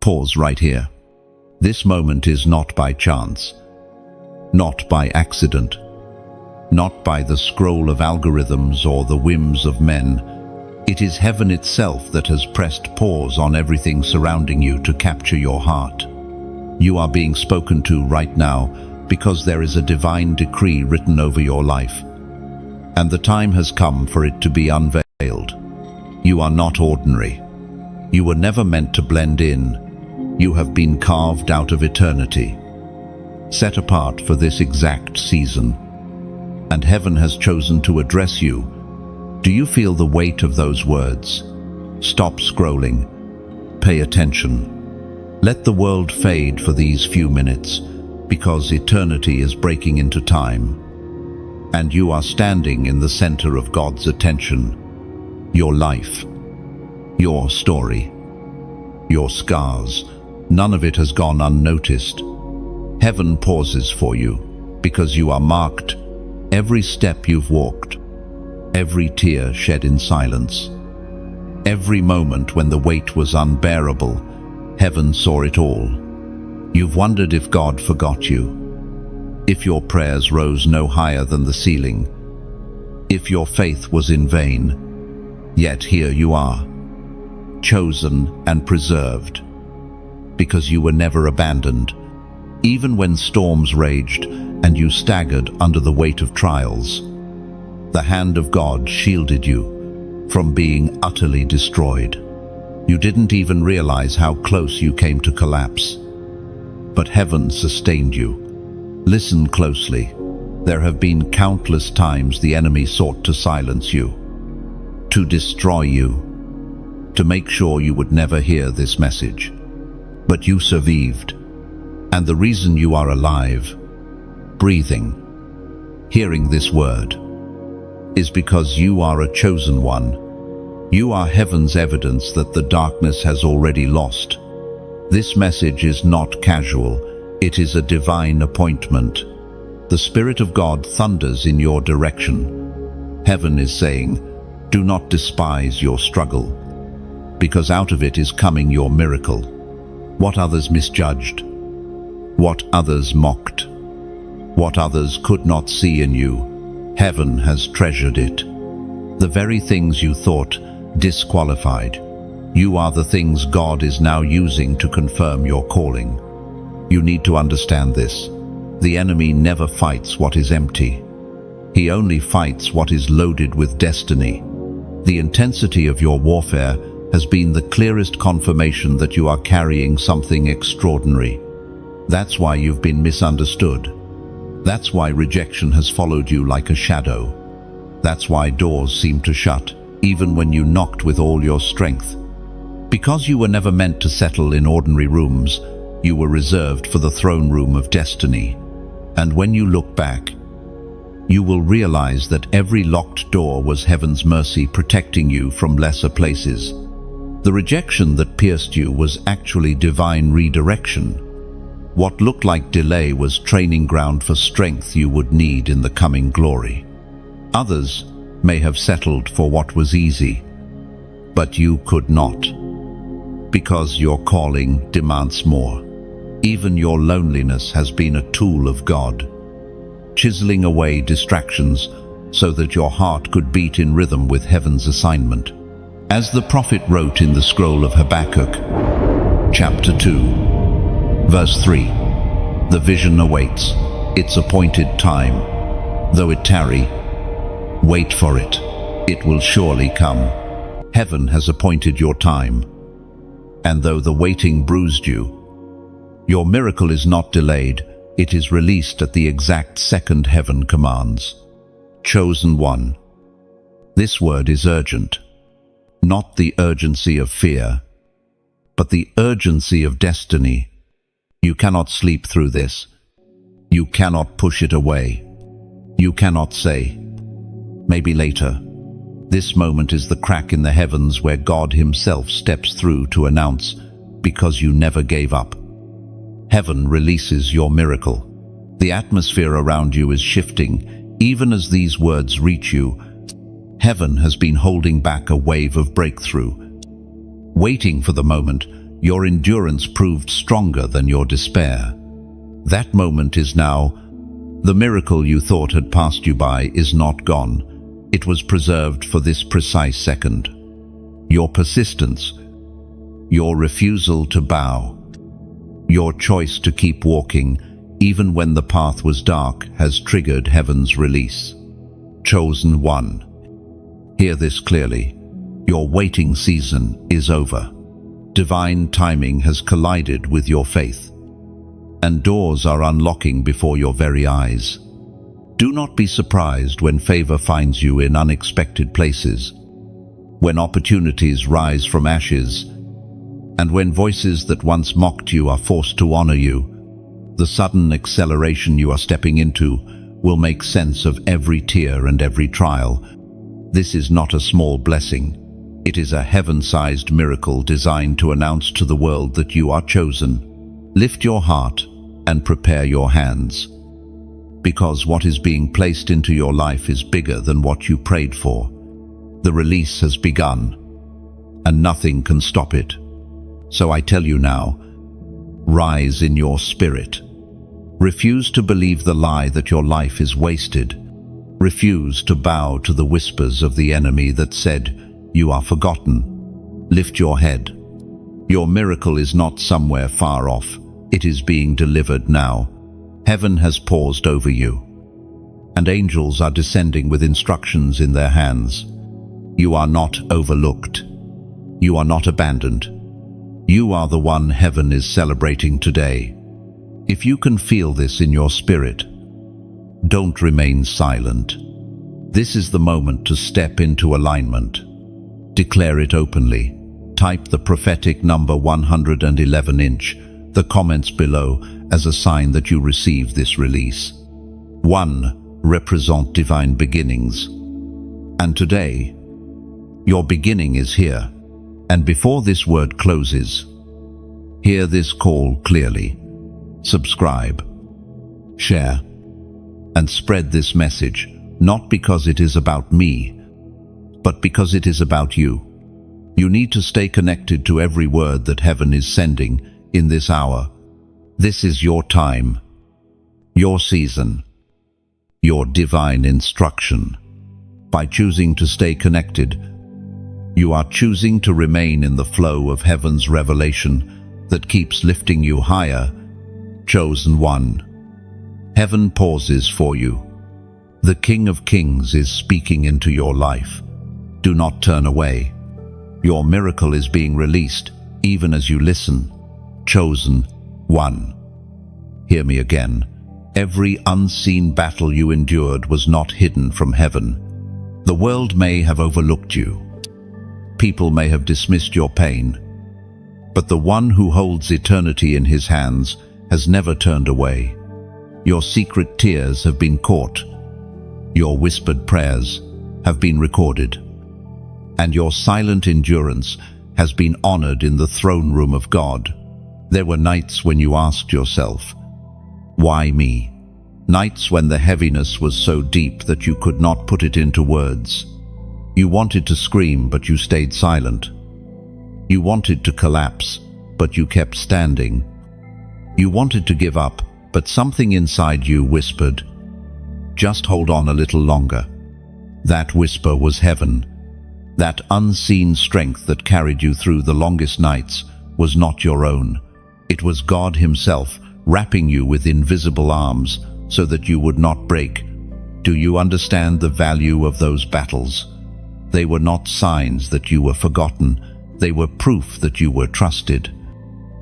pause right here. This moment is not by chance, not by accident, not by the scroll of algorithms or the whims of men. It is heaven itself that has pressed pause on everything surrounding you to capture your heart. You are being spoken to right now because there is a divine decree written over your life, and the time has come for it to be unveiled. You are not ordinary. You were never meant to blend in. You have been carved out of eternity, set apart for this exact season, and heaven has chosen to address you. Do you feel the weight of those words? Stop scrolling. Pay attention. Let the world fade for these few minutes, because eternity is breaking into time, and you are standing in the center of God's attention. Your life, your story, your scars, none of it has gone unnoticed. Heaven pauses for you because you are marked. Every step you've walked, every tear shed in silence, every moment when the weight was unbearable, heaven saw it all. You've wondered if God forgot you, if your prayers rose no higher than the ceiling, if your faith was in vain. Yet here you are, chosen and preserved, because you were never abandoned, even when storms raged and you staggered under the weight of trials. The hand of God shielded you from being utterly destroyed. You didn't even realize how close you came to collapse, but heaven sustained you. Listen closely. There have been countless times the enemy sought to silence you, to destroy you, to make sure you would never hear this message. But you survived, and the reason you are alive, breathing, hearing this word, is because you are a chosen one. You are heaven's evidence that the darkness has already lost. This message is not casual, it is a divine appointment. The Spirit of God thunders in your direction. Heaven is saying, do not despise your struggle, because out of it is coming your miracle. What others misjudged, what others mocked, what others could not see in you, heaven has treasured it. The very things you thought disqualified, you are the things God is now using to confirm your calling. You need to understand this. The enemy never fights what is empty. He only fights what is loaded with destiny. The intensity of your warfare has been the clearest confirmation that you are carrying something extraordinary. That's why you've been misunderstood. That's why rejection has followed you like a shadow. That's why doors seem to shut, even when you knocked with all your strength. Because you were never meant to settle in ordinary rooms, you were reserved for the throne room of destiny. And when you look back, you will realize that every locked door was heaven's mercy protecting you from lesser places. The rejection that pierced you was actually divine redirection. What looked like delay was training ground for strength you would need in the coming glory. Others may have settled for what was easy, but you could not, because your calling demands more. Even your loneliness has been a tool of God, chiseling away distractions so that your heart could beat in rhythm with heaven's assignment. As the prophet wrote in the scroll of Habakkuk, chapter 2, verse 3, the vision awaits its appointed time. Though it tarry, wait for it. It will surely come. Heaven has appointed your time, and though the waiting bruised you, your miracle is not delayed. It is released at the exact second heaven commands. Chosen one. This word is urgent. Not the urgency of fear, but the urgency of destiny. You cannot sleep through this. You cannot push it away. You cannot say, maybe later. This moment is the crack in the heavens where God himself steps through to announce, because you never gave up. Heaven releases your miracle. The atmosphere around you is shifting, even as these words reach you. Heaven has been holding back a wave of breakthrough, waiting for the moment your endurance proved stronger than your despair. That moment is now. The miracle you thought had passed you by is not gone. It was preserved for this precise second. Your persistence, your refusal to bow, your choice to keep walking, even when the path was dark, has triggered heaven's release. Chosen one. Hear this clearly. Your waiting season is over. Divine timing has collided with your faith, and doors are unlocking before your very eyes. Do not be surprised when favor finds you in unexpected places, when opportunities rise from ashes, and when voices that once mocked you are forced to honor you. The sudden acceleration you are stepping into will make sense of every tear and every trial. This is not a small blessing. It is a heaven-sized miracle designed to announce to the world that you are chosen. Lift your heart and prepare your hands, because what is being placed into your life is bigger than what you prayed for. The release has begun, and nothing can stop it. So I tell you now, rise in your spirit. Refuse to believe the lie that your life is wasted. Refuse to bow to the whispers of the enemy that said, "You are forgotten." Lift your head. Your miracle is not somewhere far off. It is being delivered now. Heaven has paused over you, and angels are descending with instructions in their hands. You are not overlooked. You are not abandoned. You are the one heaven is celebrating today. If you can feel this in your spirit, don't remain silent. This is the moment to step into alignment. Declare it openly. Type the prophetic number 111 the comments below as a sign that you receive this release. 1. Represent divine beginnings. And today, your beginning is here. And before this word closes, hear this call clearly. Subscribe, share, and spread this message, not because it is about me, but because it is about you. You need to stay connected to every word that heaven is sending in this hour. This is your time, your season, your divine instruction. By choosing to stay connected, you are choosing to remain in the flow of heaven's revelation that keeps lifting you higher. Chosen one. Heaven pauses for you. The King of Kings is speaking into your life. Do not turn away. Your miracle is being released even as you listen. Chosen one. Hear me again. Every unseen battle you endured was not hidden from heaven. The world may have overlooked you. People may have dismissed your pain. But the one who holds eternity in his hands has never turned away. Your secret tears have been caught. Your whispered prayers have been recorded. And your silent endurance has been honored in the throne room of God. There were nights when you asked yourself, "Why me?" Nights when the heaviness was so deep that you could not put it into words. You wanted to scream, but you stayed silent. You wanted to collapse, but you kept standing. You wanted to give up, but something inside you whispered, "Just hold on a little longer." That whisper was heaven. That unseen strength that carried you through the longest nights was not your own. It was God Himself wrapping you with invisible arms so that you would not break. Do you understand the value of those battles? They were not signs that you were forgotten. They were proof that you were trusted.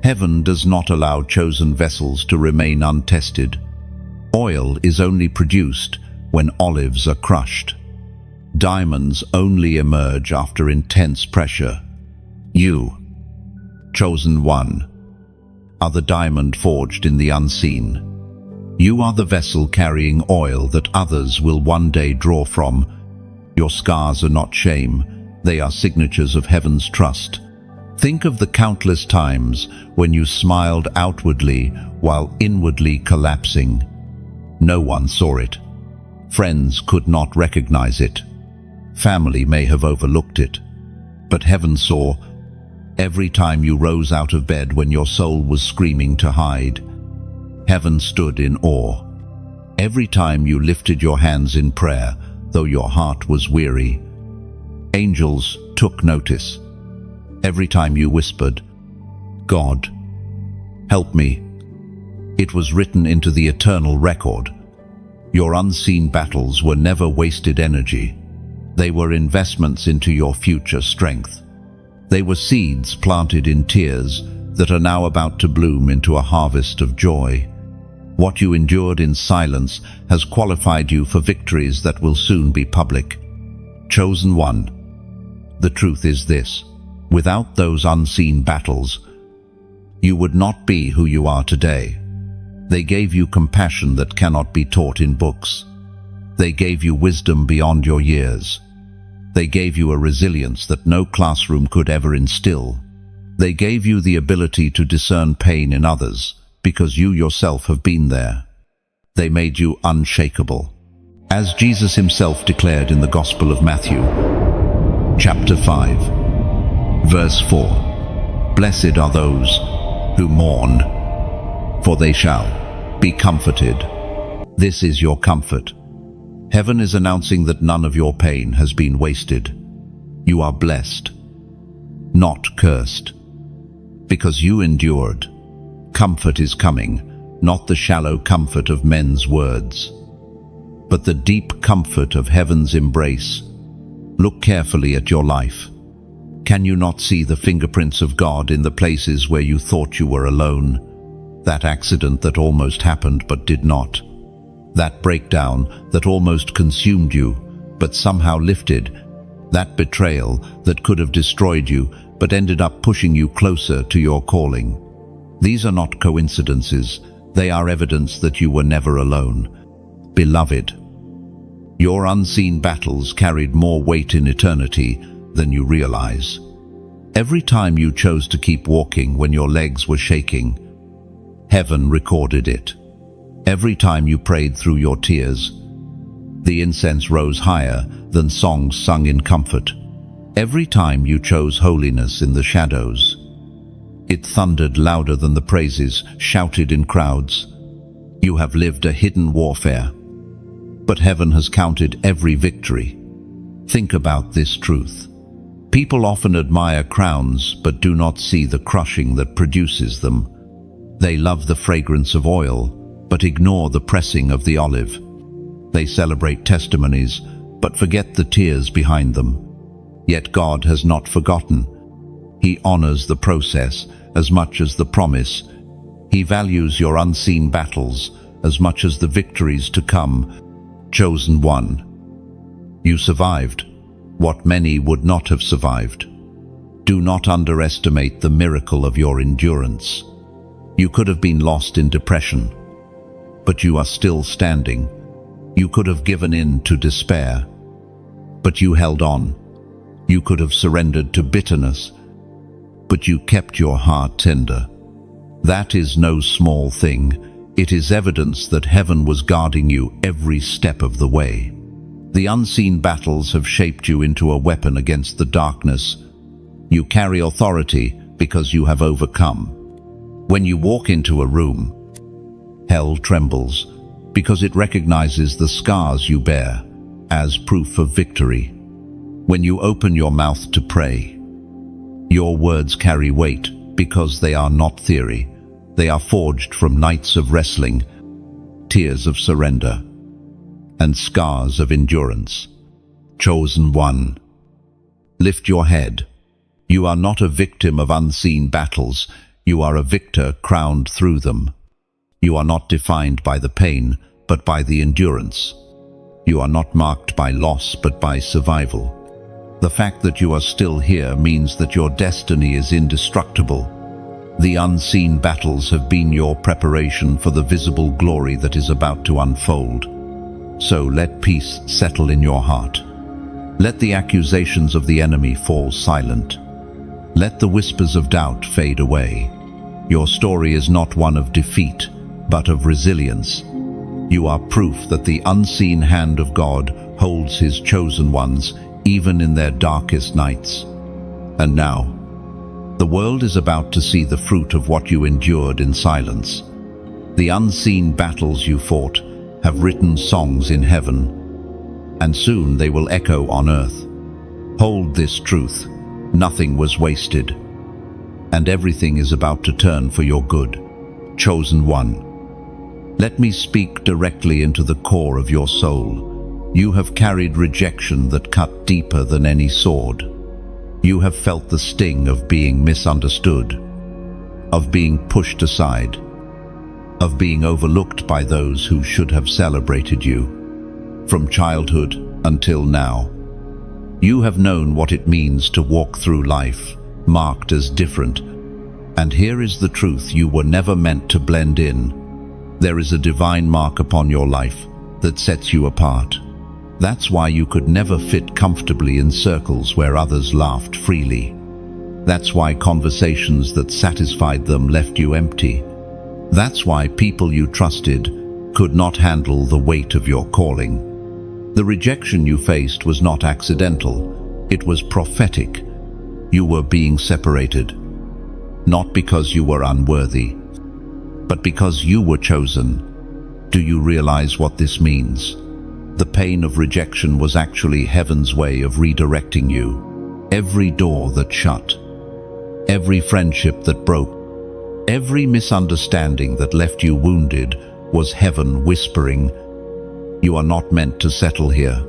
Heaven does not allow chosen vessels to remain untested. Oil is only produced when olives are crushed. Diamonds only emerge after intense pressure. You, chosen one, are the diamond forged in the unseen. You are the vessel carrying oil that others will one day draw from. Your scars are not shame, they are signatures of heaven's trust. Think of the countless times when you smiled outwardly while inwardly collapsing. No one saw it. Friends could not recognize it. Family may have overlooked it. But heaven saw. Every time you rose out of bed when your soul was screaming to hide, heaven stood in awe. Every time you lifted your hands in prayer, though your heart was weary, angels took notice. Every time you whispered, "God, help me," it was written into the eternal record. Your unseen battles were never wasted energy. They were investments into your future strength. They were seeds planted in tears that are now about to bloom into a harvest of joy. What you endured in silence has qualified you for victories that will soon be public. Chosen one, the truth is this: without those unseen battles, you would not be who you are today. They gave you compassion that cannot be taught in books. They gave you wisdom beyond your years. They gave you a resilience that no classroom could ever instill. They gave you the ability to discern pain in others because you yourself have been there. They made you unshakable. As Jesus himself declared in the Gospel of Matthew, chapter 5, verse 4, "Blessed are those who mourn, for they shall be comforted." This is your comfort. Heaven is announcing that none of your pain has been wasted. You are blessed, not cursed, because you endured. Comfort is coming, not the shallow comfort of men's words, but the deep comfort of heaven's embrace. Look carefully at your life. Can you not see the fingerprints of God in the places where you thought you were alone? That accident that almost happened but did not. That breakdown that almost consumed you, but somehow lifted. That betrayal that could have destroyed you, but ended up pushing you closer to your calling. These are not coincidences. They are evidence that you were never alone. Beloved, your unseen battles carried more weight in eternity than you realize. Every time you chose to keep walking when your legs were shaking, heaven recorded it. Every time you prayed through your tears, the incense rose higher than songs sung in comfort. Every time you chose holiness in the shadows, it thundered louder than the praises shouted in crowds. You have lived a hidden warfare, but heaven has counted every victory. Think about this truth. People often admire crowns but do not see the crushing that produces them. They love the fragrance of oil, but ignore the pressing of the olive. They celebrate testimonies, but forget the tears behind them. Yet God has not forgotten. He honors the process as much as the promise. He values your unseen battles as much as the victories to come. Chosen one, you survived what many would not have survived. Do not underestimate the miracle of your endurance. You could have been lost in depression, but you are still standing. You could have given in to despair, but you held on. You could have surrendered to bitterness, but you kept your heart tender. That is no small thing. It is evidence that heaven was guarding you every step of the way. The unseen battles have shaped you into a weapon against the darkness. You carry authority because you have overcome. When you walk into a room, hell trembles because it recognizes the scars you bear as proof of victory. When you open your mouth to pray, your words carry weight because they are not theory. They are forged from nights of wrestling, tears of surrender, and scars of endurance. Chosen one, lift your head. You are not a victim of unseen battles. You are a victor crowned through them. You are not defined by the pain, but by the endurance. You are not marked by loss, but by survival. The fact that you are still here means that your destiny is indestructible. The unseen battles have been your preparation for the visible glory that is about to unfold. So let peace settle in your heart. Let the accusations of the enemy fall silent. Let the whispers of doubt fade away. Your story is not one of defeat, but of resilience. You are proof that the unseen hand of God holds his chosen ones even in their darkest nights. And now, The world is about to see the fruit of what you endured in silence. The unseen battles you fought have written songs in heaven, and soon they will echo on earth. Hold this truth: nothing was wasted, and everything is about to turn for your good. Chosen one. Let me speak directly into the core of your soul. You have carried rejection that cut deeper than any sword. You have felt the sting of being misunderstood, of being pushed aside, of being overlooked by those who should have celebrated you. From childhood until now, you have known what it means to walk through life, marked as different. And here is the truth: you were never meant to blend in. There is a divine mark upon your life that sets you apart. That's why you could never fit comfortably in circles where others laughed freely. That's why conversations that satisfied them left you empty. That's why people you trusted could not handle the weight of your calling. The rejection you faced was not accidental, it was prophetic. You were being separated, not because you were unworthy, but because you were chosen. Do you realize what this means? The pain of rejection was actually heaven's way of redirecting you. Every door that shut, every friendship that broke, every misunderstanding that left you wounded was heaven whispering, "You are not meant to settle here."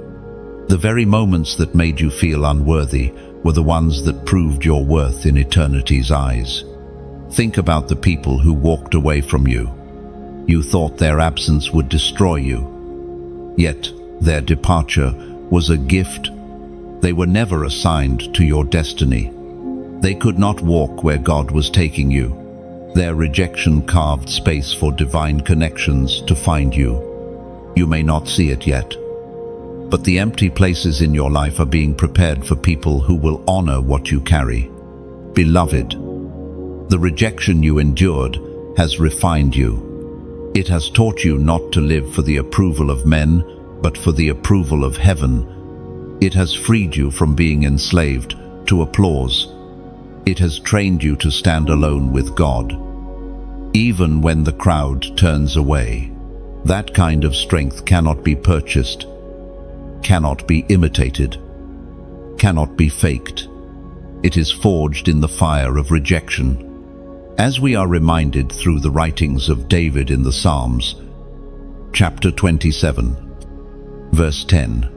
The very moments that made you feel unworthy were the ones that proved your worth in eternity's eyes. Think about the people who walked away from you. You thought their absence would destroy you. Yet, their departure was a gift. They were never assigned to your destiny. They could not walk where God was taking you. Their rejection carved space for divine connections to find you. You may not see it yet, but the empty places in your life are being prepared for people who will honor what you carry. Beloved, the rejection you endured has refined you. It has taught you not to live for the approval of men, but for the approval of heaven. It has freed you from being enslaved to applause. It has trained you to stand alone with God, even when the crowd turns away. That kind of strength cannot be purchased, cannot be imitated, cannot be faked. It is forged in the fire of rejection. As we are reminded through the writings of David in the Psalms, chapter 27, verse 10,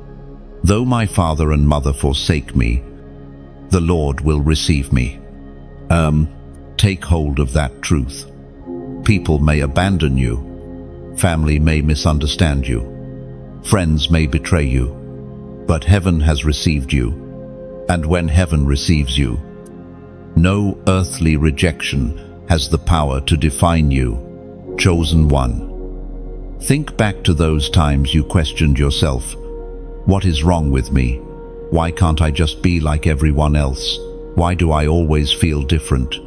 "Though my father and mother forsake me, the Lord will receive me." Take hold of that truth. People may abandon you. Family may misunderstand you. Friends may betray you. But heaven has received you. And when heaven receives you, no earthly rejection has the power to define you. Chosen one. Think back to those times you questioned yourself. What is wrong with me? Why can't I just be like everyone else? Why do I always feel different?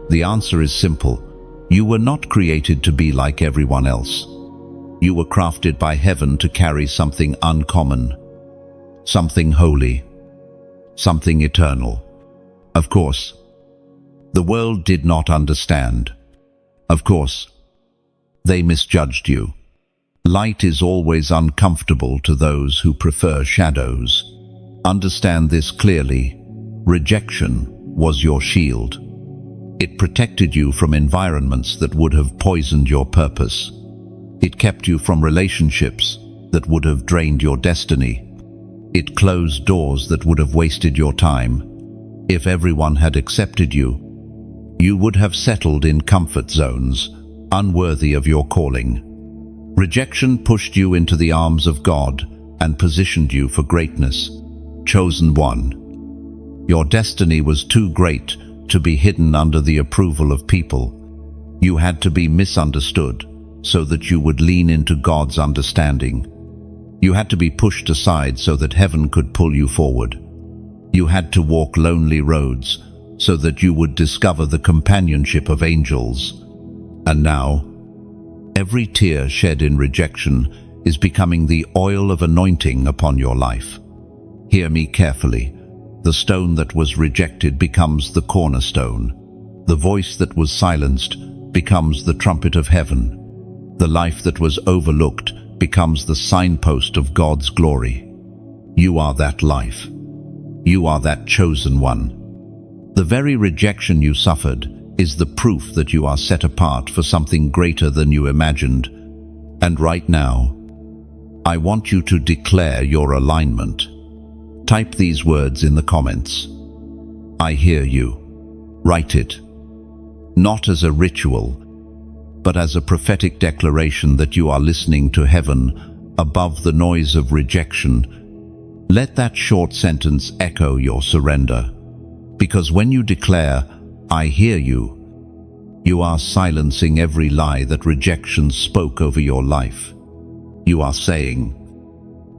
The answer is simple. You were not created to be like everyone else. You were crafted by heaven to carry something uncommon, something holy, something eternal. Of course, the world did not understand. Of course, they misjudged you. Light is always uncomfortable to those who prefer shadows. Understand this clearly. Rejection was your shield. It protected you from environments that would have poisoned your purpose. It kept you from relationships that would have drained your destiny. It closed doors that would have wasted your time. If everyone had accepted you, you would have settled in comfort zones, unworthy of your calling. Rejection pushed you into the arms of God and positioned you for greatness. Chosen one. Your destiny was too great to be hidden under the approval of people. You had to be misunderstood so that you would lean into God's understanding. You had to be pushed aside so that heaven could pull you forward. You had to walk lonely roads so that you would discover the companionship of angels. And now, every tear shed in rejection is becoming the oil of anointing upon your life. Hear me carefully. The stone that was rejected becomes the cornerstone. The voice that was silenced becomes the trumpet of heaven. The life that was overlooked becomes the signpost of God's glory. You are that life. You are that chosen one. The very rejection you suffered is the proof that you are set apart for something greater than you imagined. And right now, I want you to declare your alignment. Type these words in the comments. I hear you. Write it. Not as a ritual, but as a prophetic declaration that you are listening to heaven above the noise of rejection. Let that short sentence echo your surrender. Because when you declare, I hear you, you are silencing every lie that rejection spoke over your life. You are saying,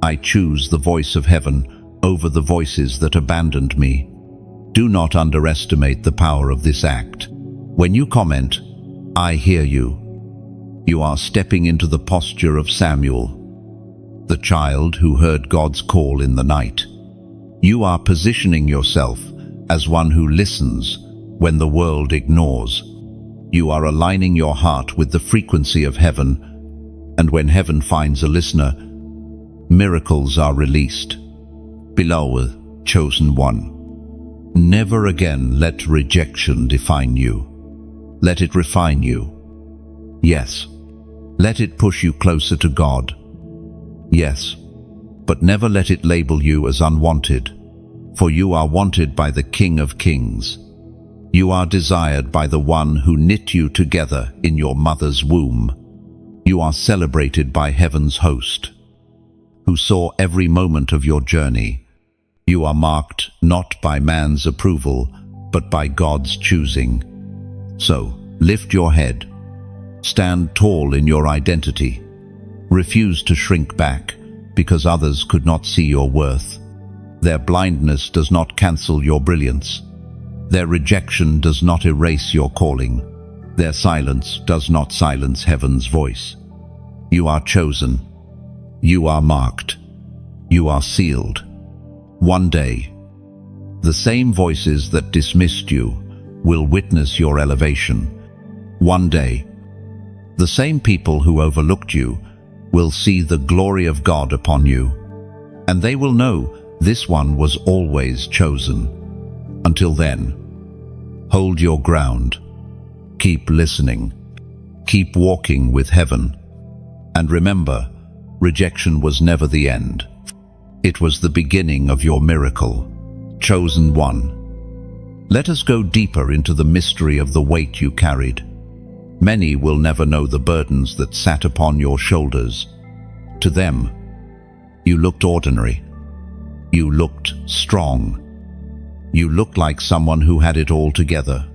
I choose the voice of heaven over the voices that abandoned me. Do not underestimate the power of this act. When you comment, I hear you, you are stepping into the posture of Samuel, the child who heard God's call in the night. You are positioning yourself as one who listens when the world ignores. You are aligning your heart with the frequency of heaven, and when heaven finds a listener, miracles are released. Beloved, chosen one, never again let rejection define you. Let it refine you. Yes, let it push you closer to God. Yes, but never let it label you as unwanted, for you are wanted by the King of Kings. You are desired by the one who knit you together in your mother's womb. You are celebrated by heaven's host, who saw every moment of your journey. You are marked not by man's approval, but by God's choosing. So, lift your head. Stand tall in your identity. Refuse to shrink back because others could not see your worth. Their blindness does not cancel your brilliance. Their rejection does not erase your calling. Their silence does not silence heaven's voice. You are chosen. You are marked. You are sealed. One day, the same voices that dismissed you will witness your elevation. One day, the same people who overlooked you will see the glory of God upon you, and they will know this one was always chosen. Until then, hold your ground. Keep listening. Keep walking with heaven. And remember, rejection was never the end. It was the beginning of your miracle. Chosen one. Let us go deeper into the mystery of the weight you carried. Many will never know the burdens that sat upon your shoulders. To them, you looked ordinary. You looked strong. You looked like someone who had it all together.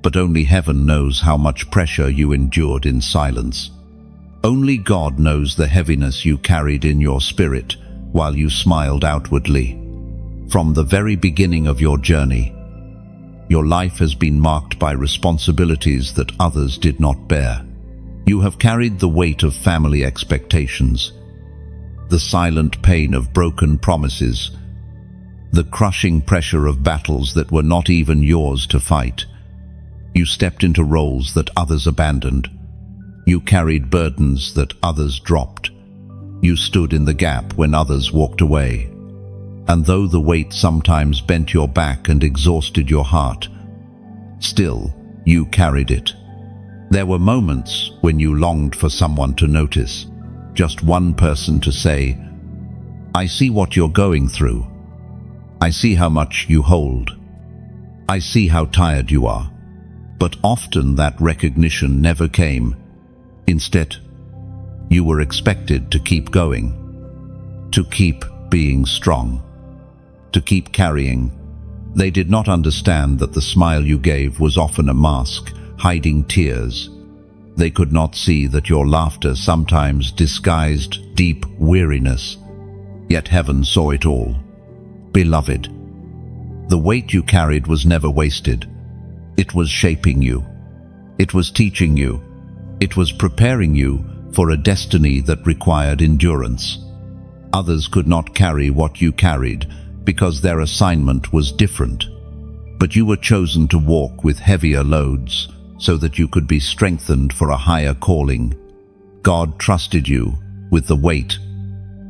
But only heaven knows how much pressure you endured in silence. Only God knows the heaviness you carried in your spirit while you smiled outwardly. From the very beginning of your journey, your life has been marked by responsibilities that others did not bear. You have carried the weight of family expectations, the silent pain of broken promises, the crushing pressure of battles that were not even yours to fight. You stepped into roles that others abandoned. You carried burdens that others dropped. You stood in the gap when others walked away. And though the weight sometimes bent your back and exhausted your heart, still you carried it. There were moments when you longed for someone to notice, just one person to say, I see what you're going through. I see how much you hold. I see how tired you are. But often that recognition never came. Instead, you were expected to keep going, to keep being strong, to keep carrying. They did not understand that the smile you gave was often a mask, hiding tears. They could not see that your laughter sometimes disguised deep weariness. Yet heaven saw it all. Beloved, the weight you carried was never wasted. It was shaping you. It was teaching you. It was preparing you for a destiny that required endurance. Others could not carry what you carried because their assignment was different. But you were chosen to walk with heavier loads so that you could be strengthened for a higher calling. God trusted you with the weight.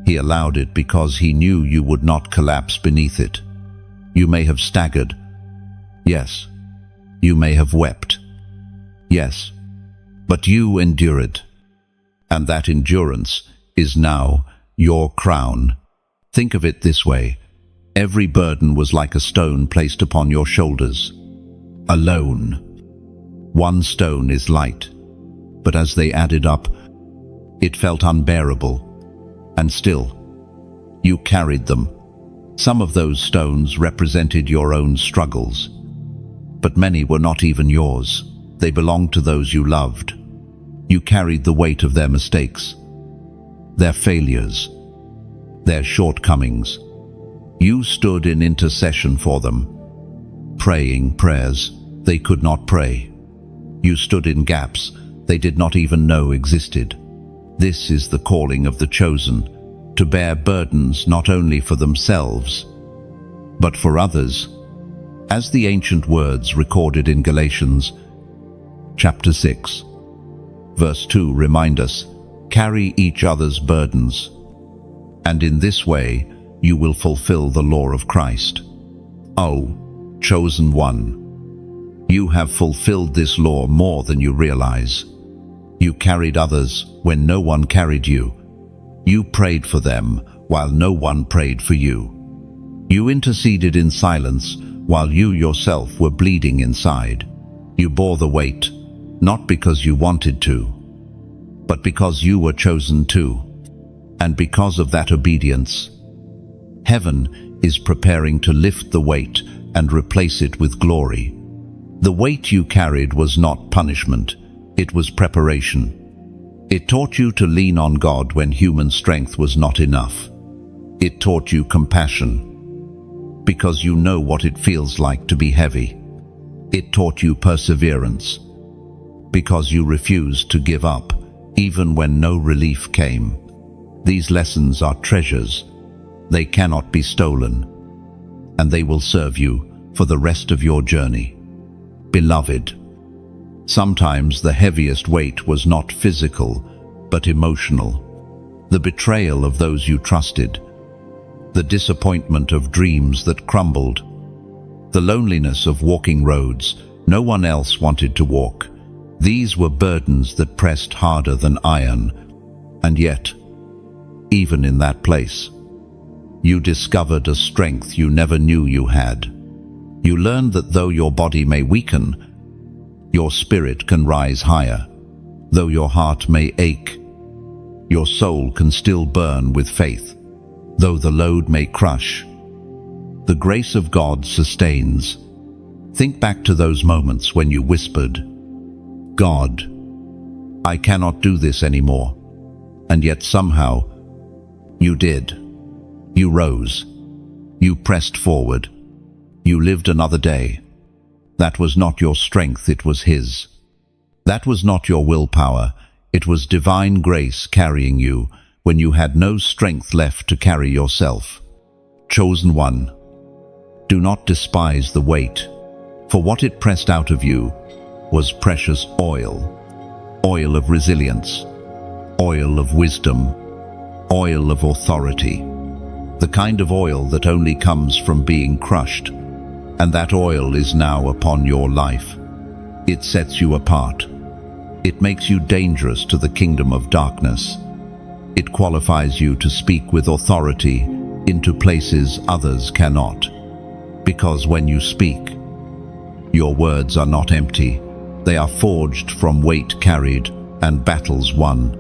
He allowed it because He knew you would not collapse beneath it. You may have staggered. Yes. You may have wept. Yes. But you endured. And that endurance is now your crown. Think of it this way. Every burden was like a stone placed upon your shoulders. Alone. One stone is light, but as they added up, it felt unbearable. And still, you carried them. Some of those stones represented your own struggles, but many were not even yours. They belonged to those you loved. You carried the weight of their mistakes, their failures, their shortcomings. You stood in intercession for them, praying prayers they could not pray. You stood in gaps they did not even know existed. This is the calling of the chosen, to bear burdens not only for themselves, but for others. As the ancient words recorded in Galatians chapter 6, verse 2 remind us, carry each other's burdens, and in this way you will fulfill the law of Christ. Oh, chosen one, you have fulfilled this law more than you realize. You carried others when no one carried you. You prayed for them while no one prayed for you. You interceded in silence while you yourself were bleeding inside. You bore the weight, not because you wanted to, but because you were chosen to. And because of that obedience, heaven is preparing to lift the weight and replace it with glory. The weight you carried was not punishment, it was preparation. It taught you to lean on God when human strength was not enough. It taught you compassion, because you know what it feels like to be heavy. It taught you perseverance, because you refused to give up, even when no relief came. These lessons are treasures. They cannot be stolen, and they will serve you for the rest of your journey. Beloved, sometimes the heaviest weight was not physical, but emotional. The betrayal of those you trusted, the disappointment of dreams that crumbled, the loneliness of walking roads no one else wanted to walk. These were burdens that pressed harder than iron, and yet, even in that place, you discovered a strength you never knew you had. You learned that though your body may weaken, your spirit can rise higher. Though your heart may ache, your soul can still burn with faith. Though the load may crush, the grace of God sustains. Think back to those moments when you whispered, God, I cannot do this anymore. And yet somehow, you did. You rose. You pressed forward. You lived another day. That was not your strength, it was His. That was not your willpower, it was divine grace carrying you when you had no strength left to carry yourself. Chosen one, do not despise the weight, for what it pressed out of you was precious oil, oil of resilience, oil of wisdom, oil of authority, the kind of oil that only comes from being crushed. And that oil is now upon your life. It sets you apart. It makes you dangerous to the kingdom of darkness. It qualifies you to speak with authority into places others cannot. Because when you speak, your words are not empty. They are forged from weight carried and battles won.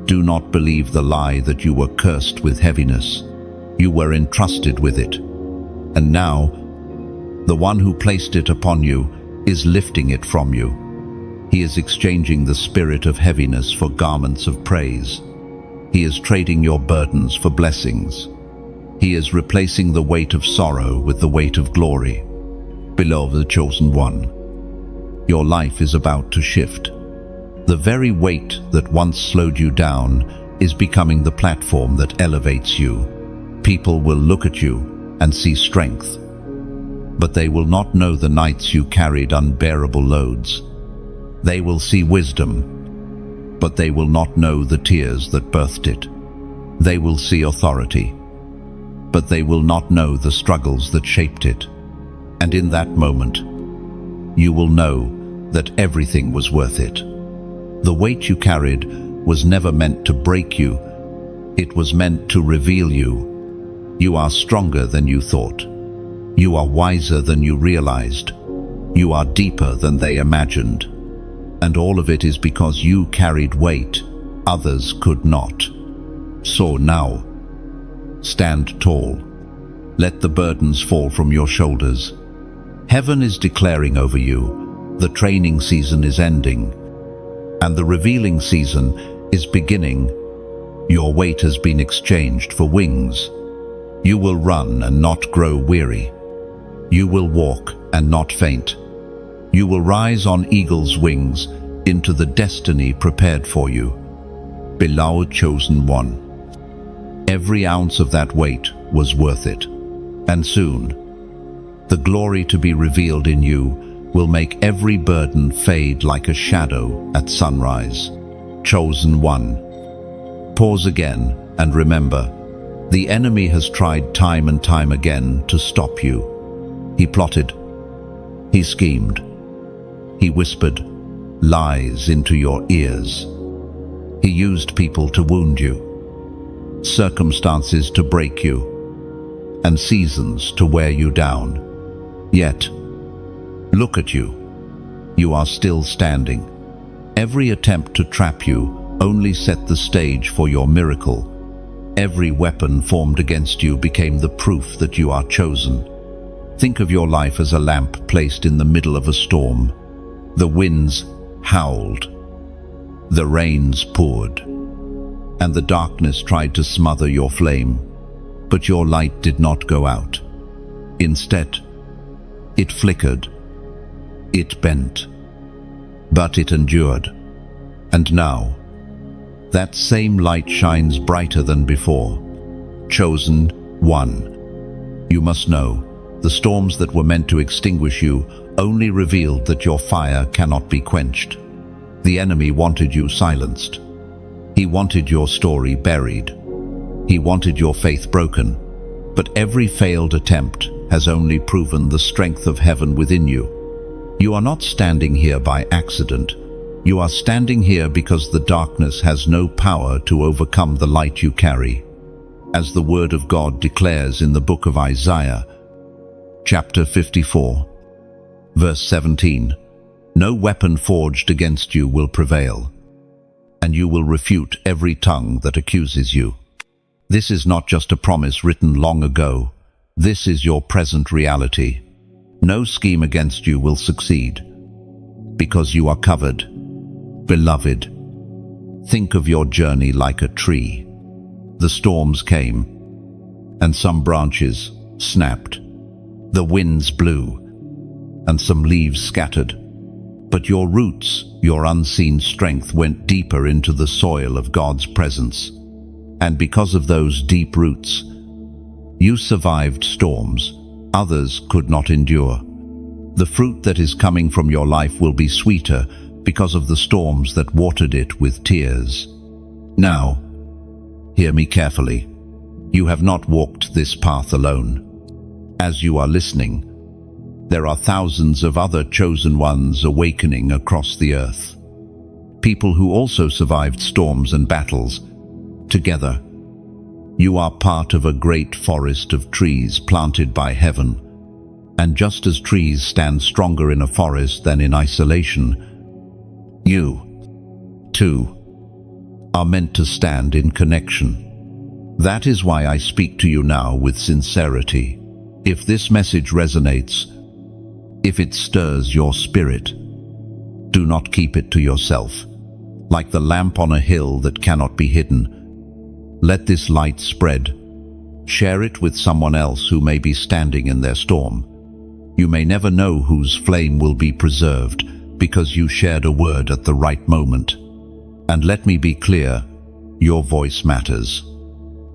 Do not believe the lie that you were cursed with heaviness. You were entrusted with it. And now, the one who placed it upon you is lifting it from you. He is exchanging the spirit of heaviness for garments of praise. He is trading your burdens for blessings. He is replacing the weight of sorrow with the weight of glory. Beloved chosen one, your life is about to shift. The very weight that once slowed you down is becoming the platform that elevates you. People will look at you and see strength. But they will not know the nights you carried unbearable loads. They will see wisdom, but they will not know the tears that birthed it. They will see authority, but they will not know the struggles that shaped it. And in that moment, you will know that everything was worth it. The weight you carried was never meant to break you. It was meant to reveal you. You are stronger than you thought. You are wiser than you realized. You are deeper than they imagined. And all of it is because you carried weight others could not. So now, stand tall. Let the burdens fall from your shoulders. Heaven is declaring over you, the training season is ending, and the revealing season is beginning. Your weight has been exchanged for wings. You will run and not grow weary. You will walk and not faint. You will rise on eagle's wings into the destiny prepared for you. Beloved chosen one. Every ounce of that weight was worth it. And soon, the glory to be revealed in you will make every burden fade like a shadow at sunrise. Chosen one. Pause again and remember, the enemy has tried time and time again to stop you. He plotted. He schemed. He whispered lies into your ears. He used people to wound you, circumstances to break you, and seasons to wear you down. Yet, look at you. You are still standing. Every attempt to trap you only set the stage for your miracle. Every weapon formed against you became the proof that you are chosen. Think of your life as a lamp placed in the middle of a storm. The winds howled. The rains poured. And the darkness tried to smother your flame. But your light did not go out. Instead, it flickered. It bent. But it endured. And now, that same light shines brighter than before. Chosen one. You must know, the storms that were meant to extinguish you only revealed that your fire cannot be quenched. The enemy wanted you silenced. He wanted your story buried. He wanted your faith broken. But every failed attempt has only proven the strength of heaven within you. You are not standing here by accident. You are standing here because the darkness has no power to overcome the light you carry. As the Word of God declares in the book of Isaiah, chapter 54, verse 17, no weapon forged against you will prevail, and you will refute every tongue that accuses you. This is not just a promise written long ago. This is your present reality. No scheme against you will succeed, because you are covered. Beloved, think of your journey like a tree. The storms came, and some branches snapped. The winds blew, and some leaves scattered. But your roots, your unseen strength, went deeper into the soil of God's presence. And because of those deep roots, you survived storms others could not endure. The fruit that is coming from your life will be sweeter because of the storms that watered it with tears. Now, hear me carefully. You have not walked this path alone. As you are listening, there are thousands of other chosen ones awakening across the earth. People who also survived storms and battles. Together, you are part of a great forest of trees planted by heaven. And just as trees stand stronger in a forest than in isolation, you, too, are meant to stand in connection. That is why I speak to you now with sincerity. If this message resonates, if it stirs your spirit, do not keep it to yourself. Like the lamp on a hill that cannot be hidden, let this light spread. Share it with someone else who may be standing in their storm. You may never know whose flame will be preserved because you shared a word at the right moment. And let me be clear, your voice matters.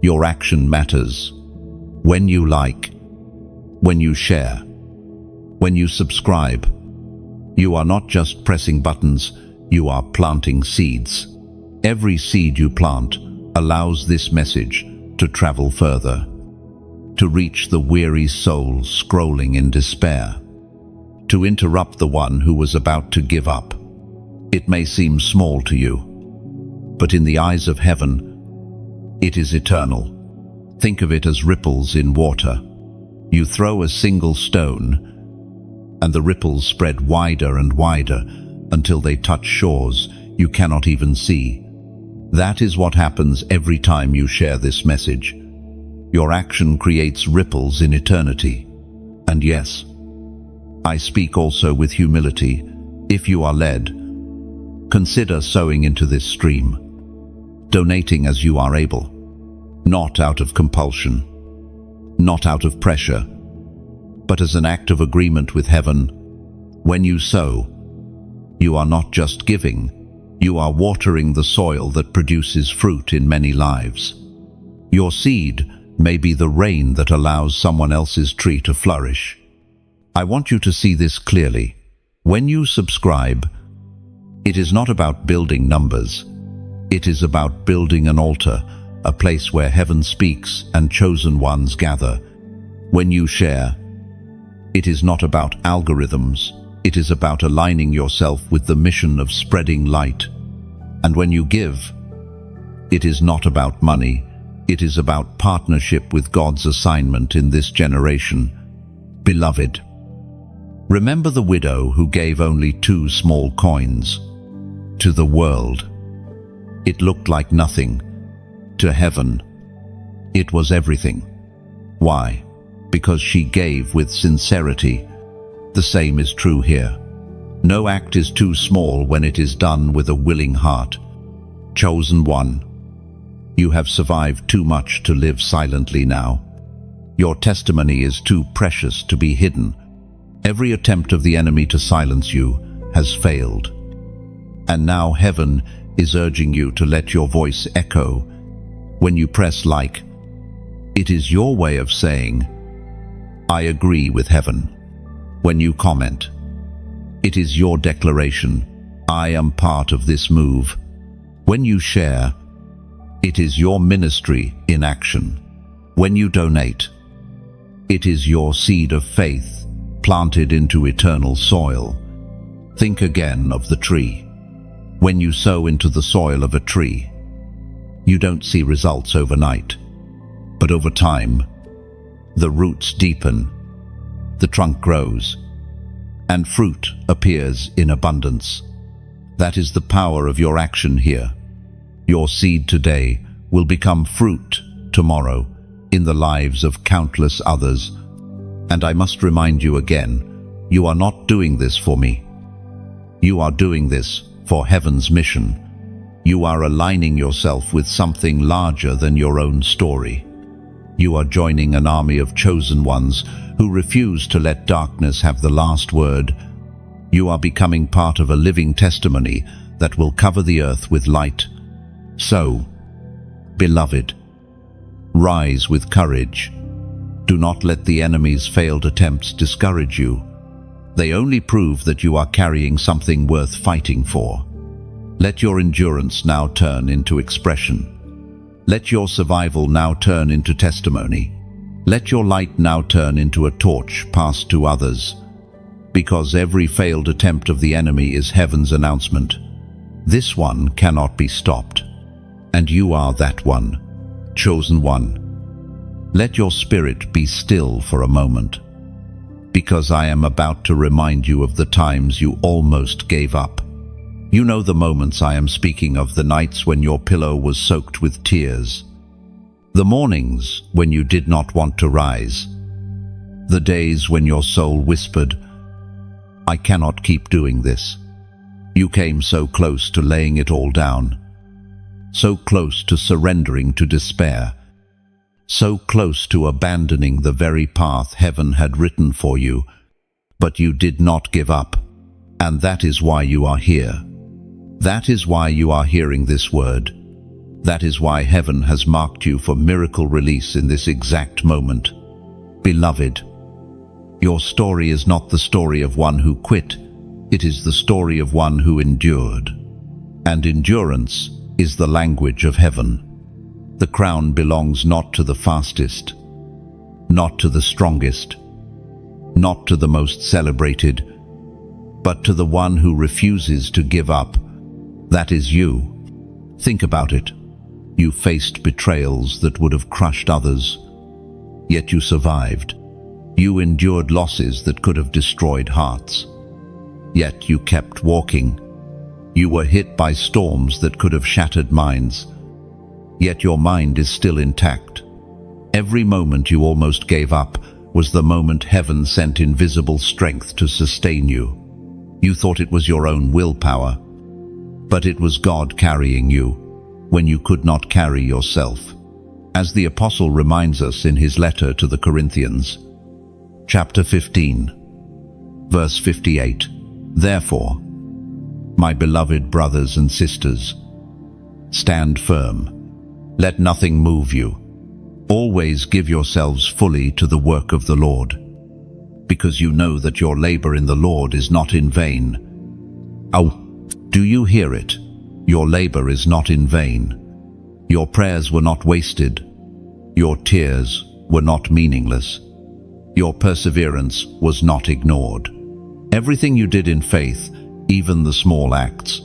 Your action matters. When you like, when you share, when you subscribe. You are not just pressing buttons, you are planting seeds. Every seed you plant allows this message to travel further, to reach the weary soul scrolling in despair, to interrupt the one who was about to give up. It may seem small to you, but in the eyes of heaven, it is eternal. Think of it as ripples in water. You throw a single stone, and the ripples spread wider and wider until they touch shores you cannot even see. That is what happens every time you share this message. Your action creates ripples in eternity. And yes, I speak also with humility. If you are led, consider sowing into this stream, donating as you are able, not out of compulsion, not out of pressure, but as an act of agreement with heaven. When you sow, you are not just giving, you are watering the soil that produces fruit in many lives. Your seed may be the rain that allows someone else's tree to flourish. I want you to see this clearly. When you subscribe, it is not about building numbers. It is about building an altar, a place where heaven speaks and chosen ones gather. When you share, it is not about algorithms. It is about aligning yourself with the mission of spreading light. And when you give, it is not about money. It is about partnership with God's assignment in this generation. Beloved, remember the widow who gave only 2 small coins. To the world, it looked like nothing. To heaven, it was everything. Why? Because she gave with sincerity. The same is true here. No act is too small when it is done with a willing heart. Chosen one, you have survived too much to live silently now. Your testimony is too precious to be hidden. Every attempt of the enemy to silence you has failed. And now heaven is urging you to let your voice echo. When you press like, it is your way of saying, I agree with heaven. When you comment, it is your declaration, I am part of this move. When you share, it is your ministry in action. When you donate, it is your seed of faith planted into eternal soil. Think again of the tree. When you sow into the soil of a tree, you don't see results overnight, but over time, the roots deepen, the trunk grows, and fruit appears in abundance. That is the power of your action here. Your seed today will become fruit tomorrow in the lives of countless others. And I must remind you again, you are not doing this for me. You are doing this for heaven's mission. You are aligning yourself with something larger than your own story. You are joining an army of chosen ones who refuse to let darkness have the last word. You are becoming part of a living testimony that will cover the earth with light. So, beloved, rise with courage. Do not let the enemy's failed attempts discourage you. They only prove that you are carrying something worth fighting for. Let your endurance now turn into expression. Let your survival now turn into testimony. Let your light now turn into a torch passed to others. Because every failed attempt of the enemy is heaven's announcement. This one cannot be stopped. And you are that one, chosen one. Let your spirit be still for a moment. Because I am about to remind you of the times you almost gave up. You know the moments I am speaking of, the nights when your pillow was soaked with tears, the mornings when you did not want to rise, the days when your soul whispered, I cannot keep doing this. You came so close to laying it all down, so close to surrendering to despair, so close to abandoning the very path heaven had written for you, but you did not give up, and that is why you are here. That is why you are hearing this word. That is why heaven has marked you for miracle release in this exact moment. Beloved, Your story is not the story of one who quit, it is the story of one who endured. And endurance is the language of heaven. The crown belongs not to the fastest, not to the strongest, not to the most celebrated, but to the one who refuses to give up. That is you. Think about it. You faced betrayals that would have crushed others, yet you survived. You endured losses that could have destroyed hearts, yet you kept walking. You were hit by storms that could have shattered minds, yet your mind is still intact. Every moment you almost gave up was the moment heaven sent invisible strength to sustain you. You thought it was your own willpower, but it was God carrying you when you could not carry yourself. As the apostle reminds us in his letter to the Corinthians, chapter 15, verse 58, "Therefore, my beloved brothers and sisters, stand firm. Let nothing move you. Always give yourselves fully to the work of the Lord, because you know that your labor in the Lord is not in vain." Oh, do you hear it? Your labor is not in vain. Your prayers were not wasted. Your tears were not meaningless. Your perseverance was not ignored. Everything you did in faith, even the small acts,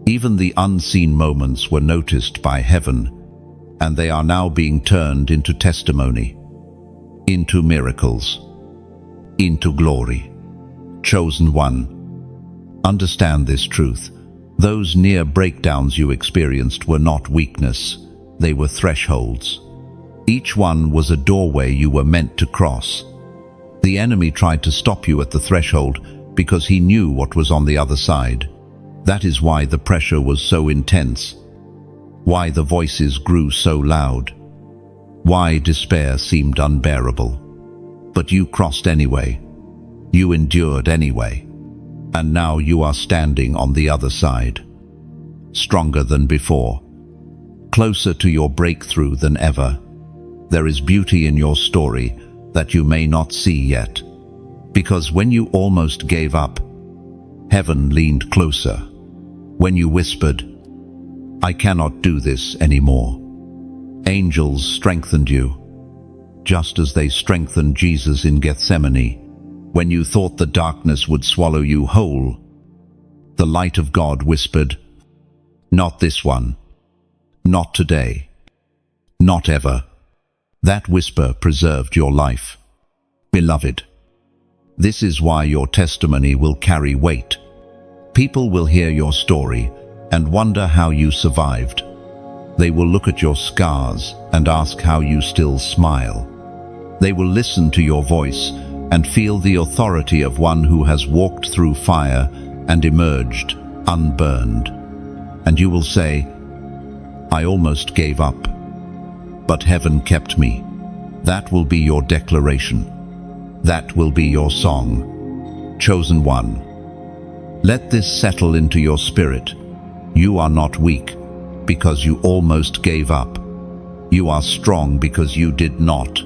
even the unseen moments, were noticed by heaven, and they are now being turned into testimony, into miracles, into glory. Chosen one, understand this truth. Those near breakdowns you experienced were not weakness, they were thresholds. Each one was a doorway you were meant to cross. The enemy tried to stop you at the threshold because he knew what was on the other side. That is why the pressure was so intense, why the voices grew so loud, why despair seemed unbearable. But you crossed anyway. You endured anyway. And now you are standing on the other side, stronger than before, closer to your breakthrough than ever. There is beauty in your story that you may not see yet, because when you almost gave up, heaven leaned closer. When you whispered, "I cannot do this anymore," angels strengthened you, just as they strengthened Jesus in Gethsemane. When you thought the darkness would swallow you whole, the light of God whispered, "Not this one, not today, not ever." That whisper preserved your life. Beloved, this is why your testimony will carry weight. People will hear your story and wonder how you survived. They will look at your scars and ask how you still smile. They will listen to your voice and feel the authority of one who has walked through fire and emerged unburned. And you will say, "I almost gave up, but heaven kept me." That will be your declaration. That will be your song. Chosen one, let this settle into your spirit. You are not weak because you almost gave up. You are strong because you did not.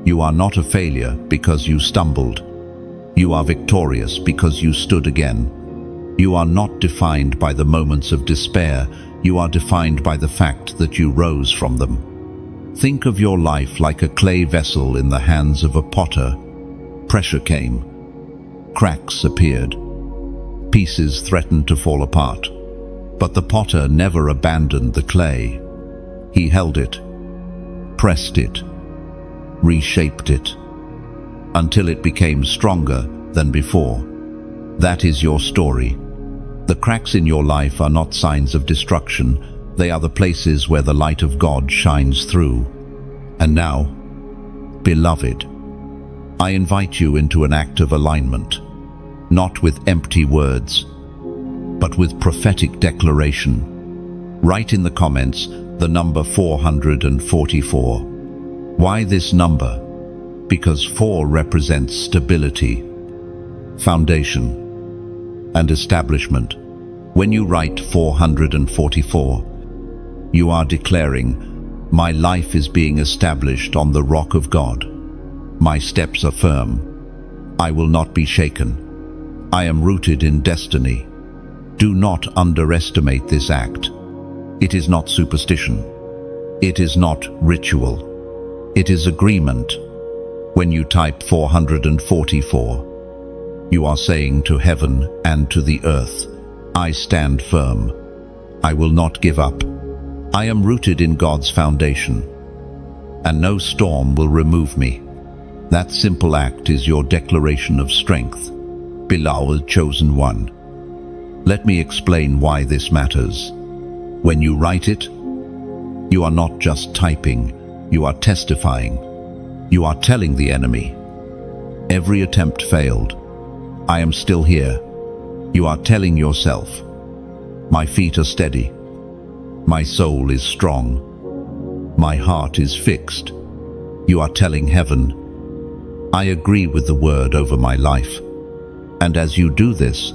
You are not a failure because you stumbled. You are victorious because you stood again. You are not defined by the moments of despair. You are defined by the fact that you rose from them. Think of your life like a clay vessel in the hands of a potter. Pressure came. Cracks appeared. Pieces threatened to fall apart. But the potter never abandoned the clay. He held it, pressed it, reshaped it, until it became stronger than before. That is your story. The cracks in your life are not signs of destruction. They are the places where the light of God shines through. And now, beloved, I invite you into an act of alignment, not with empty words, but with prophetic declaration. Write in the comments the number 444. Why this number? Because 4 represents stability, foundation, and establishment. When you write 444, you are declaring, "My life is being established on the rock of God. My steps are firm. I will not be shaken. I am rooted in destiny. Do not underestimate this act. It is not superstition. It is not ritual. It is agreement. When you type 444, you are saying to heaven and to the earth, I stand firm. I will not give up. I am rooted in God's foundation, and no storm will remove me. That simple act is your declaration of strength, beloved chosen one. Let me explain why this matters. When you write it, you are not just typing, you are testifying. You are telling the enemy, every attempt failed. I am still here. You are telling yourself, my feet are steady. My soul is strong. My heart is fixed. You are telling heaven, I agree with the word over my life. And as you do this,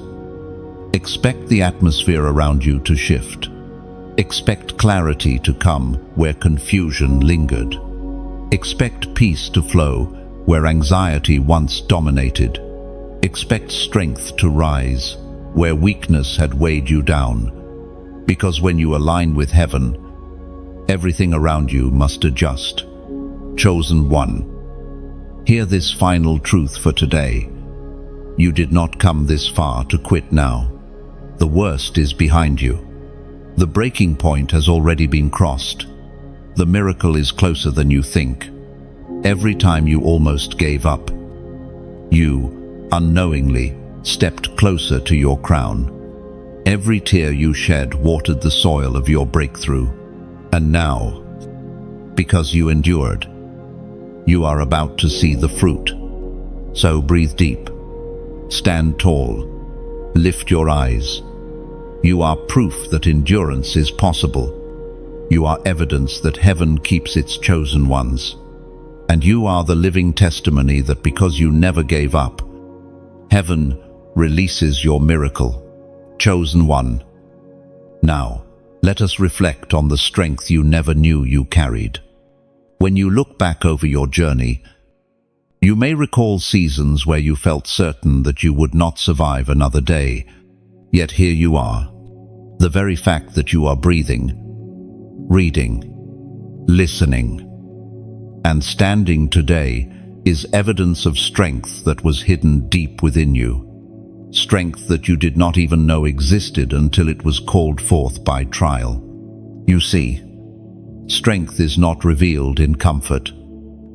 expect the atmosphere around you to shift. Expect clarity to come where confusion lingered. Expect peace to flow where anxiety once dominated. Expect strength to rise where weakness had weighed you down. Because when you align with heaven, everything around you must adjust. Chosen one, hear this final truth for today. You did not come this far to quit now. The worst is behind you. The breaking point has already been crossed. The miracle is closer than you think. Every time you almost gave up, you, unknowingly, stepped closer to your crown. Every tear you shed watered the soil of your breakthrough. And now, because you endured, you are about to see the fruit. So breathe deep. Stand tall. Lift your eyes. You are proof that endurance is possible. You are evidence that heaven keeps its chosen ones. And you are the living testimony that because you never gave up, heaven releases your miracle. Chosen one. Now, let us reflect on the strength you never knew you carried. When you look back over your journey, you may recall seasons where you felt certain that you would not survive another day. Yet here you are. The very fact that you are breathing, reading, listening, and standing today is evidence of strength that was hidden deep within you. Strength that you did not even know existed until it was called forth by trial. You see, strength is not revealed in comfort.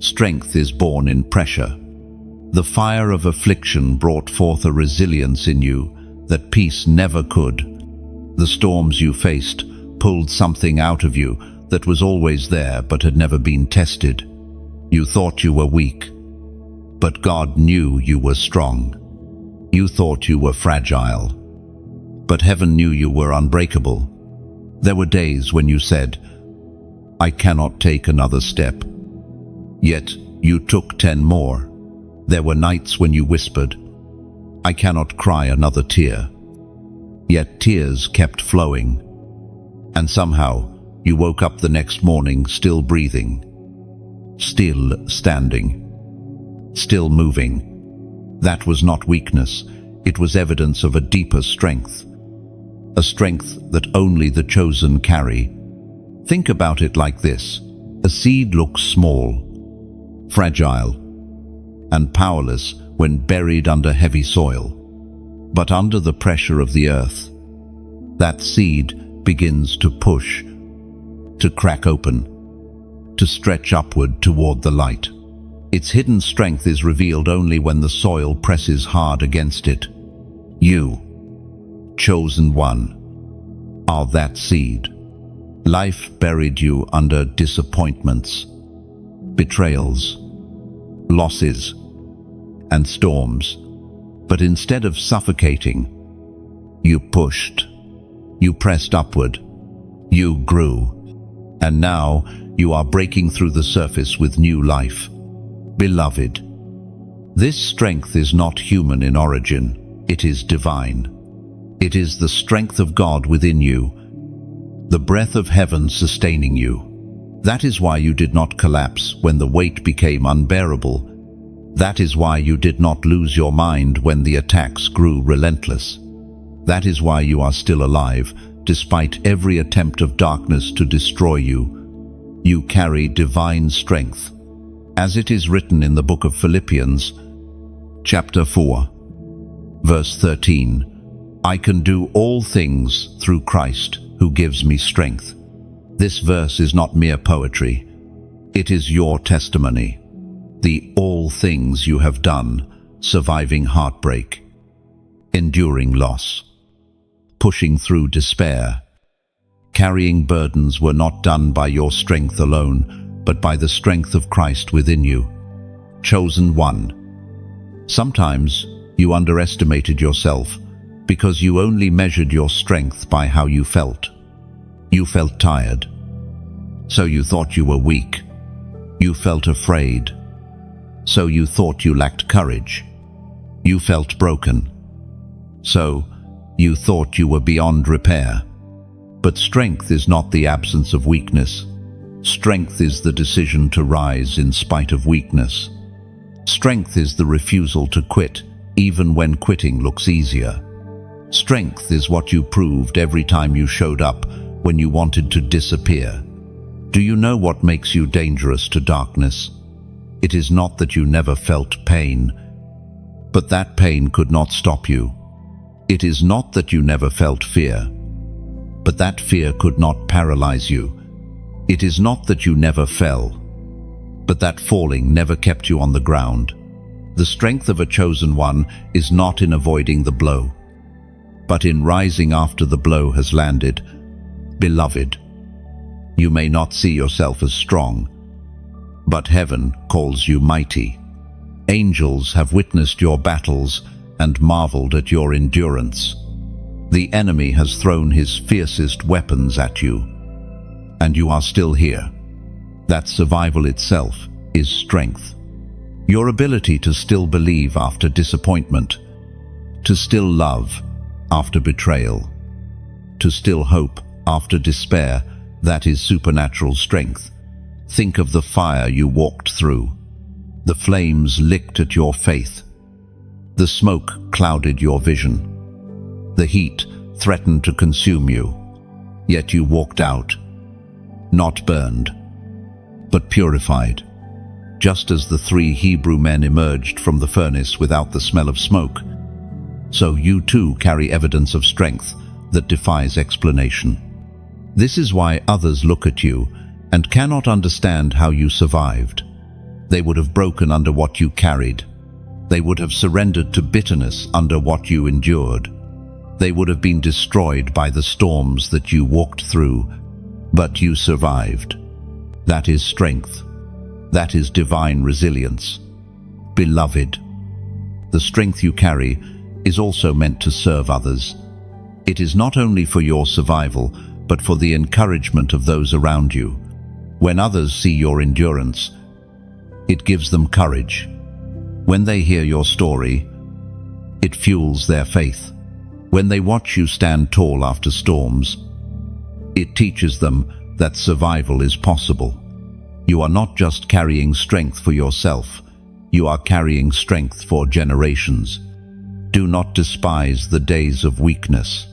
Strength is born in pressure. The fire of affliction brought forth a resilience in you that peace never could. The storms you faced pulled something out of you that was always there but had never been tested. You thought you were weak, but God knew you were strong. You thought you were fragile, but heaven knew you were unbreakable. There were days when you said, I cannot take another step. Yet you took 10 more. There were nights when you whispered, I cannot cry another tear. Yet tears kept flowing. And somehow you woke up the next morning still breathing, still standing, still moving. That was not weakness, it was evidence of a deeper strength. A strength that only the chosen carry. Think about it like this. A seed looks small, fragile, and powerless when buried under heavy soil. But under the pressure of the earth, that seed begins to push, to crack open, to stretch upward toward the light. Its hidden strength is revealed only when the soil presses hard against it. You, chosen one, are that seed. Life buried you under disappointments, betrayals, losses, and storms. But instead of suffocating, you pushed, you pressed upward, you grew, and now you are breaking through the surface with new life. Beloved, this strength is not human in origin, it is divine. It is the strength of God within you, the breath of heaven sustaining you. That is why you did not collapse when the weight became unbearable. That is why you did not lose your mind when the attacks grew relentless. That is why you are still alive, despite every attempt of darkness to destroy you. You carry divine strength. As it is written in the book of Philippians, chapter 4, verse 13, I can do all things through Christ who gives me strength. This verse is not mere poetry. It is your testimony. The all things you have done, surviving heartbreak, enduring loss, pushing through despair, carrying burdens were not done by your strength alone, but by the strength of Christ within you. Chosen one. Sometimes you underestimated yourself because you only measured your strength by how you felt. You felt tired, so you thought you were weak. You felt afraid, so you thought you lacked courage. You felt broken, so you thought you were beyond repair. But strength is not the absence of weakness. Strength is the decision to rise in spite of weakness. Strength is the refusal to quit, even when quitting looks easier. Strength is what you proved every time you showed up when you wanted to disappear. Do you know what makes you dangerous to darkness? It is not that you never felt pain, but that pain could not stop you. It is not that you never felt fear, but that fear could not paralyze you. It is not that you never fell, but that falling never kept you on the ground. The strength of a chosen one is not in avoiding the blow, but in rising after the blow has landed. Beloved, you may not see yourself as strong, but heaven calls you mighty. Angels have witnessed your battles and marveled at your endurance. The enemy has thrown his fiercest weapons at you, and you are still here. That survival itself is strength. Your ability to still believe after disappointment, to still love after betrayal, to still hope after despair, that is supernatural strength. Think of the fire you walked through. The flames licked at your faith. The smoke clouded your vision. The heat threatened to consume you. Yet you walked out, not burned, but purified. Just as the 3 Hebrew men emerged from the furnace without the smell of smoke, so you too carry evidence of strength that defies explanation. This is why others look at you and cannot understand how you survived. They would have broken under what you carried. They would have surrendered to bitterness under what you endured. They would have been destroyed by the storms that you walked through, but you survived. That is strength. That is divine resilience. Beloved, the strength you carry is also meant to serve others. It is not only for your survival, but for the encouragement of those around you. When others see your endurance, it gives them courage. When they hear your story, it fuels their faith. When they watch you stand tall after storms, it teaches them that survival is possible. You are not just carrying strength for yourself, you are carrying strength for generations. Do not despise the days of weakness.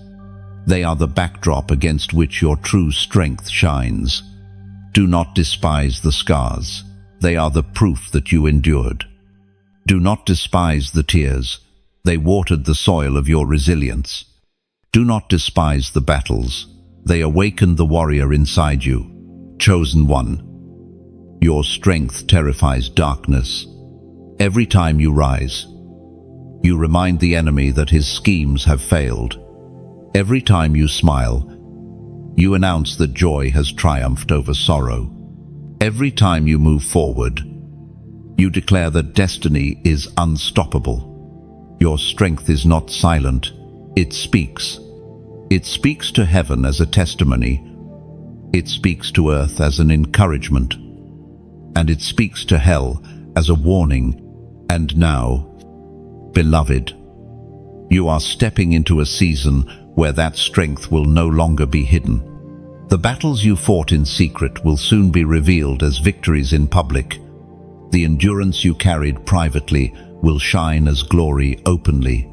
They are the backdrop against which your true strength shines. Do not despise the scars. They are the proof that you endured. Do not despise the tears. They watered the soil of your resilience. Do not despise the battles. They awakened the warrior inside you. Chosen one. Your strength terrifies darkness. Every time you rise, you remind the enemy that his schemes have failed. Every time you smile, you announce that joy has triumphed over sorrow. Every time you move forward, you declare that destiny is unstoppable. Your strength is not silent, it speaks. It speaks to heaven as a testimony. It speaks to earth as an encouragement. And it speaks to hell as a warning. And now, beloved, you are stepping into a season where that strength will no longer be hidden. The battles you fought in secret will soon be revealed as victories in public. The endurance you carried privately will shine as glory openly.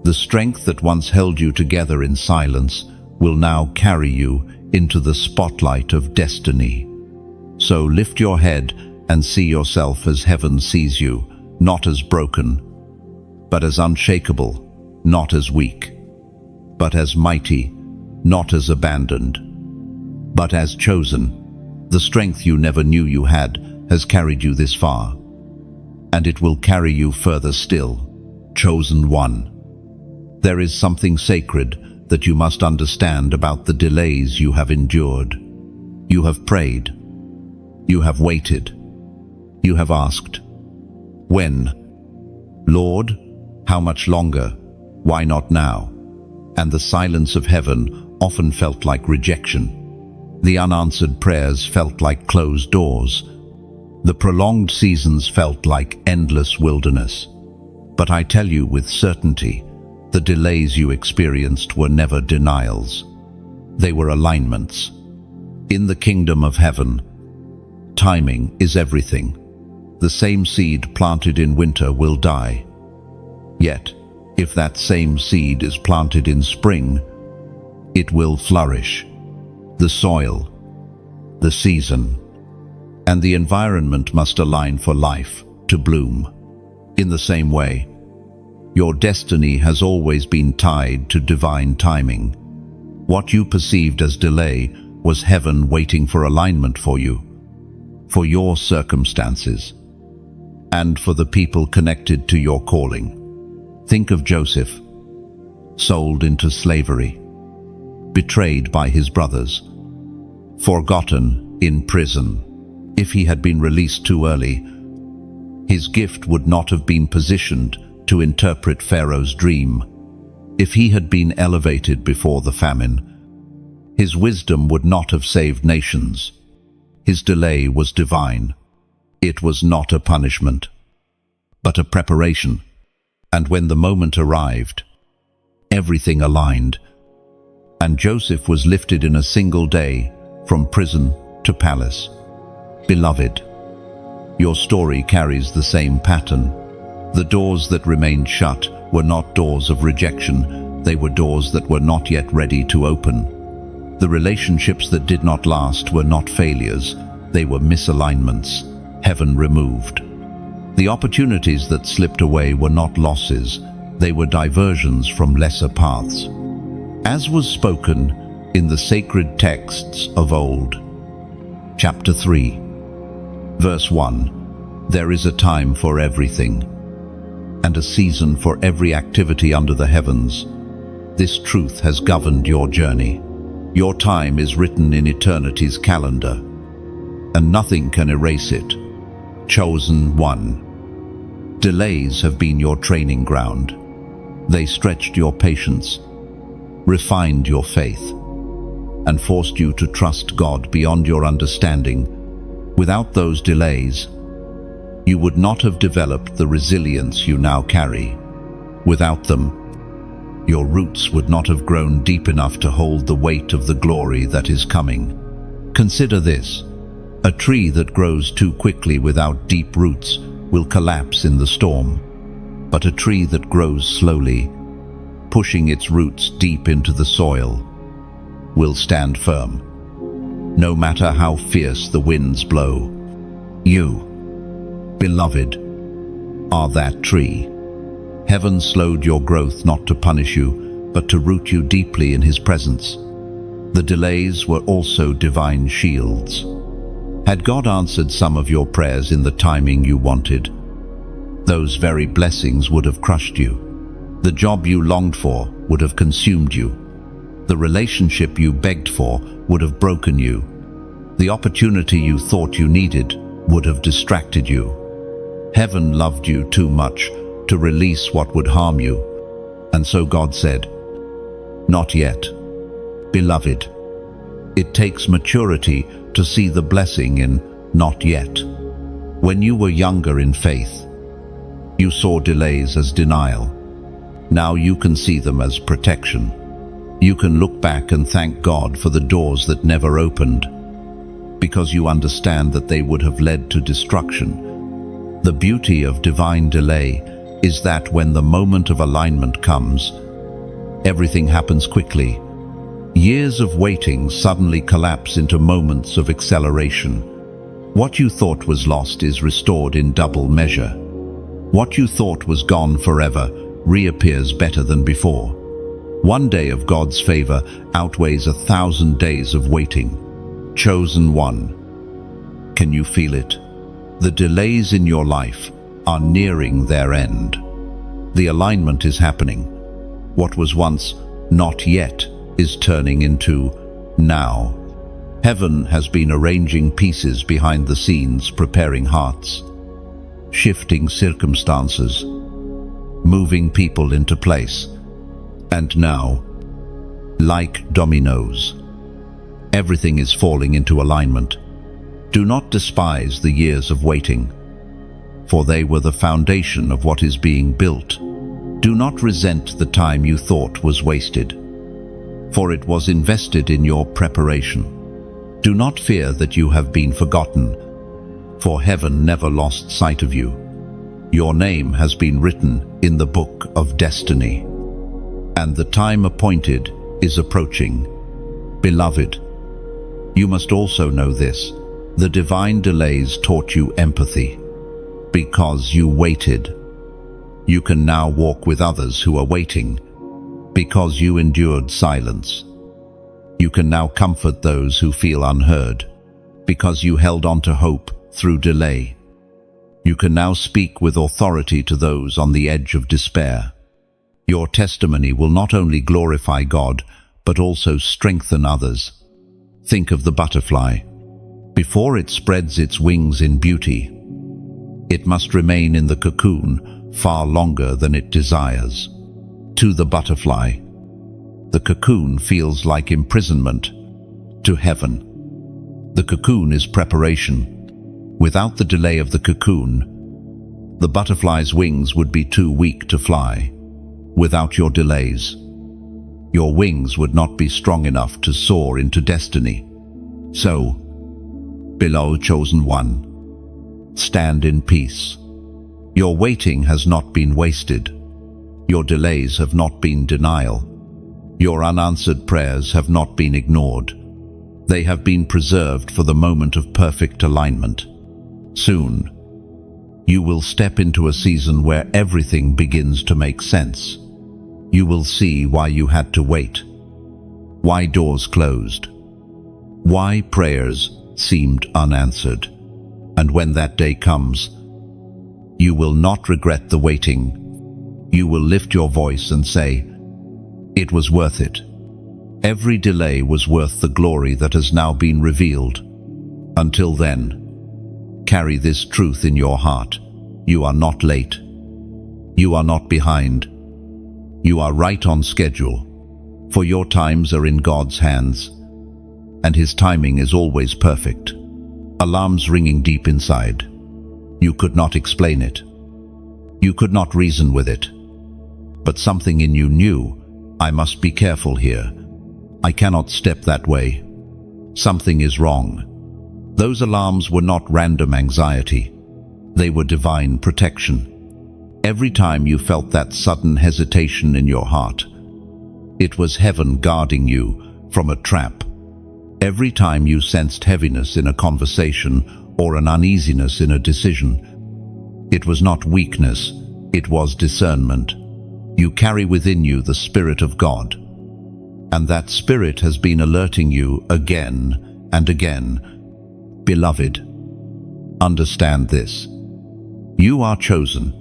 The strength that once held you together in silence will now carry you into the spotlight of destiny. So lift your head and see yourself as heaven sees you, not as broken, but as unshakable, not as weak, but as mighty, not as abandoned, but as chosen. The strength you never knew you had has carried you this far, and it will carry you further still. Chosen one. There is something sacred that you must understand about the delays you have endured. You have prayed. You have waited. You have asked, "When? Lord, how much longer? Why not now?" And the silence of heaven often felt like rejection. The unanswered prayers felt like closed doors. The prolonged seasons felt like endless wilderness. But I tell you with certainty, the delays you experienced were never denials. They were alignments. In the kingdom of heaven, timing is everything. The same seed planted in winter will die. Yet, if that same seed is planted in spring, it will flourish. The soil, the season, and the environment must align for life to bloom. In the same way, your destiny has always been tied to divine timing. What you perceived as delay was heaven waiting for alignment for you, for your circumstances, and for the people connected to your calling. Think of Joseph, sold into slavery, betrayed by his brothers, forgotten in prison. If he had been released too early, his gift would not have been positioned to interpret Pharaoh's dream. If he had been elevated before the famine, his wisdom would not have saved nations. His delay was divine. It was not a punishment, but a preparation. And when the moment arrived, everything aligned, and Joseph was lifted in a single day from prison to palace. Beloved, your story carries the same pattern. The doors that remained shut were not doors of rejection, they were doors that were not yet ready to open. The relationships that did not last were not failures, they were misalignments, heaven removed. The opportunities that slipped away were not losses, they were diversions from lesser paths. As was spoken in the sacred texts of old. Chapter 3, verse 1, there is a time for everything, and a season for every activity under the heavens. This truth has governed your journey. Your time is written in eternity's calendar, and nothing can erase it. Chosen one. Delays have been your training ground. They stretched your patience, refined your faith, and forced you to trust God beyond your understanding. Without those delays, you would not have developed the resilience you now carry. Without them, your roots would not have grown deep enough to hold the weight of the glory that is coming. Consider this: a tree that grows too quickly without deep roots will collapse in the storm, but a tree that grows slowly, pushing its roots deep into the soil, will stand firm, no matter how fierce the winds blow. You, beloved, are that tree. Heaven slowed your growth not to punish you, but to root you deeply in His presence. The delays were also divine shields. Had God answered some of your prayers in the timing you wanted, those very blessings would have crushed you. The job you longed for would have consumed you. The relationship you begged for would have broken you. The opportunity you thought you needed would have distracted you. Heaven loved you too much to release what would harm you. And so God said, "Not yet, beloved." It takes maturity to see the blessing in "not yet." When you were younger in faith, you saw delays as denial. Now you can see them as protection. You can look back and thank God for the doors that never opened, because you understand that they would have led to destruction. The beauty of divine delay is that when the moment of alignment comes, everything happens quickly. Years of waiting suddenly collapse into moments of acceleration. What you thought was lost is restored in double measure. What you thought was gone forever reappears better than before. One day of God's favor outweighs 1,000 days of waiting. Chosen one. Can you feel it? The delays in your life are nearing their end. The alignment is happening. What was once not yet is turning into now. Heaven has been arranging pieces behind the scenes, preparing hearts, shifting circumstances, moving people into place. And now, like dominoes, everything is falling into alignment. Do not despise the years of waiting, for they were the foundation of what is being built. Do not resent the time you thought was wasted, for it was invested in your preparation. Do not fear that you have been forgotten, for heaven never lost sight of you. Your name has been written in the book of destiny, and the time appointed is approaching. Beloved, you must also know this: the divine delays taught you empathy. Because you waited, you can now walk with others who are waiting. Because you endured silence, you can now comfort those who feel unheard. Because you held on to hope through delay, you can now speak with authority to those on the edge of despair. Your testimony will not only glorify God, but also strengthen others. Think of the butterfly. Before it spreads its wings in beauty, it must remain in the cocoon far longer than it desires. To the butterfly, the cocoon feels like imprisonment. To heaven, the cocoon is preparation. Without the delay of the cocoon, the butterfly's wings would be too weak to fly. Without your delays, your wings would not be strong enough to soar into destiny. So, beloved chosen one, stand in peace. Your waiting has not been wasted. Your delays have not been denial. Your unanswered prayers have not been ignored. They have been preserved for the moment of perfect alignment. Soon, you will step into a season where everything begins to make sense. You will see why you had to wait, why doors closed, why prayers seemed unanswered. And when that day comes, you will not regret the waiting. You will lift your voice and say, "It was worth it." Every delay was worth the glory that has now been revealed. Until then, carry this truth in your heart. You are not late. You are not behind. You are right on schedule, for your times are in God's hands, and His timing is always perfect. Alarms ringing deep inside. You could not explain it. You could not reason with it. But something in you knew, I must be careful here. I cannot step that way. Something is wrong. Those alarms were not random anxiety. They were divine protection. Every time you felt that sudden hesitation in your heart, it was heaven guarding you from a trap. Every time you sensed heaviness in a conversation or an uneasiness in a decision, it was not weakness, it was discernment. You carry within you the Spirit of God, and that Spirit has been alerting you again and again. Beloved, understand this. You are chosen,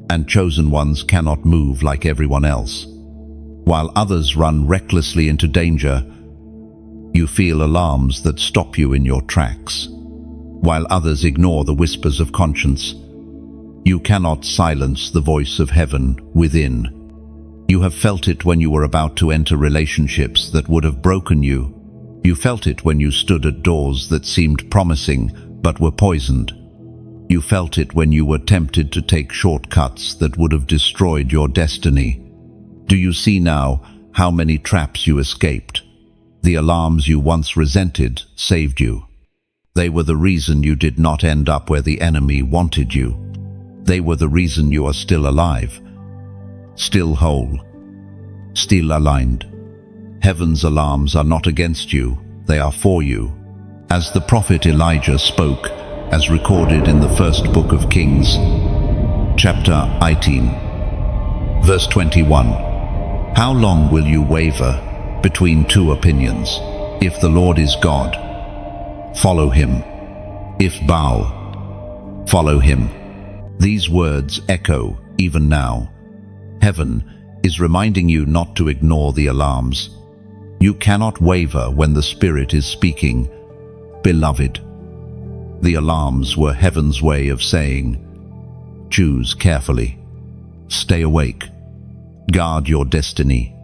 and chosen ones cannot move like everyone else. While others run recklessly into danger, you feel alarms that stop you in your tracks. While others ignore the whispers of conscience, you cannot silence the voice of heaven within. You have felt it when you were about to enter relationships that would have broken you. You felt it when you stood at doors that seemed promising but were poisoned. You felt it when you were tempted to take shortcuts that would have destroyed your destiny. Do you see now how many traps you escaped? The alarms you once resented saved you. They were the reason you did not end up where the enemy wanted you. They were the reason you are still alive, still whole, still aligned. Heaven's alarms are not against you, they are for you. As the prophet Elijah spoke, as recorded in the first book of Kings, chapter 18, verse 21. How long will you waver between two opinions? If the Lord is God, follow him. If Baal, follow him. These words echo even now. Heaven is reminding you not to ignore the alarms. You cannot waver when the Spirit is speaking. Beloved, the alarms were heaven's way of saying, choose carefully, stay awake, guard your destiny.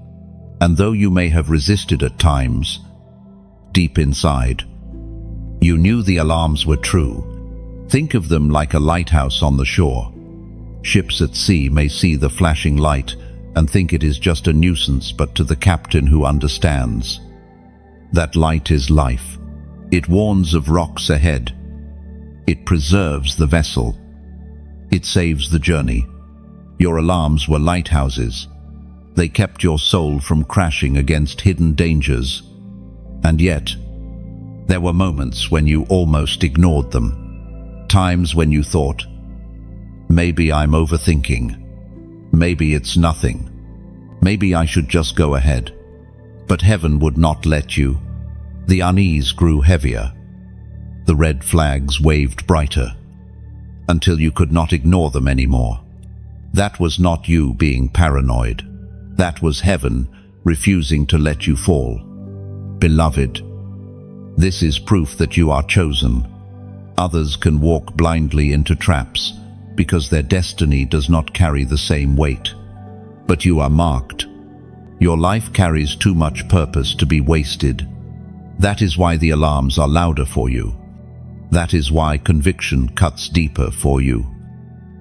And though you may have resisted at times, deep inside, you knew the alarms were true. Think of them like a lighthouse on the shore. Ships at sea may see the flashing light and think it is just a nuisance, but to the captain who understands, that light is life. It warns of rocks ahead. It preserves the vessel. It saves the journey. Your alarms were lighthouses. They kept your soul from crashing against hidden dangers. And yet, there were moments when you almost ignored them. Times when you thought, maybe I'm overthinking. Maybe it's nothing. Maybe I should just go ahead. But heaven would not let you. The unease grew heavier. The red flags waved brighter, until you could not ignore them anymore. That was not you being paranoid. That was heaven refusing to let you fall. Beloved, this is proof that you are chosen. Others can walk blindly into traps because their destiny does not carry the same weight. But you are marked. Your life carries too much purpose to be wasted. That is why the alarms are louder for you. That is why conviction cuts deeper for you.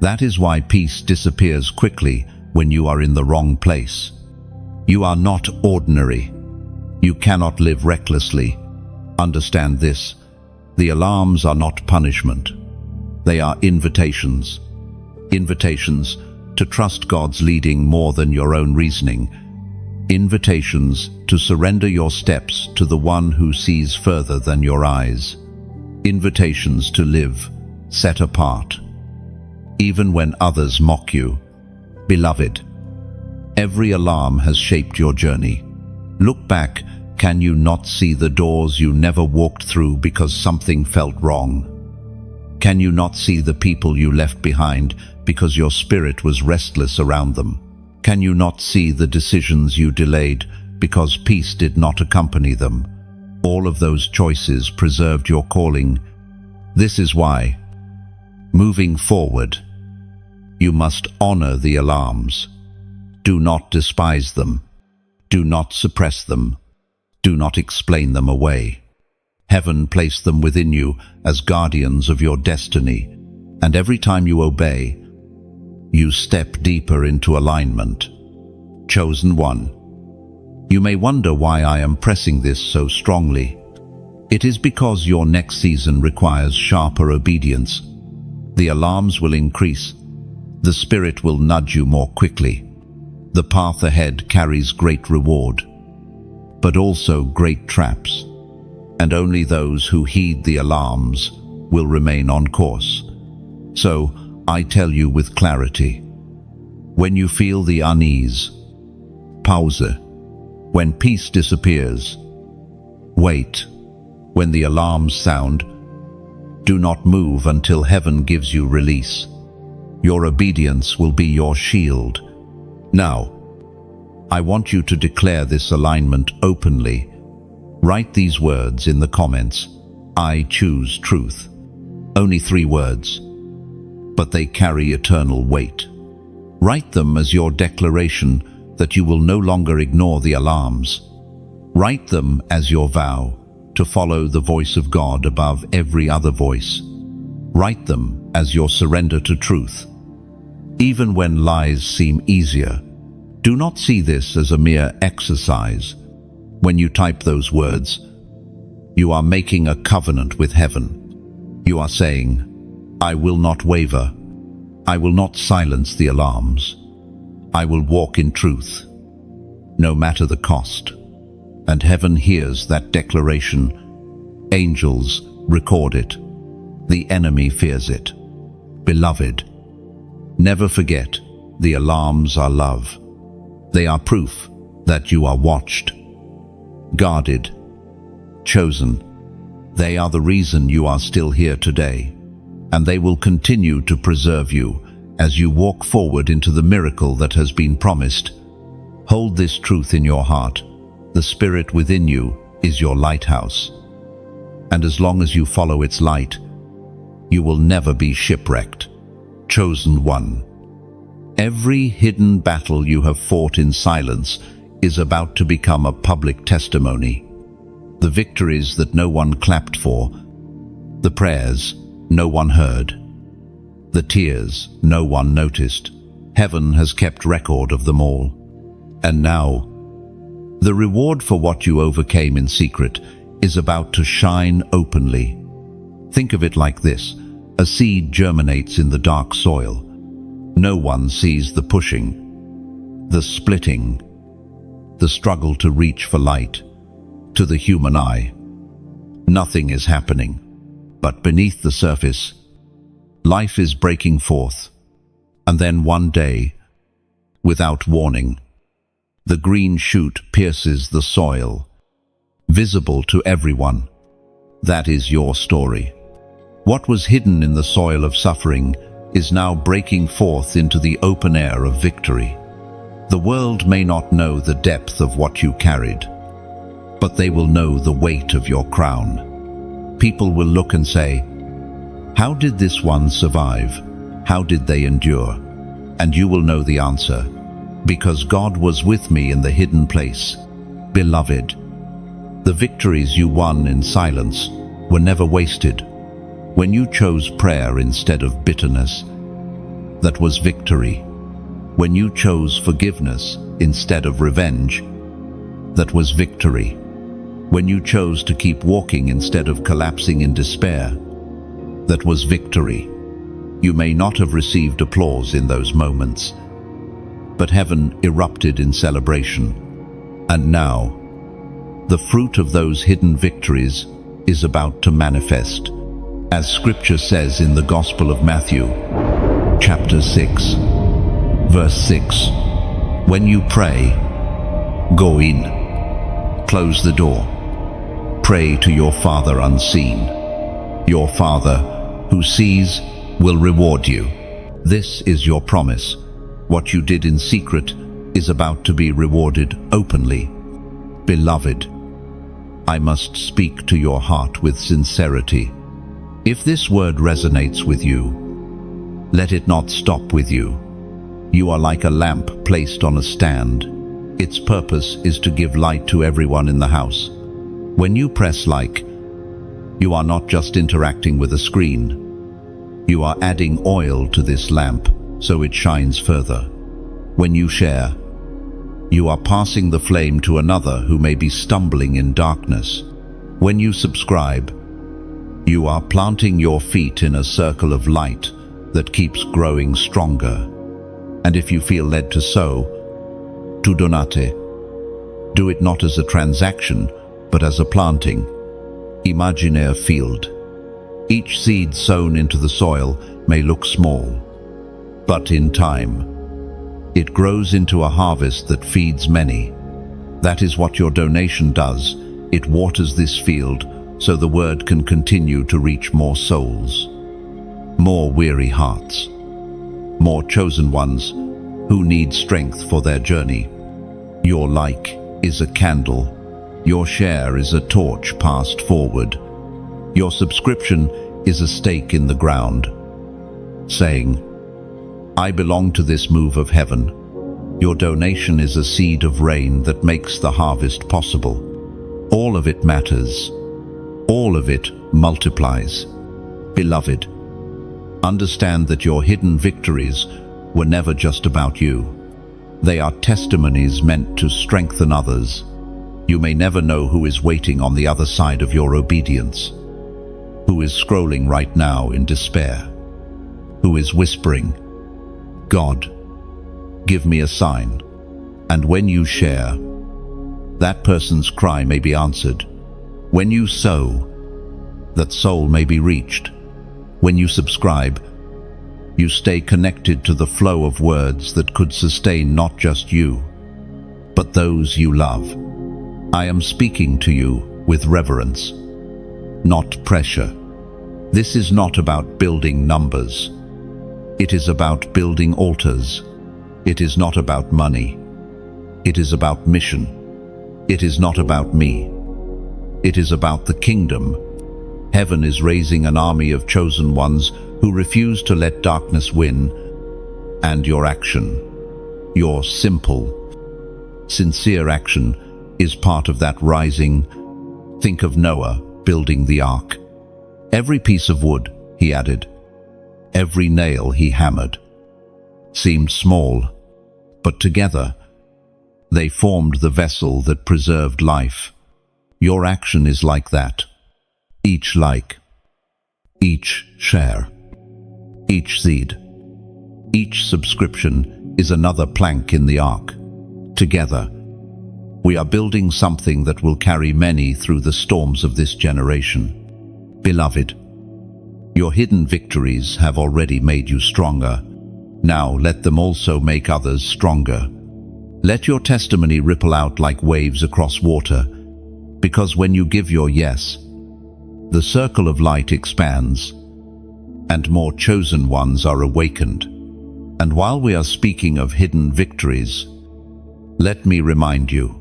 That is why peace disappears quickly when you are in the wrong place. You are not ordinary. You cannot live recklessly. Understand this. The alarms are not punishment. They are invitations. Invitations to trust God's leading more than your own reasoning. Invitations to surrender your steps to the one who sees further than your eyes. Invitations to live set apart, even when others mock you. Beloved, every alarm has shaped your journey. Look back. Can you not see the doors you never walked through because something felt wrong? Can you not see the people you left behind because your spirit was restless around them? Can you not see the decisions you delayed because peace did not accompany them? All of those choices preserved your calling. This is why, moving forward, you must honor the alarms. Do not despise them. Do not suppress them. Do not explain them away. Heaven placed them within you as guardians of your destiny, and every time you obey, you step deeper into alignment. Chosen one. You may wonder why I am pressing this so strongly. It is because your next season requires sharper obedience. The alarms will increase. The Spirit will nudge you more quickly. The path ahead carries great reward, but also great traps, and only those who heed the alarms will remain on course. So, I tell you with clarity, when you feel the unease, pause. When peace disappears, wait. When the alarms sound, do not move until heaven gives you release. Your obedience will be your shield. Now, I want you to declare this alignment openly. Write these words in the comments. I choose truth. Only 3 words, but they carry eternal weight. Write them as your declaration that you will no longer ignore the alarms. Write them as your vow to follow the voice of God above every other voice. Write them as your surrender to truth. Even when lies seem easier, do not see this as a mere exercise. When you type those words, you are making a covenant with heaven. You are saying, I will not waver. I will not silence the alarms. I will walk in truth, no matter the cost. And heaven hears that declaration. Angels record it. The enemy fears it. Beloved, never forget, the alarms are love. They are proof that you are watched, guarded, chosen. They are the reason you are still here today, and they will continue to preserve you as you walk forward into the miracle that has been promised. Hold this truth in your heart. The Spirit within you is your lighthouse, and as long as you follow its light, you will never be shipwrecked. Chosen one. Every hidden battle you have fought in silence is about to become a public testimony. The victories that no one clapped for, the prayers no one heard, the tears no one noticed, heaven has kept record of them all. And now, the reward for what you overcame in secret is about to shine openly. Think of it like this. A seed germinates in the dark soil. No one sees the pushing, the splitting, the struggle to reach for light. To the human eye, nothing is happening. But beneath the surface, life is breaking forth. And then one day, without warning, the green shoot pierces the soil, visible to everyone. That is your story. What was hidden in the soil of suffering is now breaking forth into the open air of victory. The world may not know the depth of what you carried, but they will know the weight of your crown. People will look and say, how did this one survive? How did they endure? And you will know the answer, because God was with me in the hidden place. Beloved, the victories you won in silence were never wasted. When you chose prayer instead of bitterness, that was victory. When you chose forgiveness instead of revenge, that was victory. When you chose to keep walking instead of collapsing in despair, that was victory. You may not have received applause in those moments, but heaven erupted in celebration. And now, the fruit of those hidden victories is about to manifest. As Scripture says in the Gospel of Matthew, chapter 6, verse 6, when you pray, go in, close the door, pray to your Father unseen. Your Father, who sees, will reward you. This is your promise. What you did in secret is about to be rewarded openly. Beloved, I must speak to your heart with sincerity. If this word resonates with you, let it not stop with you. You are like a lamp placed on a stand. Its purpose is to give light to everyone in the house. When you press like, you are not just interacting with a screen. You are adding oil to this lamp so it shines further. When you share, you are passing the flame to another who may be stumbling in darkness. When you subscribe, you are planting your feet in a circle of light that keeps growing stronger. And if you feel led to sow, to donate, do it not as a transaction, but as a planting. Imagine a field. Each seed sown into the soil may look small, but in time, it grows into a harvest that feeds many. That is what your donation does. It waters this field so the word can continue to reach more souls, more weary hearts, more chosen ones who need strength for their journey. Your like is a candle. Your share is a torch passed forward. Your subscription is a stake in the ground, saying, I belong to this move of heaven. Your donation is a seed of rain that makes the harvest possible. All of it matters. All of it multiplies. Beloved, understand that your hidden victories were never just about you. They are testimonies meant to strengthen others. You may never know who is waiting on the other side of your obedience, who is scrolling right now in despair, who is whispering, "God, give me a sign." And when you share, that person's cry may be answered. When you sow, that soul may be reached. When you subscribe, you stay connected to the flow of words that could sustain not just you, but those you love. I am speaking to you with reverence, not pressure. This is not about building numbers. It is about building altars. It is not about money. It is about mission. It is not about me. It is about the kingdom. Heaven is raising an army of chosen ones who refuse to let darkness win. And your action, your simple, sincere action, is part of that rising. Think of Noah building the ark. Every piece of wood, he added, every nail he hammered, seemed small, but together they formed the vessel that preserved life. Your action is like that. Each like, each share, each seed, each subscription is another plank in the ark. Together, we are building something that will carry many through the storms of this generation. Beloved, your hidden victories have already made you stronger. Now let them also make others stronger. Let your testimony ripple out like waves across water, because when you give your yes, the circle of light expands, and more chosen ones are awakened. And while we are speaking of hidden victories, let me remind you,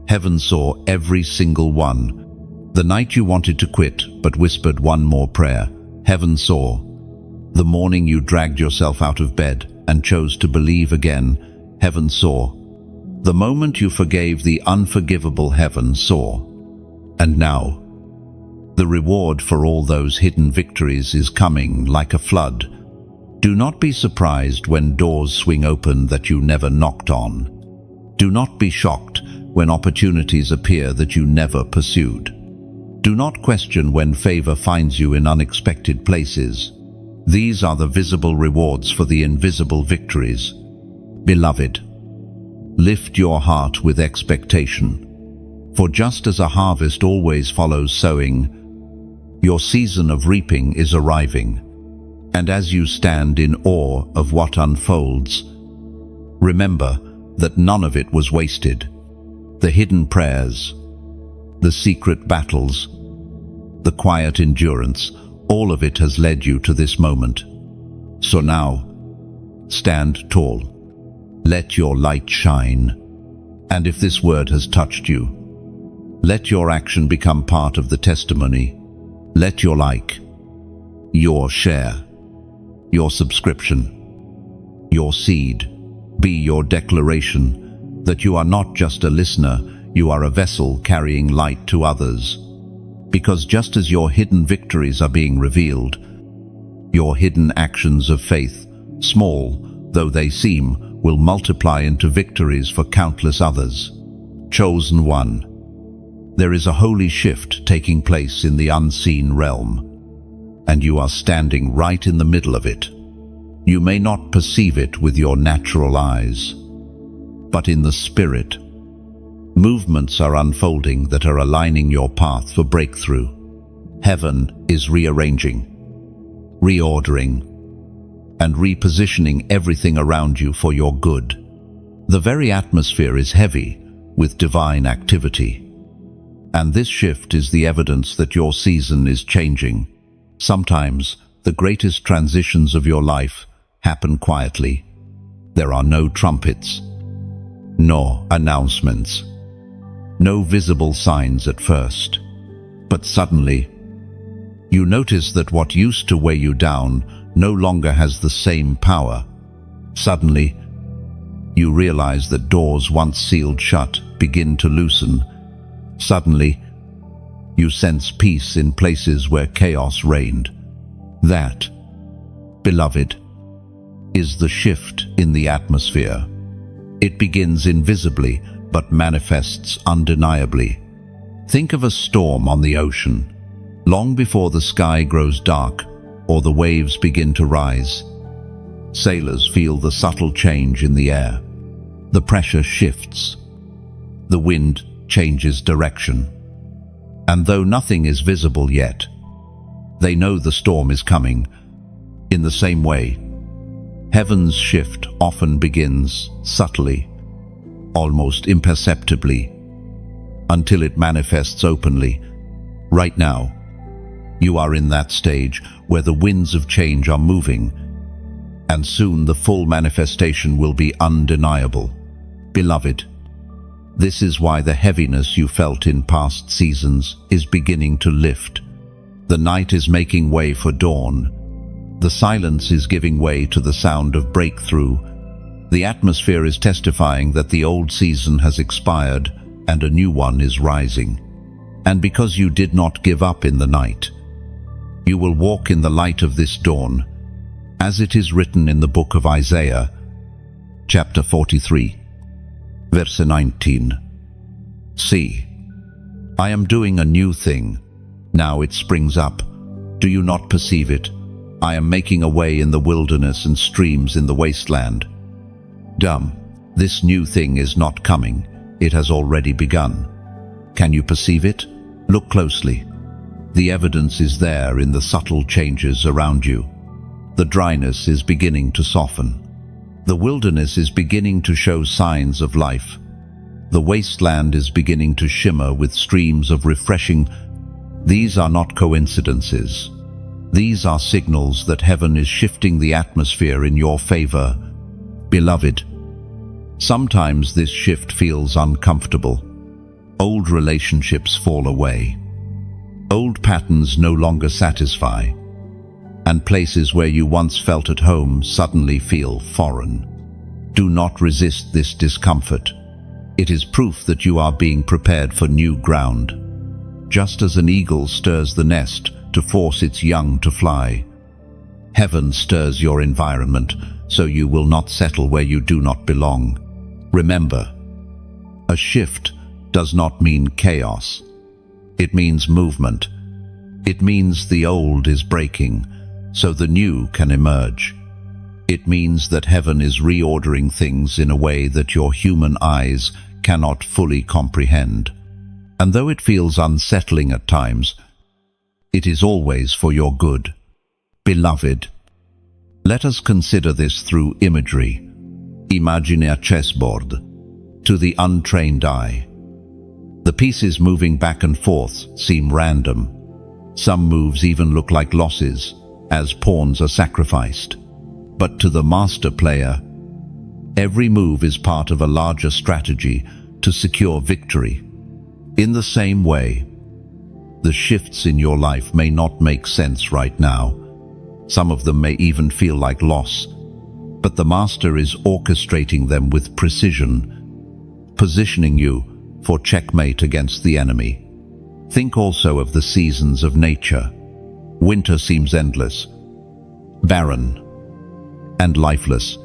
heaven saw every single one. The night you wanted to quit but whispered one more prayer, heaven saw. The morning you dragged yourself out of bed and chose to believe again, heaven saw. The moment you forgave the unforgivable, heaven saw. And now, the reward for all those hidden victories is coming like a flood. Do not be surprised when doors swing open that you never knocked on. Do not be shocked when opportunities appear that you never pursued. Do not question when favor finds you in unexpected places. These are the visible rewards for the invisible victories. Beloved, lift your heart with expectation. For just as a harvest always follows sowing, your season of reaping is arriving. And as you stand in awe of what unfolds, remember that none of it was wasted. The hidden prayers, the secret battles, the quiet endurance, all of it has led you to this moment. So now, stand tall. Let your light shine. And if this word has touched you, let your action become part of the testimony. Let your like, your share, your subscription, your seed be your declaration that you are not just a listener, you are a vessel carrying light to others. Because just as your hidden victories are being revealed, your hidden actions of faith, small though they seem, will multiply into victories for countless others. Chosen one. There is a holy shift taking place in the unseen realm, and you are standing right in the middle of it. You may not perceive it with your natural eyes, but in the spirit, movements are unfolding that are aligning your path for breakthrough. Heaven is rearranging, reordering, and repositioning everything around you for your good. The very atmosphere is heavy with divine activity. And this shift is the evidence that your season is changing. Sometimes the greatest transitions of your life happen quietly. There are no trumpets, nor announcements, no visible signs at first. But suddenly, you notice that what used to weigh you down no longer has the same power. Suddenly, you realize that doors once sealed shut begin to loosen. Suddenly, you sense peace in places where chaos reigned. That, beloved, is the shift in the atmosphere. It begins invisibly, but manifests undeniably. Think of a storm on the ocean. Long before the sky grows dark or the waves begin to rise, sailors feel the subtle change in the air. The pressure shifts. The wind changes direction. And though nothing is visible yet, they know the storm is coming. In the same way, heaven's shift often begins subtly, almost imperceptibly, until it manifests openly. Right now, you are in that stage where the winds of change are moving, and soon the full manifestation will be undeniable. Beloved, this is why the heaviness you felt in past seasons is beginning to lift. The night is making way for dawn. The silence is giving way to the sound of breakthrough. The atmosphere is testifying that the old season has expired and a new one is rising. And because you did not give up in the night, you will walk in the light of this dawn, as it is written in the book of Isaiah, chapter 43, verse 19. See, I am doing a new thing. Now it springs up. Do you not perceive it? I am making a way in the wilderness and streams in the wasteland. Dumb, this new thing is not coming. It has already begun. Can you perceive it? Look closely. The evidence is there in the subtle changes around you. The dryness is beginning to soften. The wilderness is beginning to show signs of life. The wasteland is beginning to shimmer with streams of refreshing. These are not coincidences. These are signals that heaven is shifting the atmosphere in your favor. Beloved, sometimes this shift feels uncomfortable. Old relationships fall away. Old patterns no longer satisfy, and places where you once felt at home suddenly feel foreign. Do not resist this discomfort. It is proof that you are being prepared for new ground. Just as an eagle stirs the nest to force its young to fly, heaven stirs your environment so you will not settle where you do not belong. Remember, a shift does not mean chaos. It means movement. It means the old is breaking so the new can emerge. It means that heaven is reordering things in a way that your human eyes cannot fully comprehend. And though it feels unsettling at times, it is always for your good. Beloved, let us consider this through imagery. Imagine a chessboard. To the untrained eye, the pieces moving back and forth seem random. Some moves even look like losses, as pawns are sacrificed. But to the master player, every move is part of a larger strategy to secure victory. In the same way, the shifts in your life may not make sense right now. Some of them may even feel like loss, but the Master is orchestrating them with precision, positioning you for checkmate against the enemy. Think also of the seasons of nature. Winter seems endless, barren, and lifeless.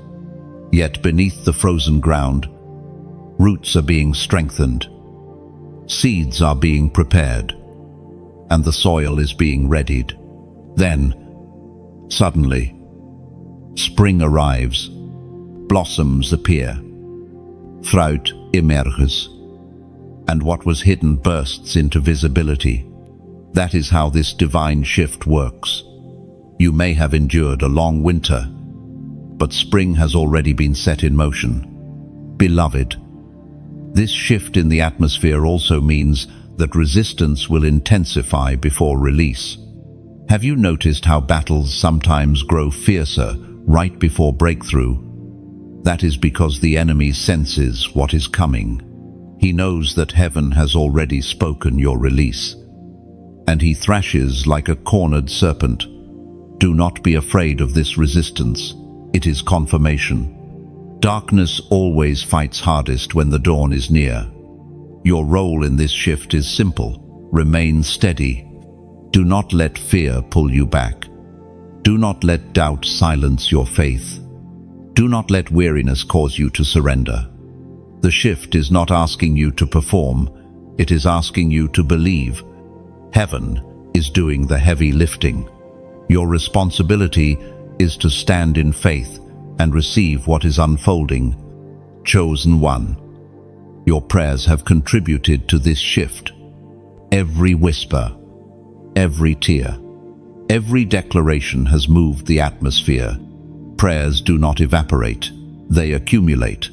Yet beneath the frozen ground, roots are being strengthened, seeds are being prepared, and the soil is being readied. Then, suddenly, spring arrives, blossoms appear, fruit emerges, and what was hidden bursts into visibility. That is how this divine shift works. You may have endured a long winter, but spring has already been set in motion. Beloved, this shift in the atmosphere also means that resistance will intensify before release. Have you noticed how battles sometimes grow fiercer right before breakthrough? That is because the enemy senses what is coming. He knows that heaven has already spoken your release, and he thrashes like a cornered serpent. Do not be afraid of this resistance. It is confirmation. Darkness always fights hardest when the dawn is near. Your role in this shift is simple. Remain steady. Do not let fear pull you back. Do not let doubt silence your faith. Do not let weariness cause you to surrender. The shift is not asking you to perform. It is asking you to believe. Heaven is doing the heavy lifting. Your responsibility is to stand in faith and receive what is unfolding. Chosen one, your prayers have contributed to this shift. Every whisper, every tear, every declaration has moved the atmosphere. Prayers do not evaporate, they accumulate.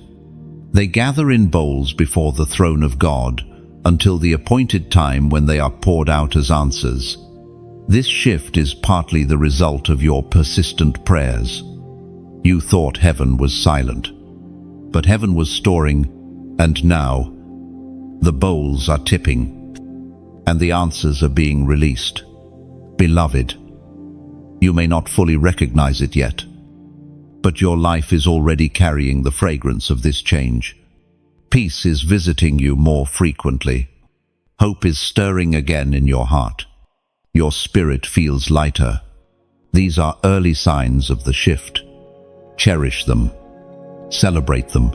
They gather in bowls before the throne of God until the appointed time when they are poured out as answers. This shift is partly the result of your persistent prayers. You thought heaven was silent, but heaven was storing, and now the bowls are tipping, and the answers are being released. Beloved, you may not fully recognize it yet, but your life is already carrying the fragrance of this change. Peace is visiting you more frequently. Hope is stirring again in your heart. Your spirit feels lighter. These are early signs of the shift. Cherish them. Celebrate them.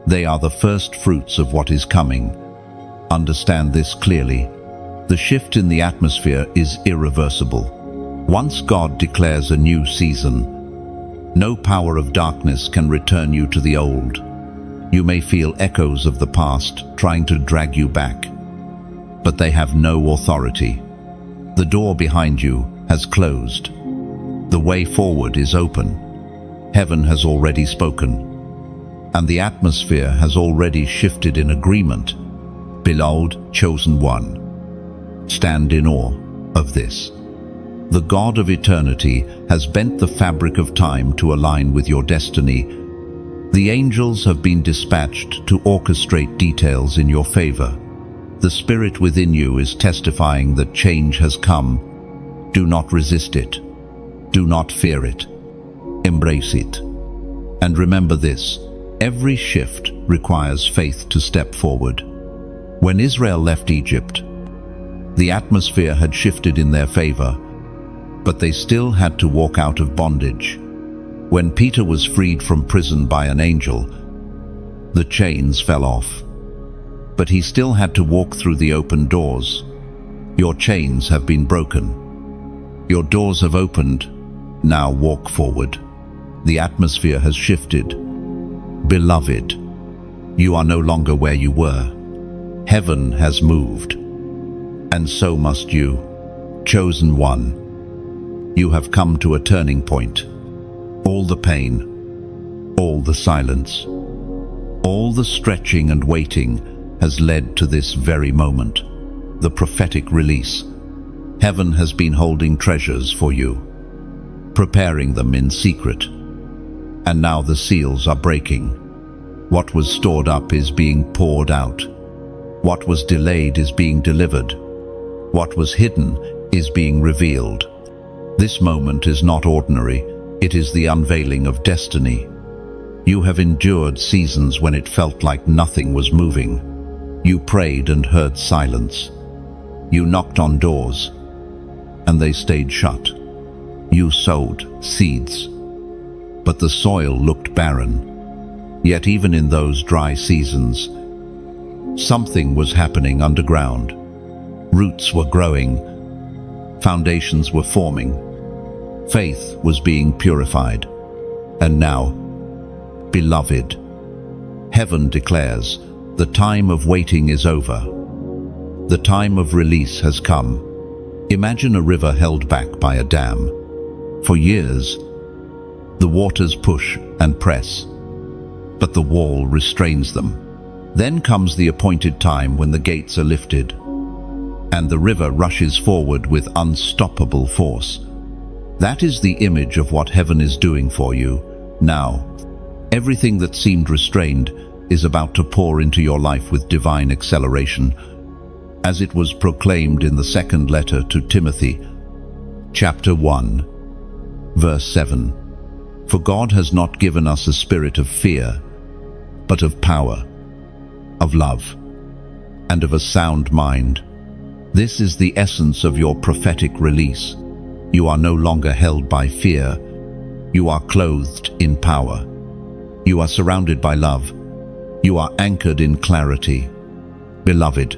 They are the first fruits of what is coming. Understand this clearly. The shift in the atmosphere is irreversible. Once God declares a new season, no power of darkness can return you to the old. You may feel echoes of the past trying to drag you back, but they have no authority. The door behind you has closed. The way forward is open. Heaven has already spoken, and the atmosphere has already shifted in agreement. Beloved, chosen one, stand in awe of this. The God of eternity has bent the fabric of time to align with your destiny. The angels have been dispatched to orchestrate details in your favor. The Spirit within you is testifying that change has come. Do not resist it. Do not fear it. Embrace it. And remember this, every shift requires faith to step forward. When Israel left Egypt, the atmosphere had shifted in their favor, but they still had to walk out of bondage. When Peter was freed from prison by an angel, the chains fell off, but he still had to walk through the open doors. Your chains have been broken. Your doors have opened. Now walk forward. The atmosphere has shifted. Beloved, you are no longer where you were. Heaven has moved, and so must you. Chosen one, you have come to a turning point. All the pain, all the silence, all the stretching and waiting has led to this very moment, the prophetic release. Heaven has been holding treasures for you, preparing them in secret. And now the seals are breaking. What was stored up is being poured out. What was delayed is being delivered. What was hidden is being revealed. This moment is not ordinary. It is the unveiling of destiny. You have endured seasons when it felt like nothing was moving. You prayed and heard silence. You knocked on doors, and they stayed shut. You sowed seeds, but the soil looked barren. Yet even in those dry seasons, something was happening underground. Roots were growing, foundations were forming, faith was being purified. And now, beloved, heaven declares, the time of waiting is over. The time of release has come. Imagine a river held back by a dam. For years, the waters push and press, but the wall restrains them. Then comes the appointed time when the gates are lifted, and the river rushes forward with unstoppable force. That is the image of what heaven is doing for you. Now, everything that seemed restrained is about to pour into your life with divine acceleration, as it was proclaimed in the second letter to Timothy, chapter 1, verse 7. For God has not given us a spirit of fear, but of power, of love, and of a sound mind. This is the essence of your prophetic release. You are no longer held by fear. You are clothed in power. You are surrounded by love. You are anchored in clarity. Beloved,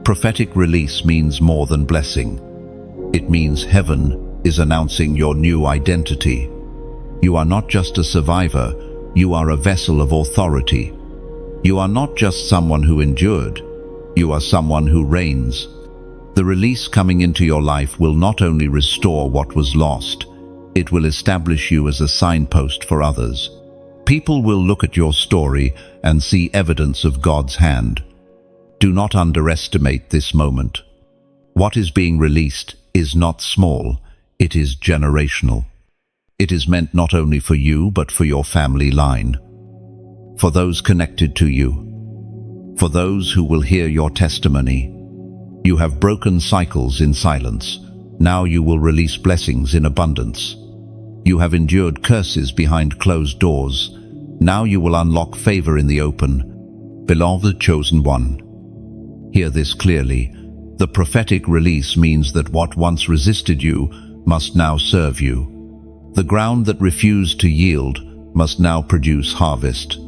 prophetic release means more than blessing. It means heaven is announcing your new identity. You are not just a survivor, you are a vessel of authority. You are not just someone who endured, you are someone who reigns. The release coming into your life will not only restore what was lost, it will establish you as a signpost for others. People will look at your story and see evidence of God's hand. Do not underestimate this moment. What is being released is not small, it is generational. It is meant not only for you, but for your family line, for those connected to you, for those who will hear your testimony. You have broken cycles in silence. Now you will release blessings in abundance. You have endured curses behind closed doors. Now you will unlock favor in the open. Beloved chosen one, hear this clearly. The prophetic release means that what once resisted you must now serve you. The ground that refused to yield must now produce harvest.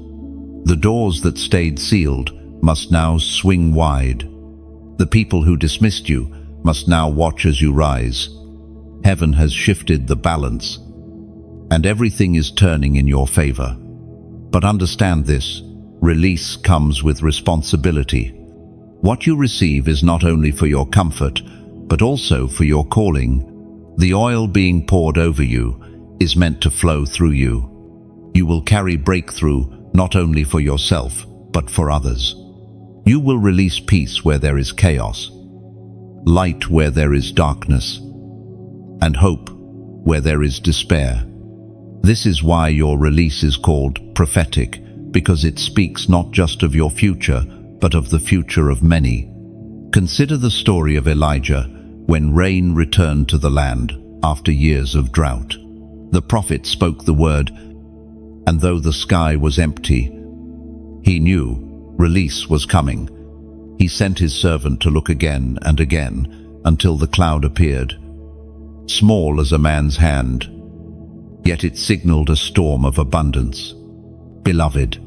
The doors that stayed sealed must now swing wide. The people who dismissed you must now watch as you rise. Heaven has shifted the balance, and everything is turning in your favor. But understand this, release comes with responsibility. What you receive is not only for your comfort, but also for your calling. The oil being poured over you is meant to flow through you. You will carry breakthrough not only for yourself, but for others. You will release peace where there is chaos, light where there is darkness, and hope where there is despair. This is why your release is called prophetic, because it speaks not just of your future, but of the future of many. Consider the story of Elijah when rain returned to the land after years of drought. The prophet spoke the word, and though the sky was empty, he knew release was coming. He sent his servant to look again and again until the cloud appeared, small as a man's hand, yet it signaled a storm of abundance. Beloved,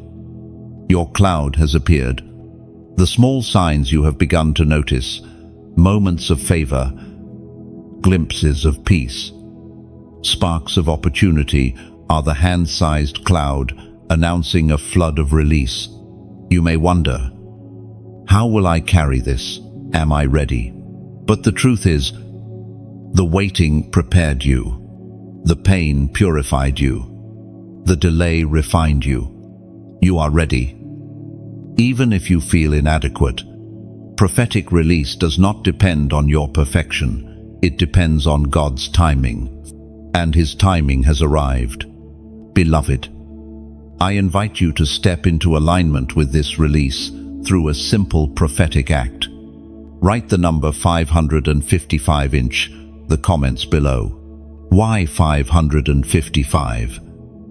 your cloud has appeared. The small signs you have begun to notice, moments of favor, glimpses of peace, sparks of opportunity, are the hand-sized cloud announcing a flood of release. You may wonder, how will I carry this? Am I ready? But the truth is, the waiting prepared you. The pain purified you. The delay refined you. You are ready. Even if you feel inadequate, prophetic release does not depend on your perfection. It depends on God's timing. And His timing has arrived. Beloved, I invite you to step into alignment with this release through a simple prophetic act. Write the number 555 in the comments below. Why 555?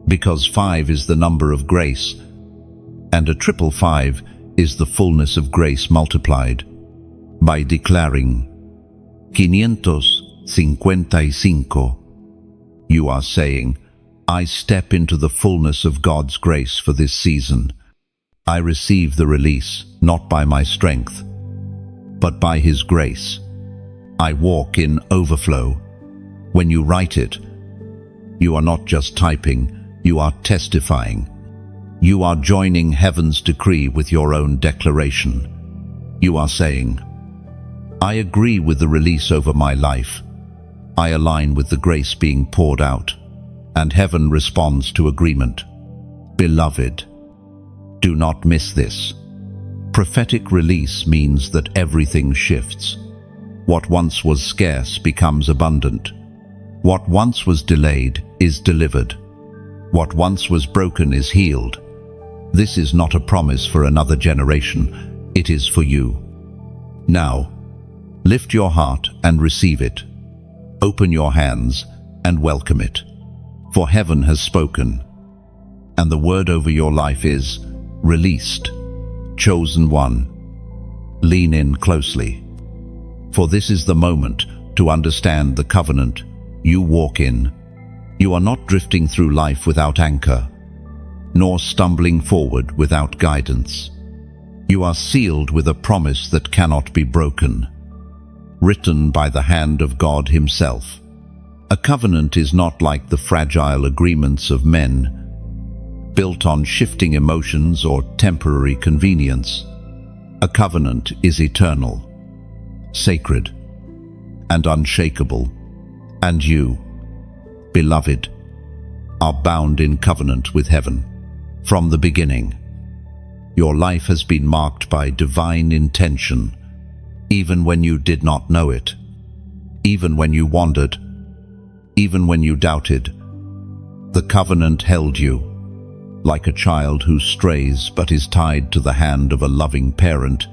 Because 5 is the number of grace, and a 555 is the fullness of grace multiplied. By declaring 555, you are saying, I step into the fullness of God's grace for this season. I receive the release, not by my strength, but by His grace. I walk in overflow. When you write it, you are not just typing, you are testifying. You are joining heaven's decree with your own declaration. You are saying, I agree with the release over my life. I align with the grace being poured out, and heaven responds to agreement. Beloved, do not miss this. Prophetic release means that everything shifts. What once was scarce becomes abundant. What once was delayed is delivered. What once was broken is healed. This is not a promise for another generation. It is for you. Now, lift your heart and receive it. Open your hands and welcome it. For heaven has spoken, and the word over your life is released. Chosen one, lean in closely. For this is the moment to understand the covenant you walk in. You are not drifting through life without anchor, nor stumbling forward without guidance. You are sealed with a promise that cannot be broken. written by the hand of God Himself. A covenant is not like the fragile agreements of men, built on shifting emotions or temporary convenience. A covenant is eternal, sacred, and unshakable. And you, beloved, are bound in covenant with heaven. From the beginning, your life has been marked by divine intention, even when you did not know it, even when you wandered, even when you doubted. The covenant held you, like a child who strays but is tied to the hand of a loving parent.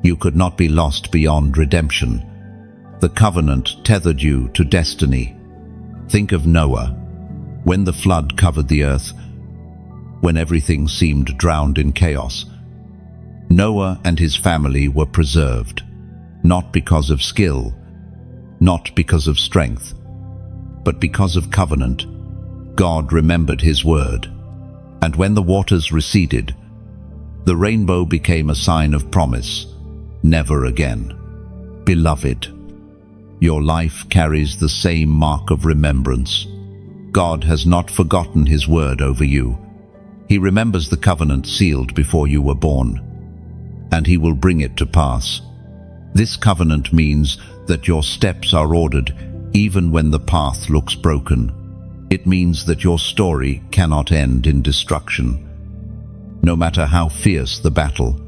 You could not be lost beyond redemption. The covenant tethered you to destiny. Think of Noah, when the flood covered the earth, when everything seemed drowned in chaos. Noah and his family were preserved, not because of skill, not because of strength, but because of covenant. God remembered His word. And when the waters receded, the rainbow became a sign of promise. Never again. Beloved, your life carries the same mark of remembrance. God has not forgotten His word over you. He remembers the covenant sealed before you were born, and He will bring it to pass. This covenant means that your steps are ordered even when the path looks broken. It means that your story cannot end in destruction, no matter how fierce the battle.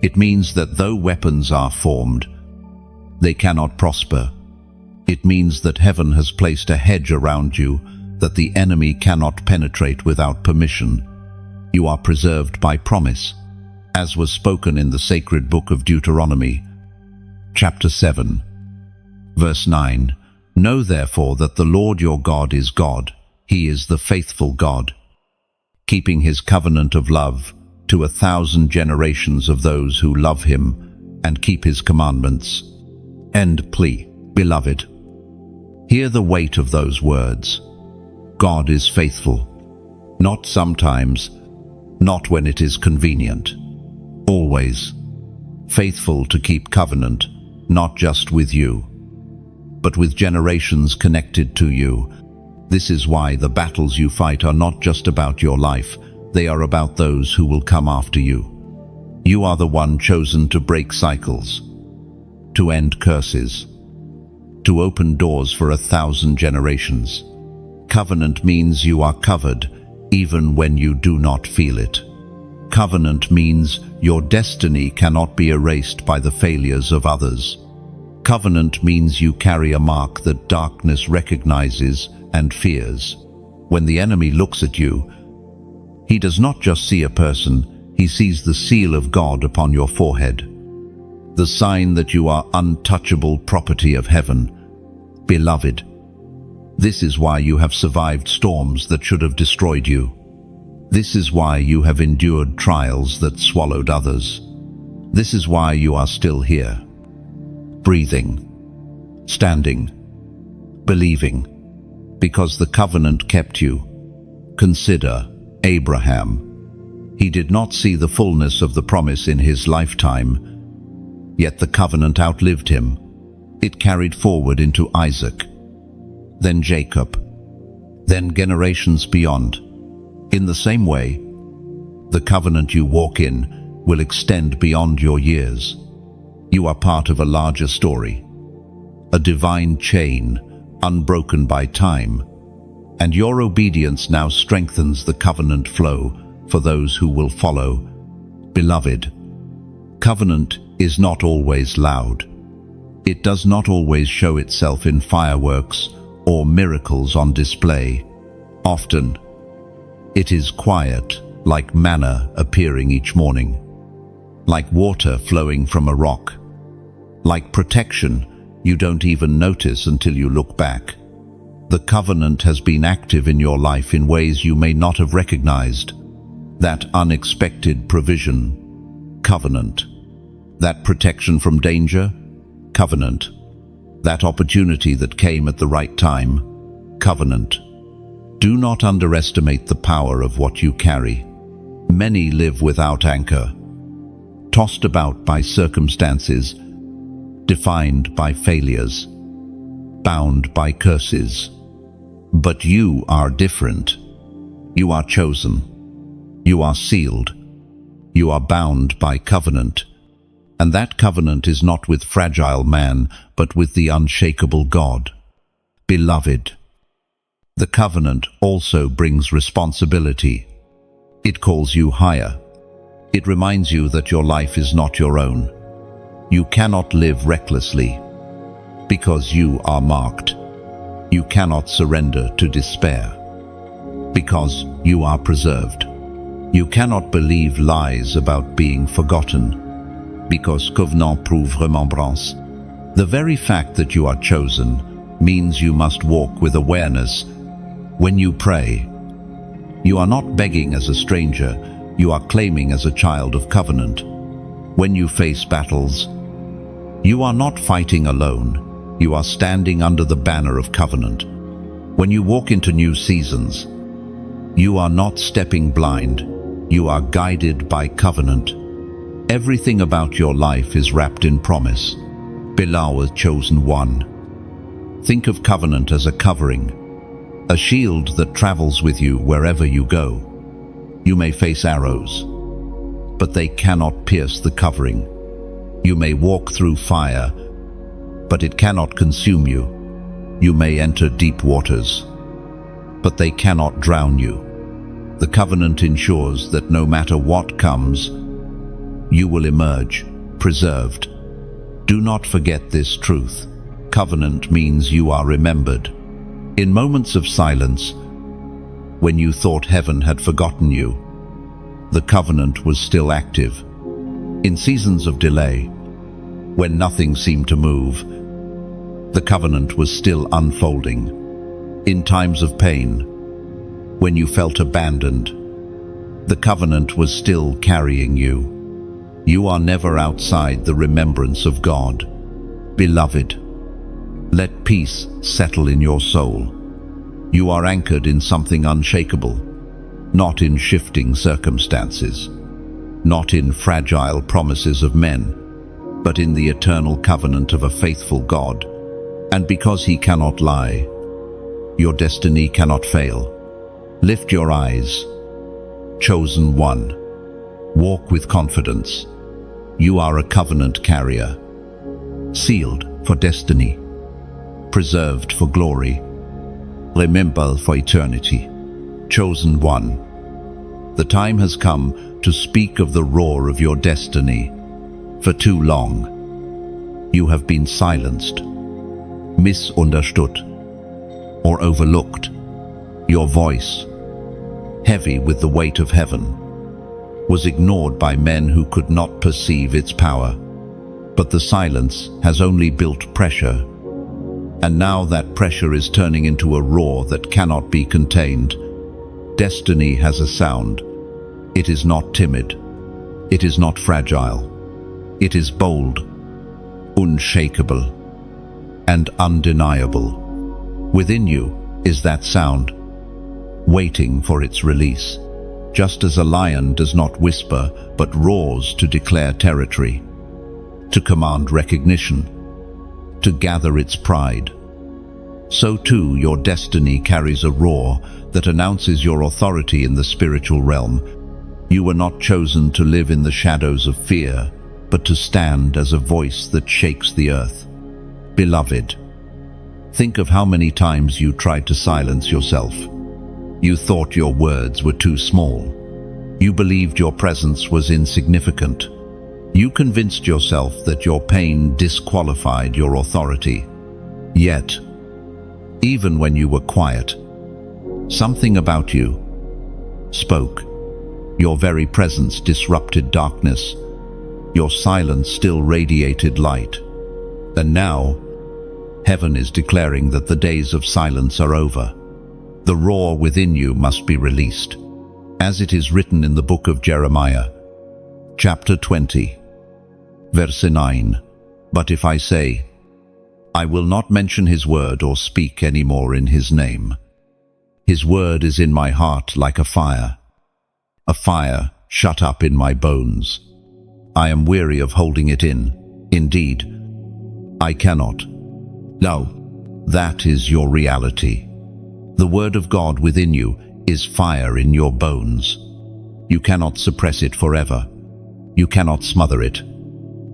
It means that though weapons are formed, they cannot prosper. It means that heaven has placed a hedge around you that the enemy cannot penetrate without permission. You are preserved by promise, as was spoken in the sacred book of Deuteronomy, chapter 7, verse 9. Know therefore that the Lord your God is God. He is the faithful God, keeping His covenant of love to 1,000 generations of those who love Him and keep His commandments. End plea. Beloved, hear the weight of those words. God is faithful, not sometimes, not when it is convenient. Always faithful to keep covenant, not just with you, but with generations connected to you. This is why the battles you fight are not just about your life, they are about those who will come after you. You are the one chosen to break cycles, to end curses, to open doors for 1,000 generations. Covenant means you are covered, even when you do not feel it. Covenant means your destiny cannot be erased by the failures of others. Covenant means you carry a mark that darkness recognizes and fears. When the enemy looks at you, he does not just see a person, he sees the seal of God upon your forehead, the sign that you are untouchable property of heaven. Beloved, this is why you have survived storms that should have destroyed you. This is why you have endured trials that swallowed others. This is why you are still here, breathing, standing, believing, because the covenant kept you. Consider Abraham. He did not see the fullness of the promise in his lifetime, yet the covenant outlived him. It carried forward into Isaac, then Jacob, then generations beyond. In the same way, the covenant you walk in will extend beyond your years. You are part of a larger story, a divine chain unbroken by time, and your obedience now strengthens the covenant flow for those who will follow. Beloved, covenant is not always loud. It does not always show itself in fireworks or miracles on display. Often, it is quiet, like manna appearing each morning, like water flowing from a rock, like protection you don't even notice until you look back. The covenant has been active in your life in ways you may not have recognized. That unexpected provision, covenant. That protection from danger, covenant. That opportunity that came at the right time, covenant. Do not underestimate the power of what you carry. Many live without anchor, tossed about by circumstances, defined by failures, bound by curses. But you are different. You are chosen. You are sealed. You are bound by covenant. And that covenant is not with fragile man, but with the unshakable God. Beloved, the covenant also brings responsibility. It calls you higher. It reminds you that your life is not your own. You cannot live recklessly because you are marked. You cannot surrender to despair because you are preserved. You cannot believe lies about being forgotten because covenant prouve remembrance. The very fact that you are chosen means you must walk with awareness. When you pray, you are not begging as a stranger, you are claiming as a child of covenant. When you face battles, you are not fighting alone, you are standing under the banner of covenant. When you walk into new seasons, you are not stepping blind, you are guided by covenant. Everything about your life is wrapped in promise. Beloved chosen one. Think of covenant as a covering, a shield that travels with you wherever you go. You may face arrows, but they cannot pierce the covering. You may walk through fire, but it cannot consume you. You may enter deep waters, but they cannot drown you. The covenant ensures that no matter what comes, you will emerge preserved. Do not forget this truth. Covenant means you are remembered. In moments of silence, when you thought heaven had forgotten you, the covenant was still active. In seasons of delay, when nothing seemed to move, the covenant was still unfolding. In times of pain, when you felt abandoned, the covenant was still carrying you. You are never outside the remembrance of God. Beloved, let peace settle in your soul. You are anchored in something unshakable, not in shifting circumstances, not in fragile promises of men, but in the eternal covenant of a faithful God. And because He cannot lie, your destiny cannot fail. Lift your eyes, chosen one. Walk with confidence. You are a covenant carrier, sealed for destiny, preserved for glory, remembered for eternity. Chosen one, the time has come to speak of the roar of your destiny. For too long, you have been silenced, misunderstood, or overlooked. Your voice, heavy with the weight of heaven, was ignored by men who could not perceive its power. But the silence has only built pressure, and now that pressure is turning into a roar that cannot be contained. Destiny has a sound. It is not timid. It is not fragile. It is bold, unshakable, and undeniable. Within you is that sound, waiting for its release. Just as a lion does not whisper but roars to declare territory, to command recognition, to gather its pride, so too your destiny carries a roar that announces your authority in the spiritual realm. You were not chosen to live in the shadows of fear, but to stand as a voice that shakes the earth. Beloved, think of how many times you tried to silence yourself. You thought your words were too small. You believed your presence was insignificant. You convinced yourself that your pain disqualified your authority. Yet, even when you were quiet, something about you spoke. Your very presence disrupted darkness. Your silence still radiated light. And now, heaven is declaring that the days of silence are over. The roar within you must be released, as it is written in the book of Jeremiah, chapter 20, verse 9. But if I say, I will not mention His word or speak any more in His name, His word is in my heart like a fire shut up in my bones. I am weary of holding it in. Indeed, I cannot. No, that is your reality. The word of God within you is fire in your bones. You cannot suppress it forever. You cannot smother it.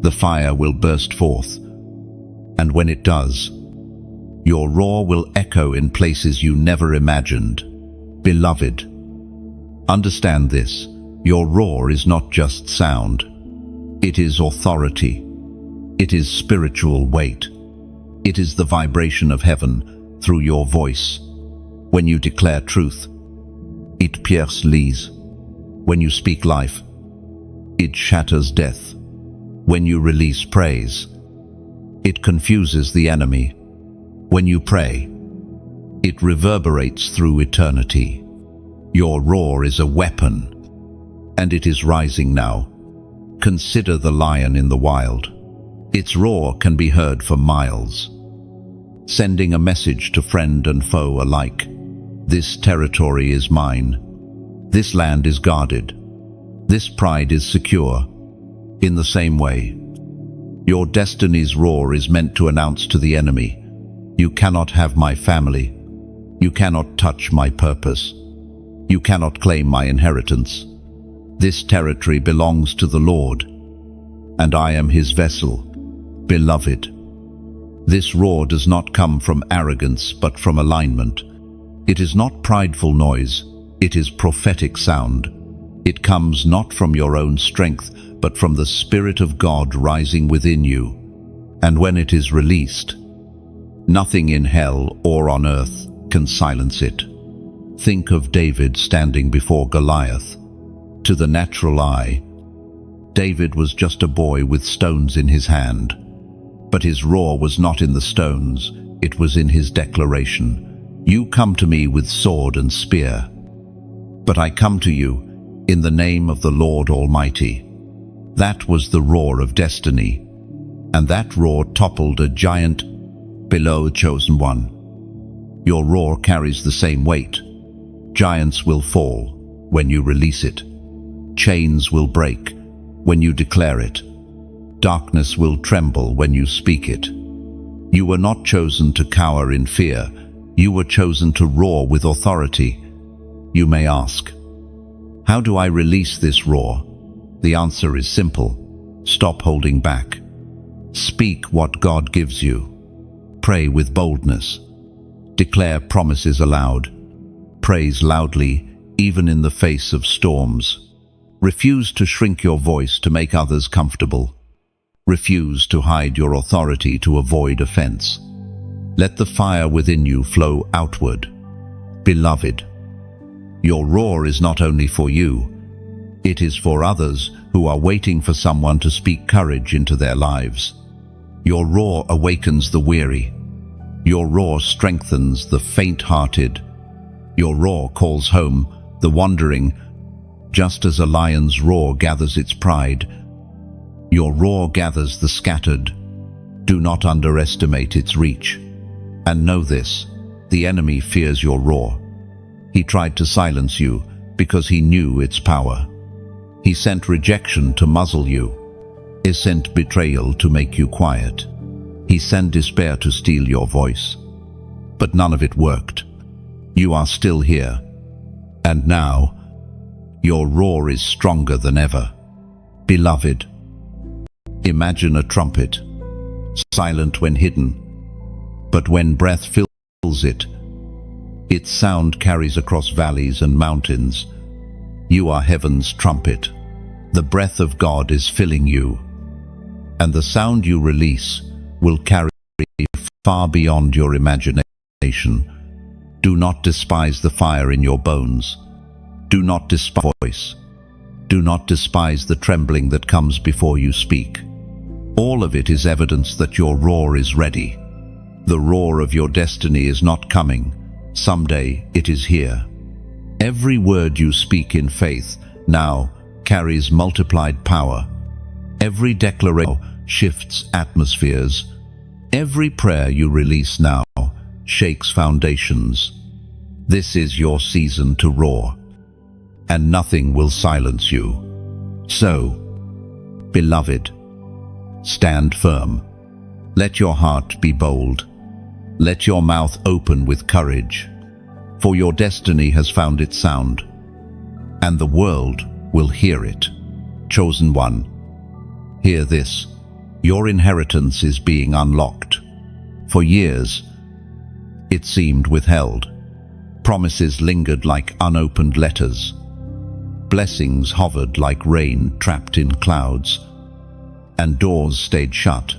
The fire will burst forth, and when it does, your roar will echo in places you never imagined. Beloved, understand this. Your roar is not just sound. It is authority. It is spiritual weight. It is the vibration of heaven through your voice. When you declare truth, it pierces lies. When you speak life, it shatters death. When you release praise, it confuses the enemy. When you pray, it reverberates through eternity. Your roar is a weapon, and it is rising now. Consider the lion in the wild. Its roar can be heard for miles, sending a message to friend and foe alike. This territory is mine. This land is guarded. This pride is secure. In the same way, your destiny's roar is meant to announce to the enemy, you cannot have my family. You cannot touch my purpose. You cannot claim my inheritance. This territory belongs to the Lord, and I am his vessel. Beloved, this roar does not come from arrogance, but from alignment. It is not prideful noise. It is prophetic sound. It comes not from your own strength, but from the Spirit of God rising within you. And when it is released, nothing in hell or on earth can silence it. Think of David standing before Goliath. To the natural eye, David was just a boy with stones in his hand. But his roar was not in the stones, it was in his declaration. You come to me with sword and spear, but I come to you in the name of the Lord Almighty. That was the roar of destiny, and that roar toppled a giant below a chosen one. Your roar carries the same weight. Giants will fall when you release it. Chains will break when you declare it. Darkness will tremble when you speak it. You were not chosen to cower in fear. You were chosen to roar with authority. You may ask, how do I release this roar? The answer is simple. Stop holding back. Speak what God gives you. Pray with boldness. Declare promises aloud. Praise loudly, even in the face of storms. Refuse to shrink your voice to make others comfortable. Refuse to hide your authority to avoid offense. Let the fire within you flow outward. Beloved, your roar is not only for you, it is for others who are waiting for someone to speak courage into their lives. Your roar awakens the weary. Your roar strengthens the faint-hearted. Your roar calls home the wandering. Just as a lion's roar gathers its pride, your roar gathers the scattered. Do not underestimate its reach. And know this, the enemy fears your roar. He tried to silence you because he knew its power. He sent rejection to muzzle you. He sent betrayal to make you quiet. He sent despair to steal your voice. But none of it worked. You are still here. And now, your roar is stronger than ever. Beloved, imagine a trumpet, silent when hidden, but when breath fills it, its sound carries across valleys and mountains. You are heaven's trumpet. The breath of God is filling you, and the sound you release will carry far beyond your imagination. Do not despise the fire in your bones. Do not despise voice. Do not despise the trembling that comes before you speak. All of it is evidence that your roar is ready. The roar of your destiny is not coming. Someday it is here. Every word you speak in faith now carries multiplied power. Every declaration shifts atmospheres. Every prayer you release now shakes foundations. This is your season to roar, and nothing will silence you. So, beloved, stand firm. Let your heart be bold. Let your mouth open with courage, for your destiny has found its sound, and the world will hear it. Chosen one, hear this. Your inheritance is being unlocked. For years, it seemed withheld. Promises lingered like unopened letters. Blessings hovered like rain trapped in clouds, and doors stayed shut,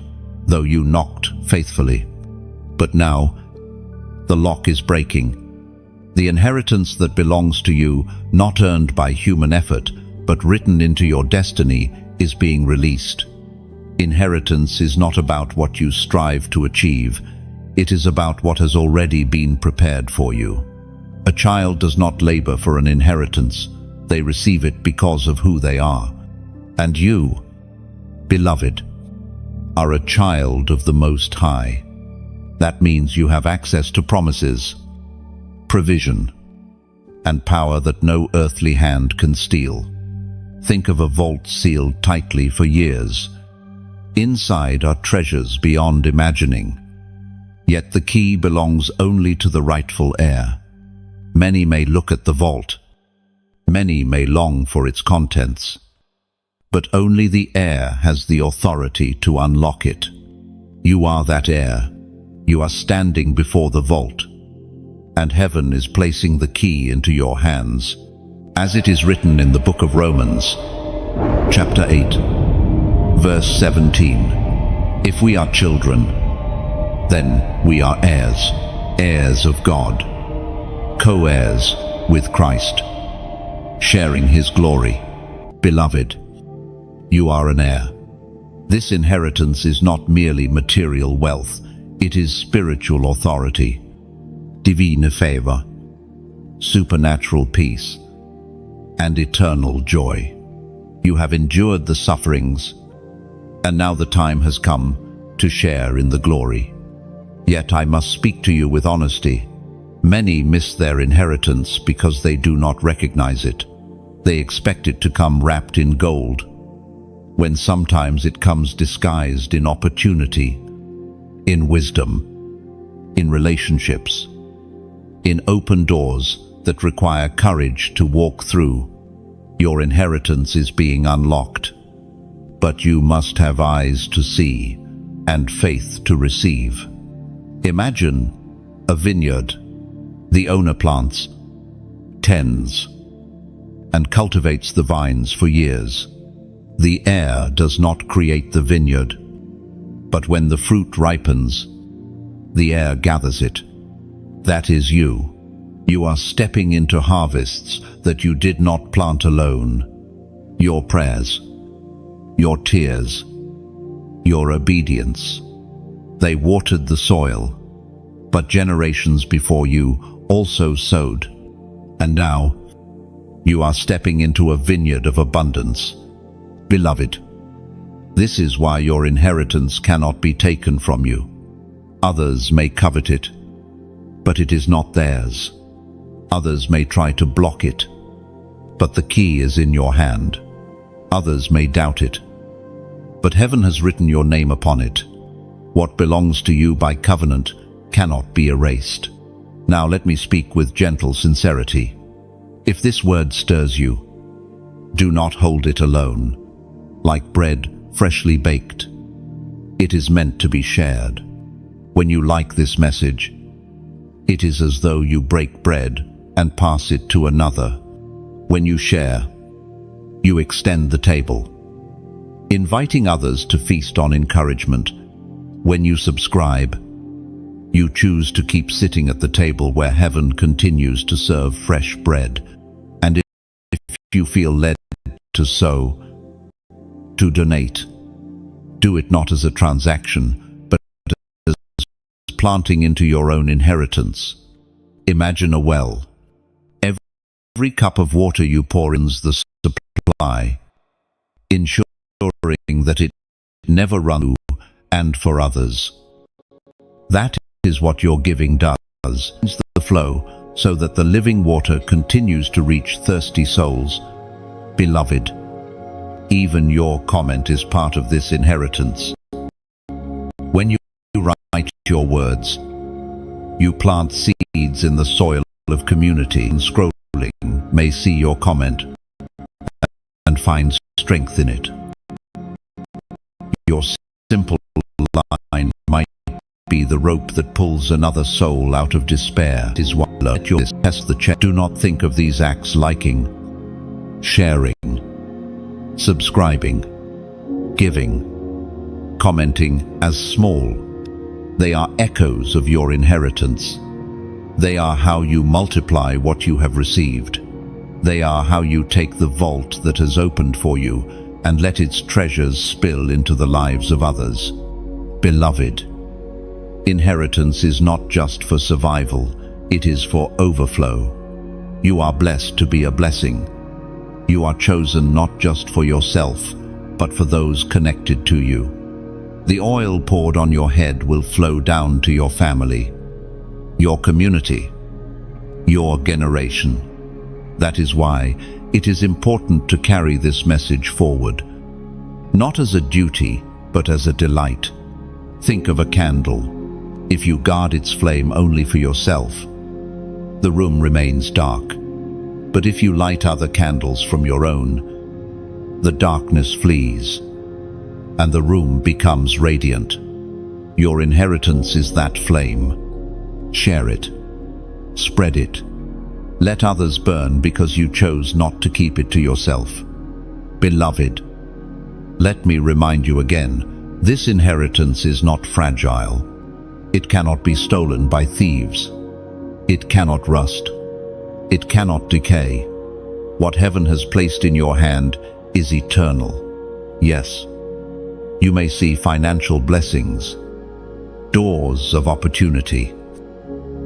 though you knocked faithfully. But now, the lock is breaking. The inheritance that belongs to you, not earned by human effort, but written into your destiny, is being released. Inheritance is not about what you strive to achieve. It is about what has already been prepared for you. A child does not labor for an inheritance. They receive it because of who they are. And you, beloved, are a child of the Most High. That means you have access to promises, provision, and power that no earthly hand can steal. Think of a vault sealed tightly for years. Inside are treasures beyond imagining. Yet the key belongs only to the rightful heir. Many may look at the vault. Many may long for its contents. But only the heir has the authority to unlock it. You are that heir. You are standing before the vault, and heaven is placing the key into your hands. As it is written in the book of Romans, chapter 8, verse 17, if we are children, then we are heirs, heirs of God, co-heirs with Christ, sharing his glory. Beloved, you are an heir. This inheritance is not merely material wealth, it is spiritual authority, divine favor, supernatural peace, and eternal joy. You have endured the sufferings, and now the time has come to share in the glory. Yet I must speak to you with honesty. Many miss their inheritance because they do not recognize it. They expect it to come wrapped in gold, when sometimes it comes disguised in opportunity, in wisdom, in relationships, in open doors that require courage to walk through. Your inheritance is being unlocked, but you must have eyes to see and faith to receive. Imagine a vineyard. The owner plants, tends, and cultivates the vines for years. The heir does not create the vineyard, but when the fruit ripens, the heir gathers it. That is you. You are stepping into harvests that you did not plant alone. Your prayers, your tears, your obedience, they watered the soil, but generations before you also sowed. And now, you are stepping into a vineyard of abundance. Beloved, this is why your inheritance cannot be taken from you. Others may covet it, but it is not theirs. Others may try to block it, but the key is in your hand. Others may doubt it, but heaven has written your name upon it. What belongs to you by covenant cannot be erased. Now let me speak with gentle sincerity. If this word stirs you, do not hold it alone. Like bread freshly baked, it is meant to be shared. When you like this message, it is as though you break bread and pass it to another. When you share, you extend the table, inviting others to feast on encouragement. When you subscribe, you choose to keep sitting at the table where heaven continues to serve fresh bread. And if you feel led to sow, to donate, do it not as a transaction, but as planting into your own inheritance. Imagine a well. Every cup of water you pour in the supply, ensuring that it never runs out and for others. That is what your giving does. It's the flow so that the living water continues to reach thirsty souls. Beloved, even your comment is part of this inheritance. When you your words. You plant seeds in the soil of community, and scrolling may see your comment and find strength in it. Your simple line might be the rope that pulls another soul out of despair. It is what let your test the check. Do not think of these acts liking, sharing, subscribing, giving, commenting as small. They are echoes of your inheritance. They are how you multiply what you have received. They are how you take the vault that has opened for you and let its treasures spill into the lives of others. Beloved, inheritance is not just for survival, it is for overflow. You are blessed to be a blessing. You are chosen not just for yourself, but for those connected to you. The oil poured on your head will flow down to your family, your community, your generation. That is why it is important to carry this message forward, not as a duty, but as a delight. Think of a candle. If you guard its flame only for yourself, the room remains dark. But if you light other candles from your own, the darkness flees, and the room becomes radiant. Your inheritance is that flame. Share it. Spread it. Let others burn because you chose not to keep it to yourself. Beloved, let me remind you again, this inheritance is not fragile. It cannot be stolen by thieves. It cannot rust. It cannot decay. What heaven has placed in your hand is eternal. Yes, you may see financial blessings, doors of opportunity,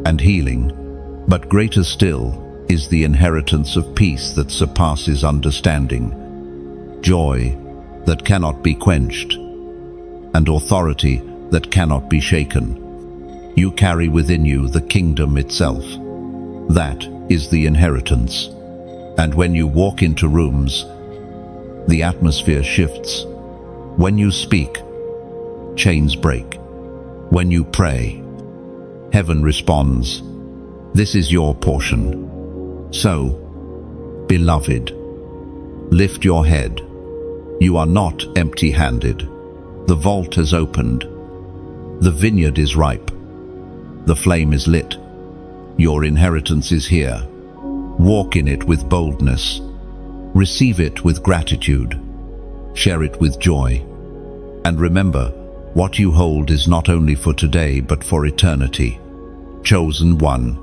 and healing, but greater still is the inheritance of peace that surpasses understanding, joy that cannot be quenched, and authority that cannot be shaken. You carry within you the kingdom itself. That is the inheritance. And when you walk into rooms, the atmosphere shifts. When you speak, chains break. When you pray, heaven responds. This is your portion. So, beloved, lift your head. You are not empty-handed. The vault has opened. The vineyard is ripe. The flame is lit. Your inheritance is here. Walk in it with boldness. Receive it with gratitude. Share it with joy. And remember, what you hold is not only for today but for eternity. Chosen one.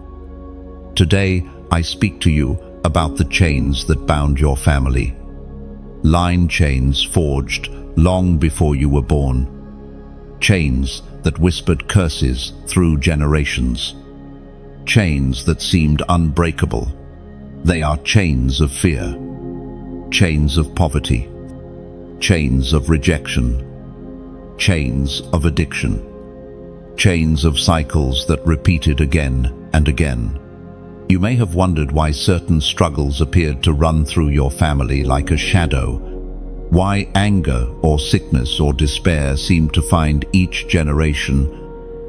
Today, I speak to you about the chains that bound your family. Line chains forged long before you were born. Chains that whispered curses through generations. Chains that seemed unbreakable. They are chains of fear. Chains of poverty. Chains of rejection. Chains of addiction. Chains of cycles that repeated again and again. You may have wondered why certain struggles appeared to run through your family like a shadow, why anger or sickness or despair seemed to find each generation.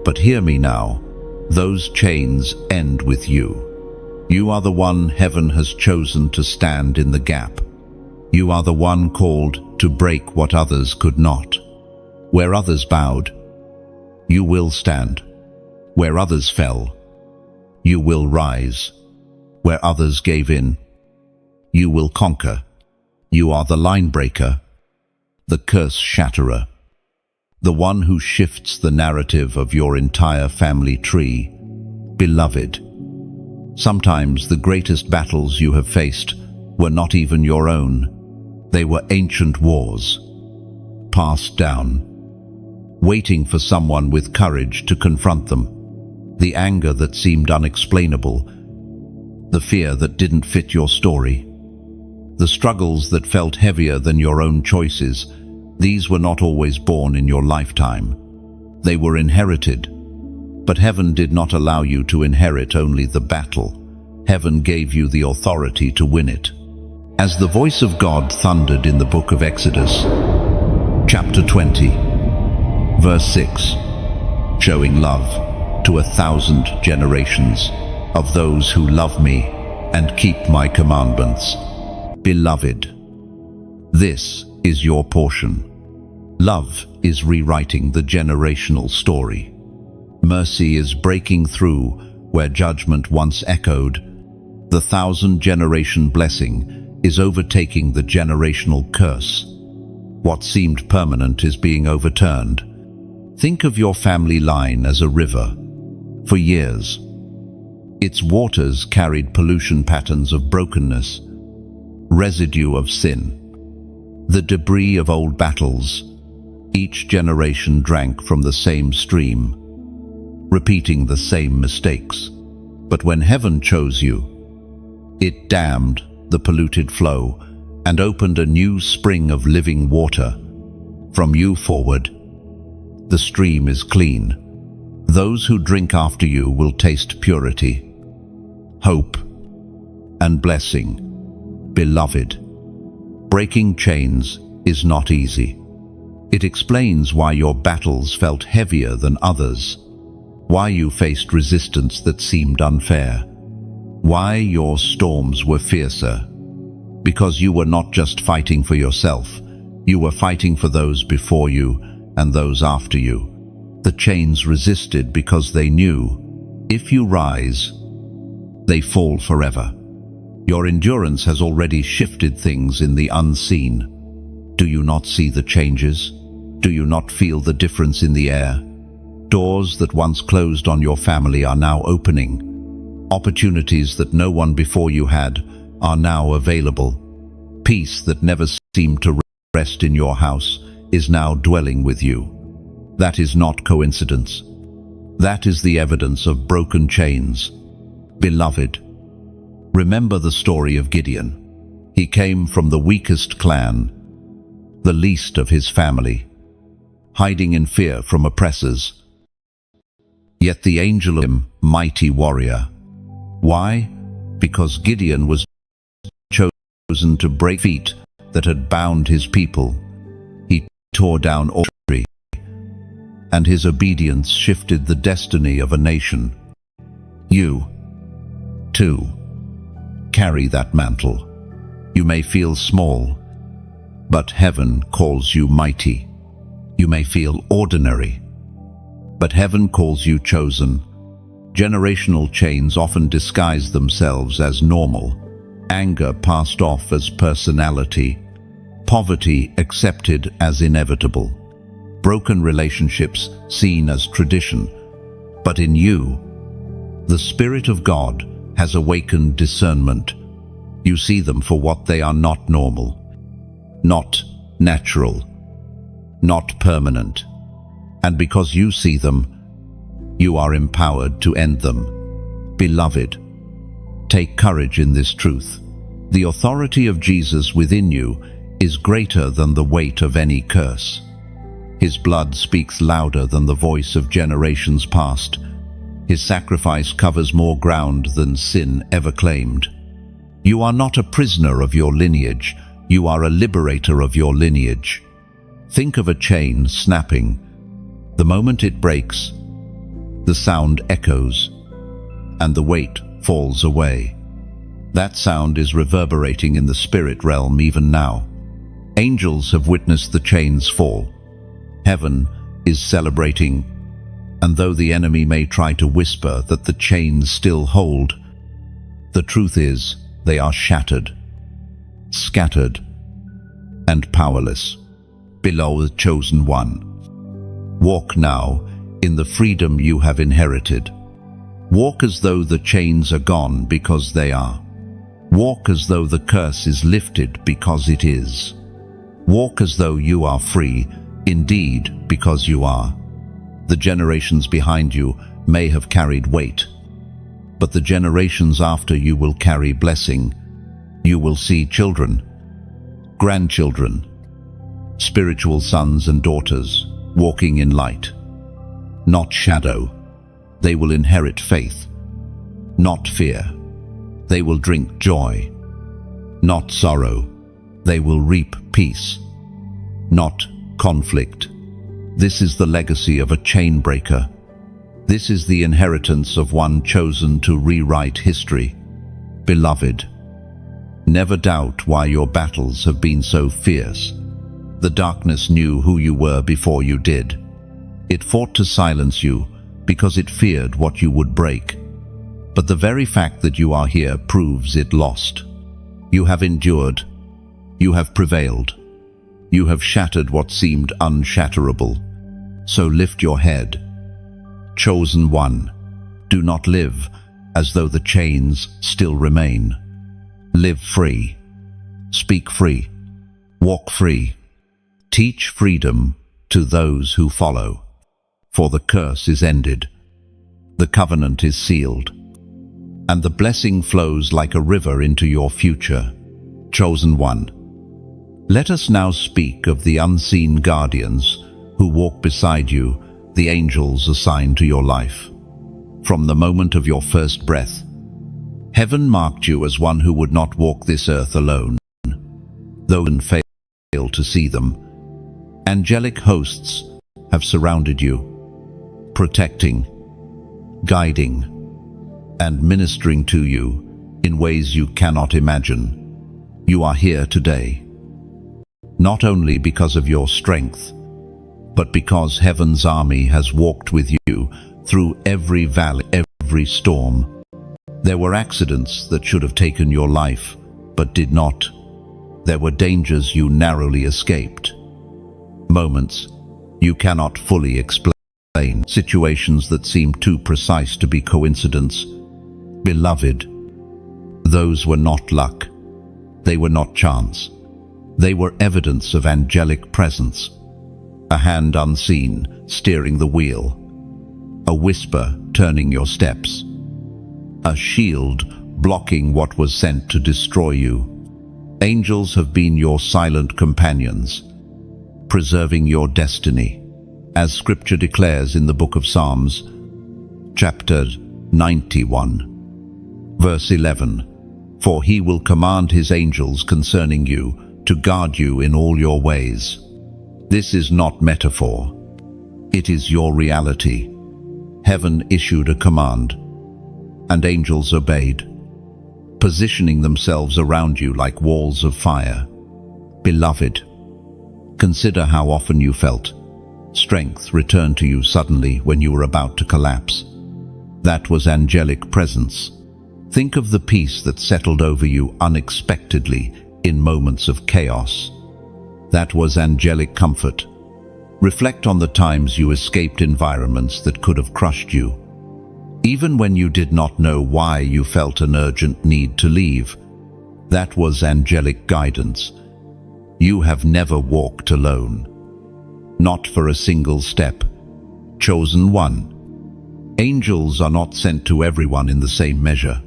But hear me now, those chains end with you. You are the one heaven has chosen to stand in the gap. You are the one called to break what others could not. Where others bowed, you will stand. Where others fell, you will rise. Where others gave in, you will conquer. You are the line breaker, the curse shatterer, the one who shifts the narrative of your entire family tree. Beloved, sometimes the greatest battles you have faced were not even your own. They were ancient wars, passed down, waiting for someone with courage to confront them. The anger that seemed unexplainable, the fear that didn't fit your story, the struggles that felt heavier than your own choices, these were not always born in your lifetime. They were inherited. But heaven did not allow you to inherit only the battle. Heaven gave you the authority to win it. As the voice of God thundered in the book of Exodus, chapter 20, verse 6, showing love to 1,000 generations of those who love me and keep my commandments. Beloved, this is your portion. Love is rewriting the generational story. Mercy is breaking through where judgment once echoed. The 1,000-generation blessing is overtaking the generational curse. What seemed permanent is being overturned. Think of your family line as a river. For years, its waters carried pollution patterns of brokenness, residue of sin, the debris of old battles. Each generation drank from the same stream, repeating the same mistakes. But when heaven chose you, it dammed the polluted flow and opened a new spring of living water. From you forward, the stream is clean. Those who drink after you will taste purity, hope, and blessing. Beloved, breaking chains is not easy. It explains why your battles felt heavier than others, why you faced resistance that seemed unfair, why your storms were fiercer. Because you were not just fighting for yourself, you were fighting for those before you and those after you. The chains resisted because they knew, if you rise, they fall forever. Your endurance has already shifted things in the unseen. Do you not see the changes? Do you not feel the difference in the air? Doors that once closed on your family are now opening. Opportunities that no one before you had are now available. Peace that never seemed to rest in your house is now dwelling with you. That is not coincidence. That is the evidence of broken chains. Beloved, remember the story of Gideon. He came from the weakest clan, the least of his family, hiding in fear from oppressors. Yet the angel of him, mighty warrior. Why? Because Gideon was chosen to break feet that had bound his people. He tore down all tree, and his obedience shifted the destiny of a nation. You, too, carry that mantle. You may feel small, but heaven calls you mighty. You may feel ordinary, but heaven calls you chosen. Generational chains often disguise themselves as normal. Anger passed off as personality. Poverty accepted as inevitable. Broken relationships seen as tradition. But in you, the Spirit of God has awakened discernment. You see them for what they are: not normal, not natural, not permanent. And because you see them, you are empowered to end them. Beloved, take courage in this truth. The authority of Jesus within you is greater than the weight of any curse. His blood speaks louder than the voice of generations past. His sacrifice covers more ground than sin ever claimed. You are not a prisoner of your lineage. You are a liberator of your lineage. Think of a chain snapping. The moment it breaks, the sound echoes, and the weight falls away. That sound is reverberating in the spirit realm even now. Angels have witnessed the chains fall. Heaven is celebrating, and though the enemy may try to whisper that the chains still hold, the truth is they are shattered, scattered, and powerless. Below the chosen one. Walk now in the freedom you have inherited. Walk as though the chains are gone because they are. Walk as though the curse is lifted because it is. Walk as though you are free, indeed, because you are. The generations behind you may have carried weight, but the generations after you will carry blessing. You will see children, grandchildren, spiritual sons and daughters walking in light, not shadow. They will inherit faith, not fear. They will drink joy, not sorrow. They will reap peace, not conflict. This is the legacy of a chain breaker, This is the inheritance of one chosen to rewrite history. Beloved, never doubt why your battles have been so fierce. The darkness knew who you were before you did. It fought to silence you because it feared what you would break. But the very fact that you are here proves it lost. You have endured. You have prevailed. You have shattered what seemed unshatterable. So lift your head. Chosen one, do not live as though the chains still remain. Live free. Speak free. Walk free. Teach freedom to those who follow. For the curse is ended. The covenant is sealed. And the blessing flows like a river into your future. Chosen one. Let us now speak of the unseen guardians who walk beside you, the angels assigned to your life. From the moment of your first breath, heaven marked you as one who would not walk this earth alone. Though you fail to see them, angelic hosts have surrounded you, protecting, guiding, and ministering to you in ways you cannot imagine. You are here today, not only because of your strength, but because heaven's army has walked with you through every valley, every storm. There were accidents that should have taken your life, but did not. There were dangers you narrowly escaped. Moments you cannot fully explain. Situations that seem too precise to be coincidence. Beloved, those were not luck. They were not chance. They were evidence of angelic presence. A hand unseen steering the wheel. A whisper turning your steps. A shield blocking what was sent to destroy you. Angels have been your silent companions, preserving your destiny. As Scripture declares in the book of Psalms, chapter 91, verse 11, "For he will command his angels concerning you to guard you in all your ways." This is not metaphor. It is your reality. Heaven issued a command, and angels obeyed, positioning themselves around you like walls of fire. Beloved, consider how often you felt strength return to you suddenly when you were about to collapse. That was angelic presence. Think of the peace that settled over you unexpectedly in moments of chaos. That was angelic comfort. Reflect on the times you escaped environments that could have crushed you. Even when you did not know why you felt an urgent need to leave. That was angelic guidance. You have never walked alone. Not for a single step. Chosen one. Angels are not sent to everyone in the same measure.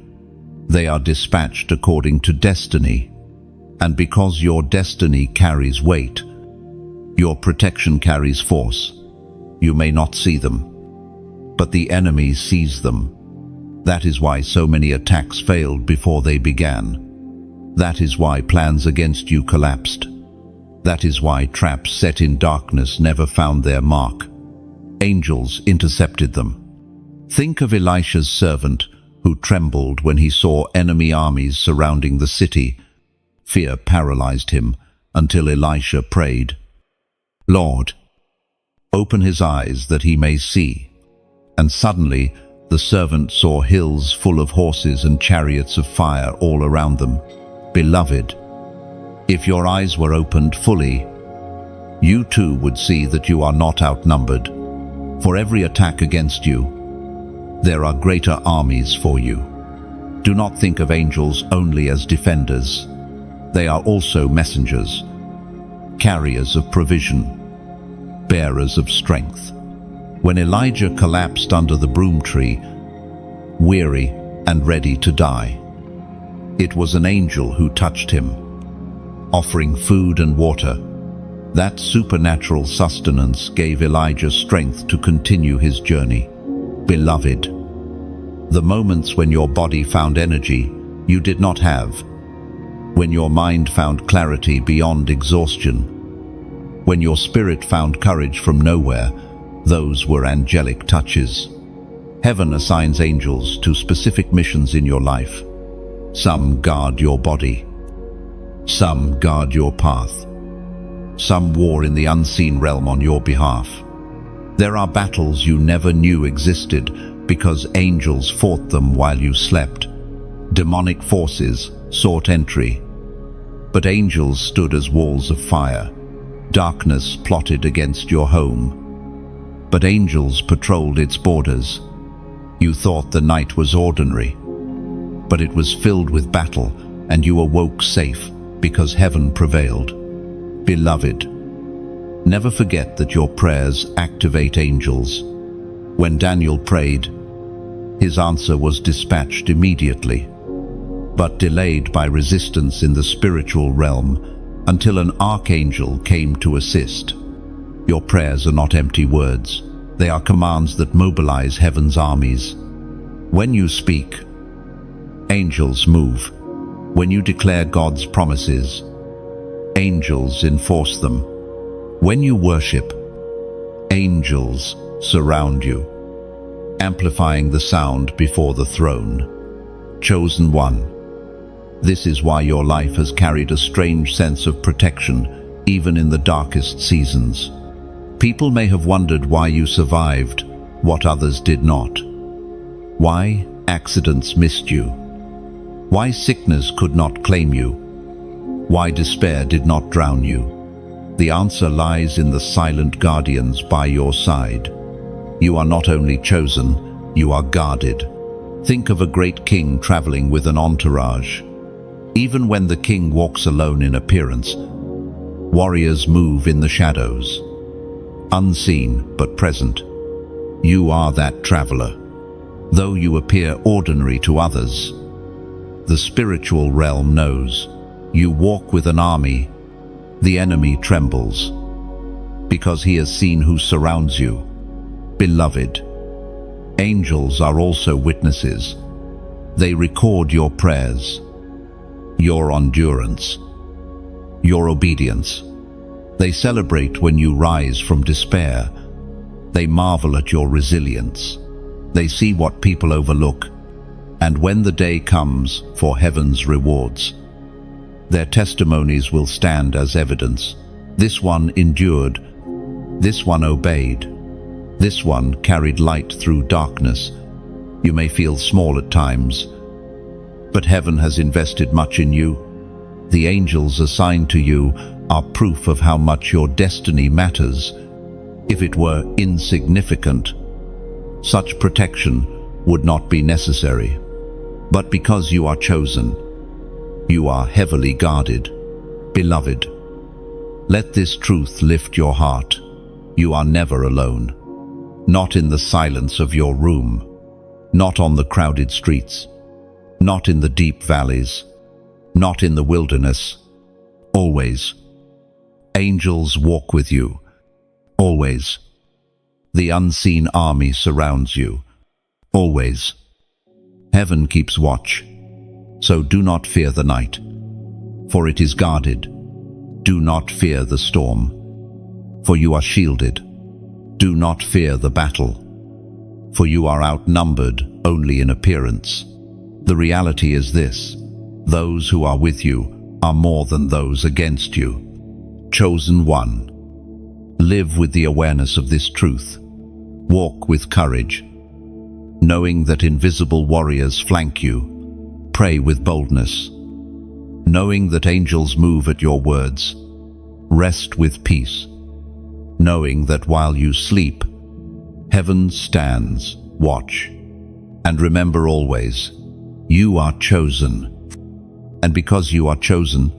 They are dispatched according to destiny. And because your destiny carries weight, your protection carries force. You may not see them, but the enemy sees them. That is why so many attacks failed before they began. That is why plans against you collapsed. That is why traps set in darkness never found their mark. Angels intercepted them. Think of Elisha's servant who trembled when he saw enemy armies surrounding the city. Fear paralyzed him until Elisha prayed, "Lord, open his eyes that he may see." And suddenly the servant saw hills full of horses and chariots of fire all around them. Beloved, if your eyes were opened fully, you too would see that you are not outnumbered. For every attack against you, there are greater armies for you. Do not think of angels only as defenders. They are also messengers, carriers of provision, bearers of strength. When Elijah collapsed under the broom tree, weary and ready to die, it was an angel who touched him, offering food and water. That supernatural sustenance gave Elijah strength to continue his journey. Beloved, the moments when your body found energy you did not have, when your mind found clarity beyond exhaustion, when your spirit found courage from nowhere, those were angelic touches. Heaven assigns angels to specific missions in your life. Some guard your body. Some guard your path. Some war in the unseen realm on your behalf. There are battles you never knew existed because angels fought them while you slept. Demonic forces sought entry, but angels stood as walls of fire. Darkness plotted against your home, but angels patrolled its borders. You thought the night was ordinary, but it was filled with battle, and you awoke safe because heaven prevailed. Beloved, never forget that your prayers activate angels. When Daniel prayed, his answer was dispatched immediately, but delayed by resistance in the spiritual realm until an archangel came to assist. Your prayers are not empty words. They are commands that mobilize heaven's armies. When you speak, angels move. When you declare God's promises, angels enforce them. When you worship, angels surround you, amplifying the sound before the throne. Chosen one. This is why your life has carried a strange sense of protection, even in the darkest seasons. People may have wondered why you survived what others did not. Why accidents missed you. Why sickness could not claim you. Why despair did not drown you. The answer lies in the silent guardians by your side. You are not only chosen, you are guarded. Think of a great king traveling with an entourage. Even when the king walks alone in appearance, warriors move in the shadows. Unseen but present. You are that traveler. Though you appear ordinary to others, the spiritual realm knows. You walk with an army. The enemy trembles because he has seen who surrounds you. Beloved, angels are also witnesses. They record your prayers, your endurance, your obedience. They celebrate when you rise from despair. They marvel at your resilience. They see what people overlook, and when the day comes for heaven's rewards, their testimonies will stand as evidence. This one endured, this one obeyed, this one carried light through darkness. You may feel small at times, but heaven has invested much in you. The angels assigned to you are proof of how much your destiny matters. If it were insignificant, such protection would not be necessary. But because you are chosen, you are heavily guarded. Beloved, let this truth lift your heart. You are never alone. Not in the silence of your room, not on the crowded streets, not in the deep valleys, not in the wilderness. Always. Angels walk with you. Always. The unseen army surrounds you. Always. Heaven keeps watch. So do not fear the night, for it is guarded. Do not fear the storm, for you are shielded. Do not fear the battle, for you are outnumbered only in appearance. The reality is this: those who are with you are more than those against you. Chosen one. Live with the awareness of this truth. Walk with courage, knowing that invisible warriors flank you. Pray with boldness, knowing that angels move at your words. Rest with peace, knowing that while you sleep, heaven stands watch. And remember always, you are chosen. And because you are chosen,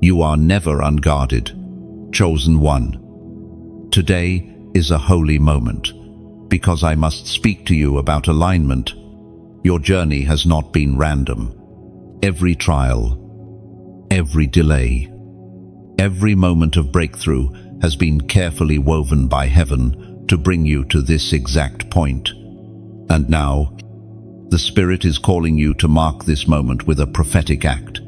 you are never unguarded. Chosen one. Today is a holy moment, because I must speak to you about alignment. Your journey has not been random. Every trial, every delay, every moment of breakthrough has been carefully woven by heaven to bring you to this exact point. And now, the Spirit is calling you to mark this moment with a prophetic act.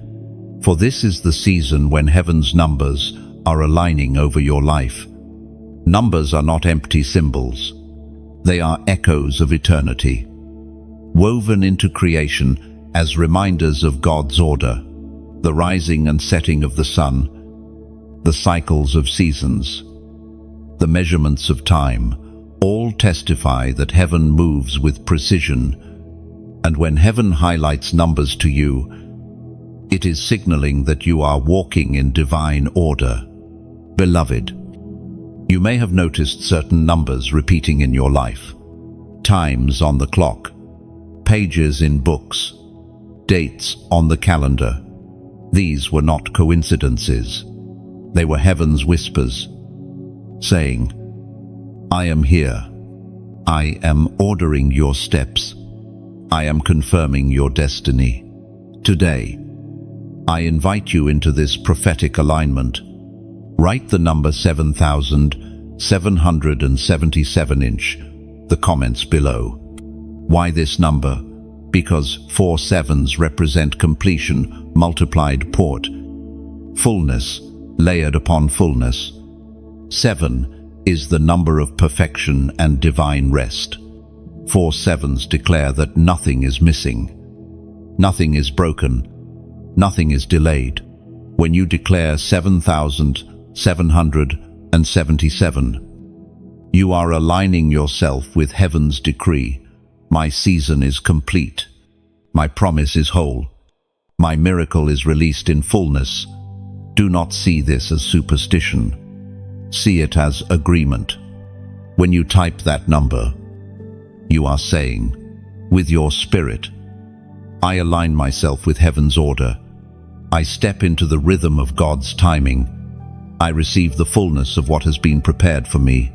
For this is the season when heaven's numbers are aligning over your life. Numbers are not empty symbols. They are echoes of eternity, woven into creation as reminders of God's order, the rising and setting of the sun, the cycles of seasons, the measurements of time, all testify that heaven moves with precision, and when heaven highlights numbers to you, it is signaling that you are walking in divine order. Beloved, you may have noticed certain numbers repeating in your life. Times on the clock, pages in books, dates on the calendar. These were not coincidences. They were heaven's whispers, saying, I am here. I am ordering your steps. I am confirming your destiny. Today, I invite you into this prophetic alignment. Write the number 7,777 the comments below. Why this number? Because 4 sevens represent completion multiplied port, fullness layered upon fullness. 7 is the number of perfection and divine rest. 4 sevens declare that nothing is missing, nothing is broken, nothing is delayed. When you declare 7,777, you are aligning yourself with heaven's decree. My season is complete. My promise is whole. My miracle is released in fullness. Do not see this as superstition. See it as agreement. When you type that number, you are saying, with your spirit, I align myself with heaven's order. I step into the rhythm of God's timing. I receive the fullness of what has been prepared for me.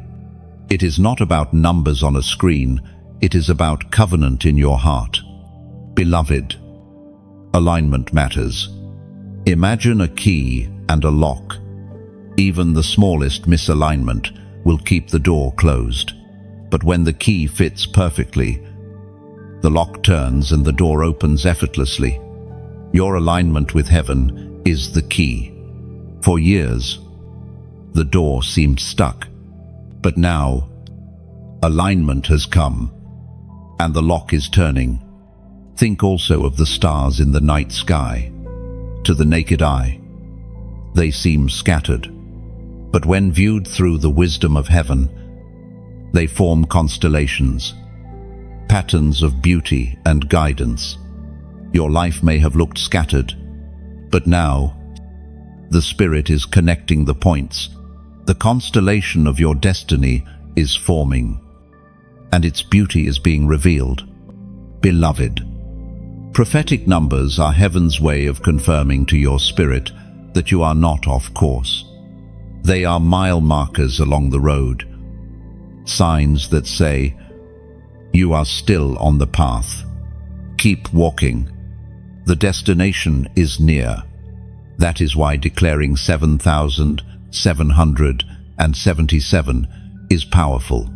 It is not about numbers on a screen. It is about covenant in your heart. Beloved, alignment matters. Imagine a key and a lock. Even the smallest misalignment will keep the door closed. But when the key fits perfectly, the lock turns and the door opens effortlessly. Your alignment with heaven is the key. For years, the door seemed stuck. But now, alignment has come, and the lock is turning. Think also of the stars in the night sky. To the naked eye, they seem scattered. But when viewed through the wisdom of heaven, they form constellations, patterns of beauty and guidance. Your life may have looked scattered, but now, the Spirit is connecting the points. The constellation of your destiny is forming, and its beauty is being revealed. Beloved, prophetic numbers are heaven's way of confirming to your spirit that you are not off course. They are mile markers along the road, signs that say, you are still on the path. Keep walking. The destination is near. That is why declaring 7,777 is powerful.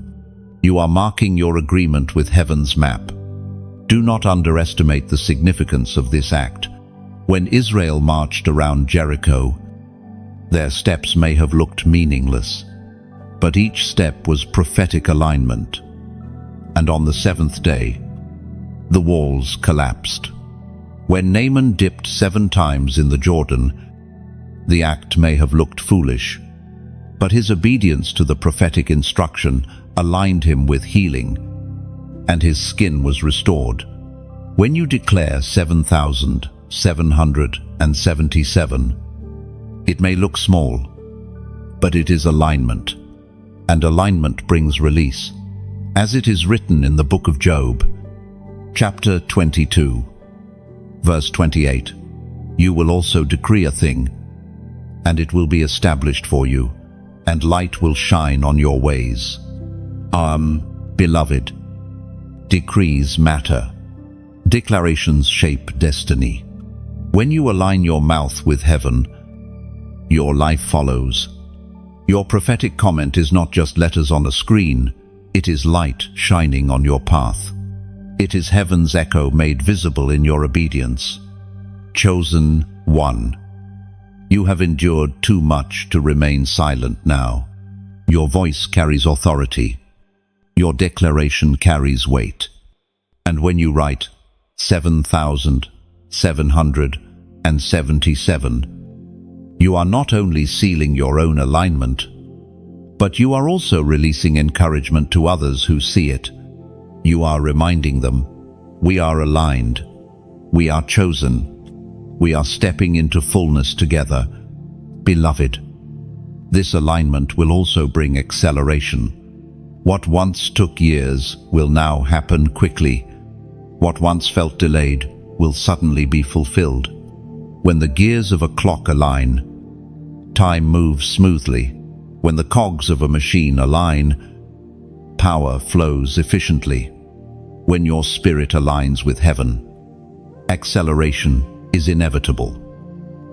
You are marking your agreement with heaven's map. Do not underestimate the significance of this act. When Israel marched around Jericho, their steps may have looked meaningless, but each step was prophetic alignment. And on the 7th day, the walls collapsed. When Naaman dipped 7 times in the Jordan, the act may have looked foolish, but his obedience to the prophetic instruction aligned him with healing, and his skin was restored. When you declare 7,777, it may look small, but it is alignment, and alignment brings release. As it is written in the book of Job, chapter 22, verse 28, you will also decree a thing, and it will be established for you, and light will shine on your ways. Beloved, decrees matter. Declarations shape destiny. When you align your mouth with heaven, your life follows. Your prophetic comment is not just letters on a screen, it is light shining on your path. It is heaven's echo made visible in your obedience. Chosen one. You have endured too much to remain silent now. Your voice carries authority. Your declaration carries weight. And when you write 7,777, you are not only sealing your own alignment, but you are also releasing encouragement to others who see it. You are reminding them, we are aligned, we are chosen, we are stepping into fullness together. Beloved, this alignment will also bring acceleration. What once took years will now happen quickly. What once felt delayed will suddenly be fulfilled. When the gears of a clock align, time moves smoothly. When the cogs of a machine align, power flows efficiently. When your spirit aligns with heaven, acceleration is inevitable.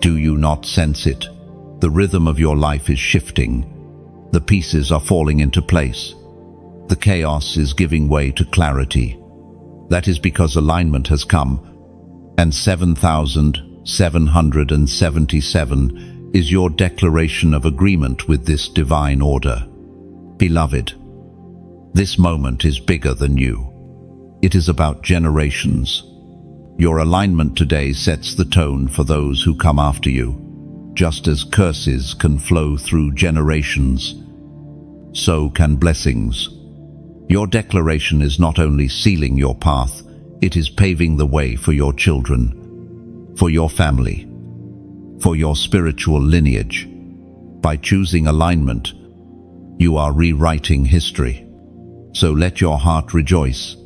Do you not sense it? The rhythm of your life is shifting. The pieces are falling into place. The chaos is giving way to clarity. That is because alignment has come, and 7,777 is your declaration of agreement with this divine order. Beloved, this moment is bigger than you. It is about generations. Your alignment today sets the tone for those who come after you. Just as curses can flow through generations, so can blessings. Your declaration is not only sealing your path, it is paving the way for your children, for your family, for your spiritual lineage. By choosing alignment, you are rewriting history. So let your heart rejoice.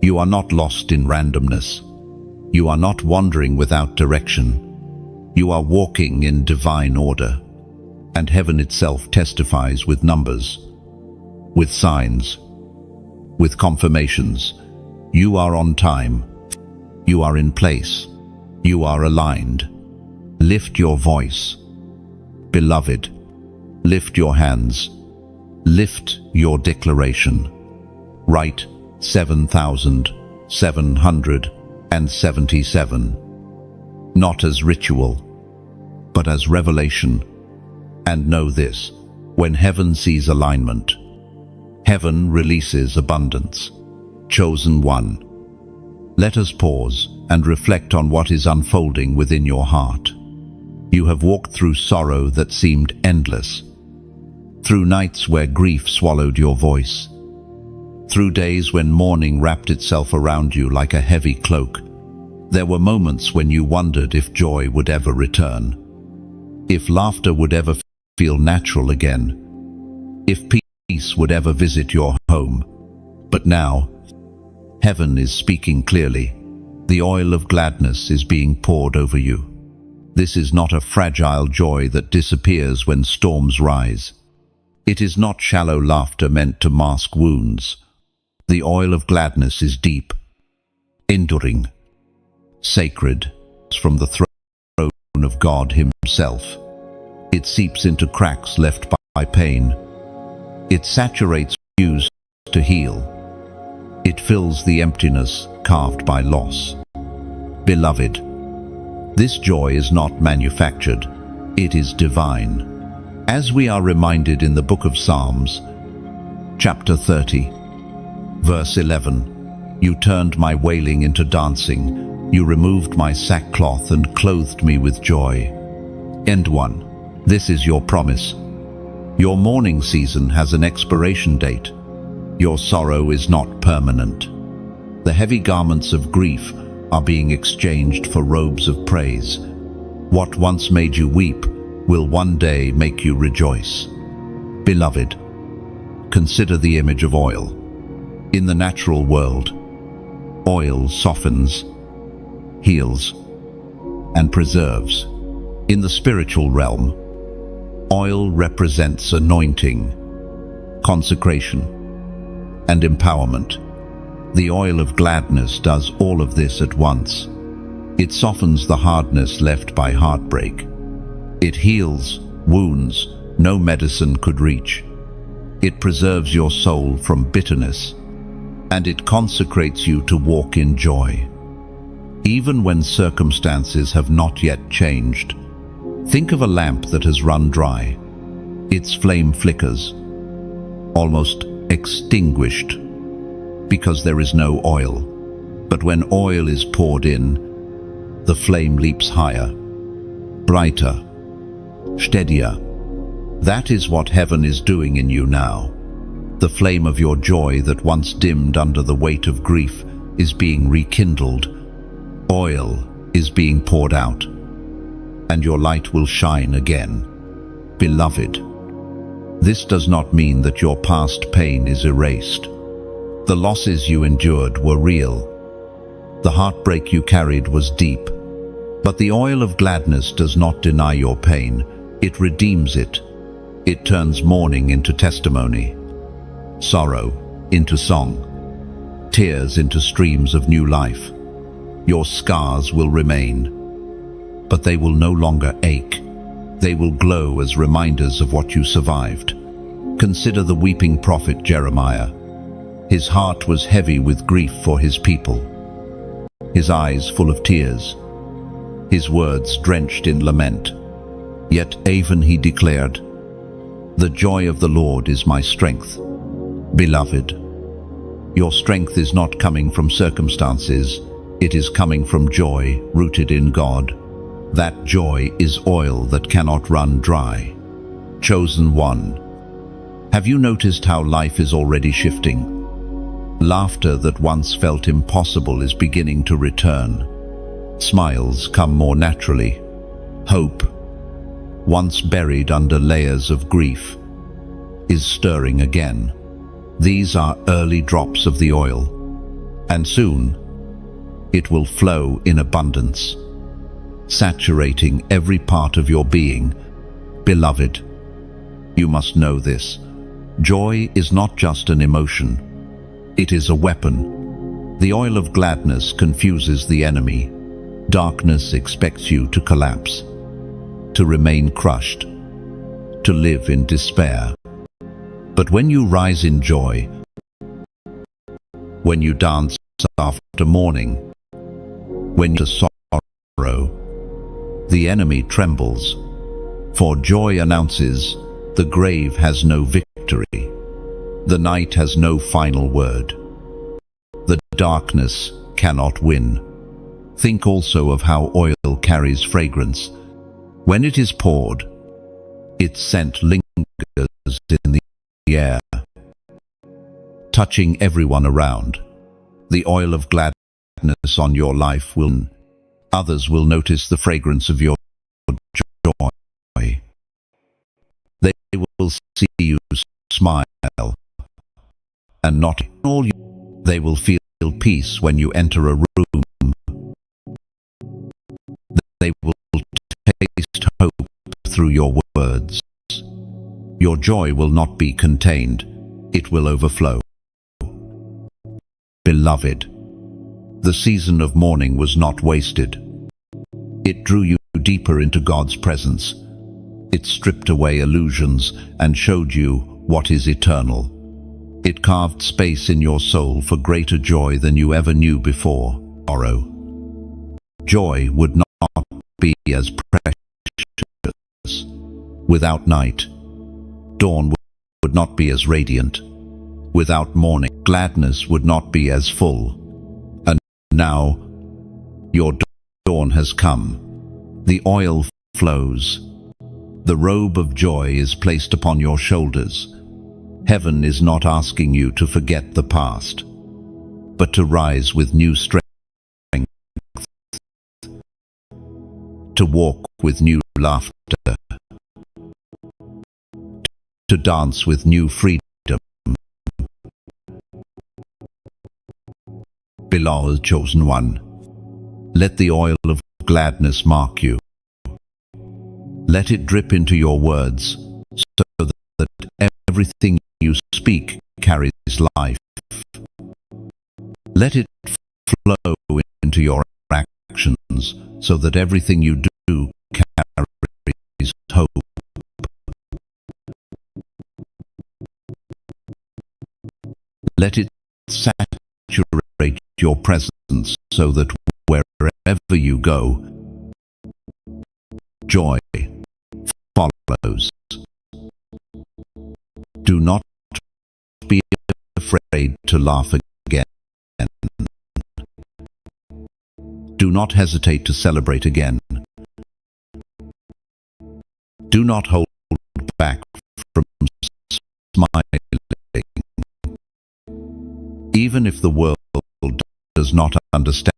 You are not lost in randomness. You are not wandering without direction. You are walking in divine order, and heaven itself testifies with numbers, with signs, with confirmations. You are on time. You are in place. You are aligned. Lift your voice. Beloved, lift your hands. Lift your declaration. Write 7,777, not as ritual, but as revelation. And know this, when heaven sees alignment, heaven releases abundance. Chosen one, let us pause and reflect on what is unfolding within your heart. You have walked through sorrow that seemed endless, through nights where grief swallowed your voice, through days when mourning wrapped itself around you like a heavy cloak. There were moments when you wondered if joy would ever return, if laughter would ever feel natural again, if peace would ever visit your home. But now, heaven is speaking clearly. The oil of gladness is being poured over you. This is not a fragile joy that disappears when storms rise. It is not shallow laughter meant to mask wounds. The oil of gladness is deep, enduring, sacred, from the throne of God Himself. It seeps into cracks left by pain. It saturates wounds to heal. It fills the emptiness carved by loss. Beloved, this joy is not manufactured, it is divine. As we are reminded in the book of Psalms, chapter 30, verse 11, you turned my wailing into dancing, you removed my sackcloth and clothed me with joy. End 1. This is your promise. Your mourning season has an expiration date. Your sorrow is not permanent. The heavy garments of grief are being exchanged for robes of praise. What once made you weep will one day make you rejoice. Beloved, consider the image of oil. In the natural world, oil softens, heals, and preserves. In the spiritual realm, oil represents anointing, consecration, and empowerment. The oil of gladness does all of this at once. It softens the hardness left by heartbreak. It heals wounds no medicine could reach. It preserves your soul from bitterness, and it consecrates you to walk in joy. Even when circumstances have not yet changed, think of a lamp that has run dry. Its flame flickers, almost extinguished because there is no oil. But when oil is poured in, the flame leaps higher, brighter, steadier. That is what heaven is doing in you now. The flame of your joy that once dimmed under the weight of grief is being rekindled. Oil is being poured out, and your light will shine again. Beloved, this does not mean that your past pain is erased. The losses you endured were real. The heartbreak you carried was deep. But the oil of gladness does not deny your pain. It redeems it. It turns mourning into testimony, sorrow into song, tears into streams of new life. Your scars will remain, but they will no longer ache. They will glow as reminders of what you survived. Consider the weeping prophet Jeremiah. His heart was heavy with grief for his people, his eyes full of tears, his words drenched in lament. Yet even he declared, "The joy of the Lord is my strength." Beloved, your strength is not coming from circumstances, it is coming from joy rooted in God. That joy is oil that cannot run dry. Chosen one, have you noticed how life is already shifting? Laughter that once felt impossible is beginning to return. Smiles come more naturally. Hope, once buried under layers of grief, is stirring again. These are early drops of the oil, and soon it will flow in abundance, saturating every part of your being. Beloved, you must know this. Joy is not just an emotion. It is a weapon. The oil of gladness confuses the enemy. Darkness expects you to collapse, to remain crushed, to live in despair. But when you rise in joy, when you dance after mourning, when you sorrow, the enemy trembles. For joy announces the grave has no victory. The night has no final word. The darkness cannot win. Think also of how oil carries fragrance. When it is poured, its scent lingers in the air, touching everyone around. The oil of gladness on your life will, others will notice the fragrance of your joy. They will see you smile, and not all you. They will feel peace when you enter a room. They will taste hope through your words. Your joy will not be contained, it will overflow. Beloved, the season of mourning was not wasted. It drew you deeper into God's presence. It stripped away illusions and showed you what is eternal. It carved space in your soul for greater joy than you ever knew before. Sorrow. Joy would not be as precious without night. Dawn would not be as radiant without morning. Gladness would not be as full. And now your dawn has come. The oil flows. The robe of joy is placed upon your shoulders. Heaven is not asking you to forget the past, but to rise with new strength, to walk with new laughter, to dance with new freedom. Beloved chosen one, let the oil of gladness mark you. Let it drip into your words, so that everything you speak carries life. Let it flow into your actions, so that everything you do carries hope. Let it saturate your presence, so that wherever you go, joy follows. Do not be afraid to laugh again. Do not hesitate to celebrate again. Do not hold back from smiling. Even if the world does not understand,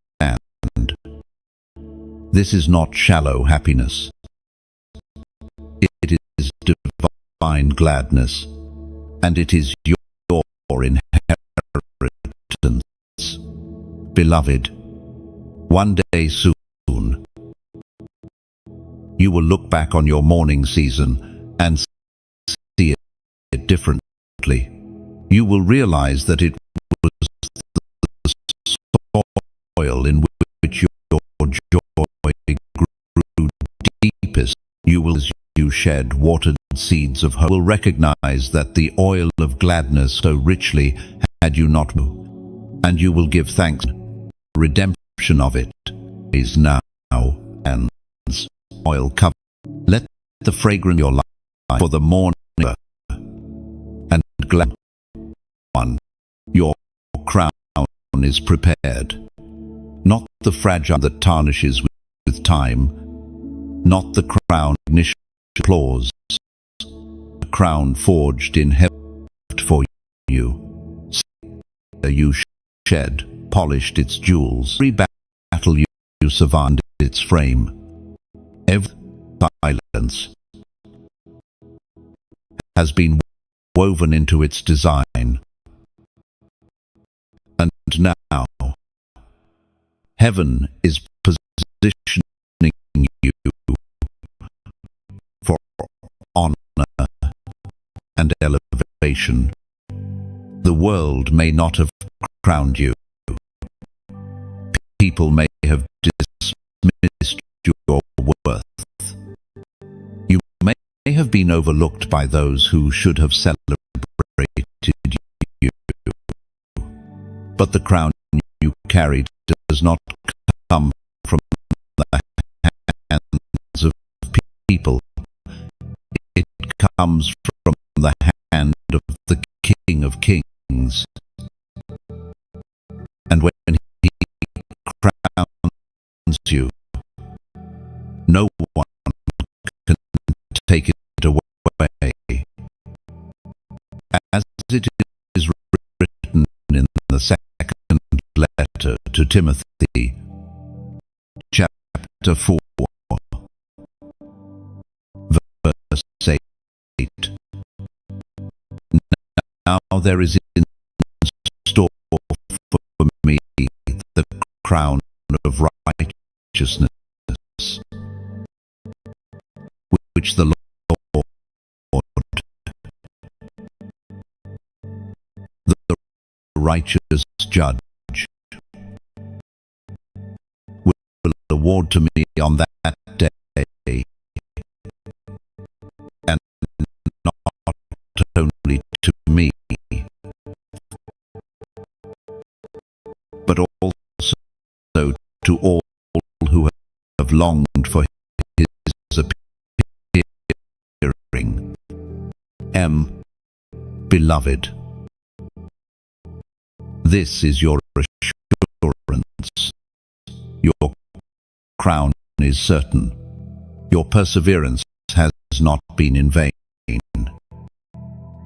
this is not shallow happiness. It is divine gladness, and it is your inheritance. Beloved, one day soon, you will look back on your mourning season and see it differently. You will realize that it was the soil in which your joy grew deepest. You will, as you shed watered seeds of hope, will recognize that the oil of gladness so richly had you not moved, and you will give thanks. Redemption of it is now, and oil cover. Let the fragrance of your life for the mourner and glad one. Your crown is prepared, not the fragile that tarnishes with time, not the crown ignition applause, the crown forged in heaven for you. You shed, polished its jewels. Every battle you survived its frame. Every silence has been woven into its design. And now, heaven is positioning you for honor and elevation. The world may not have crowned you. People may have dismissed your worth. You may have been overlooked by those who should have celebrated you. But the crown you carried does not come from the hands of people. It comes from the hand of the King of Kings. And when he crowns you, no one can take it away. As it is written in the second letter to Timothy, chapter 4, verse 8. Now there is in store for me the crown of righteousness, which the Lord, the righteous judge, will award to me on that day, and not only to me, but also to all who have longed for his appearing. Beloved, this is your assurance. Your crown is certain. Your perseverance has not been in vain.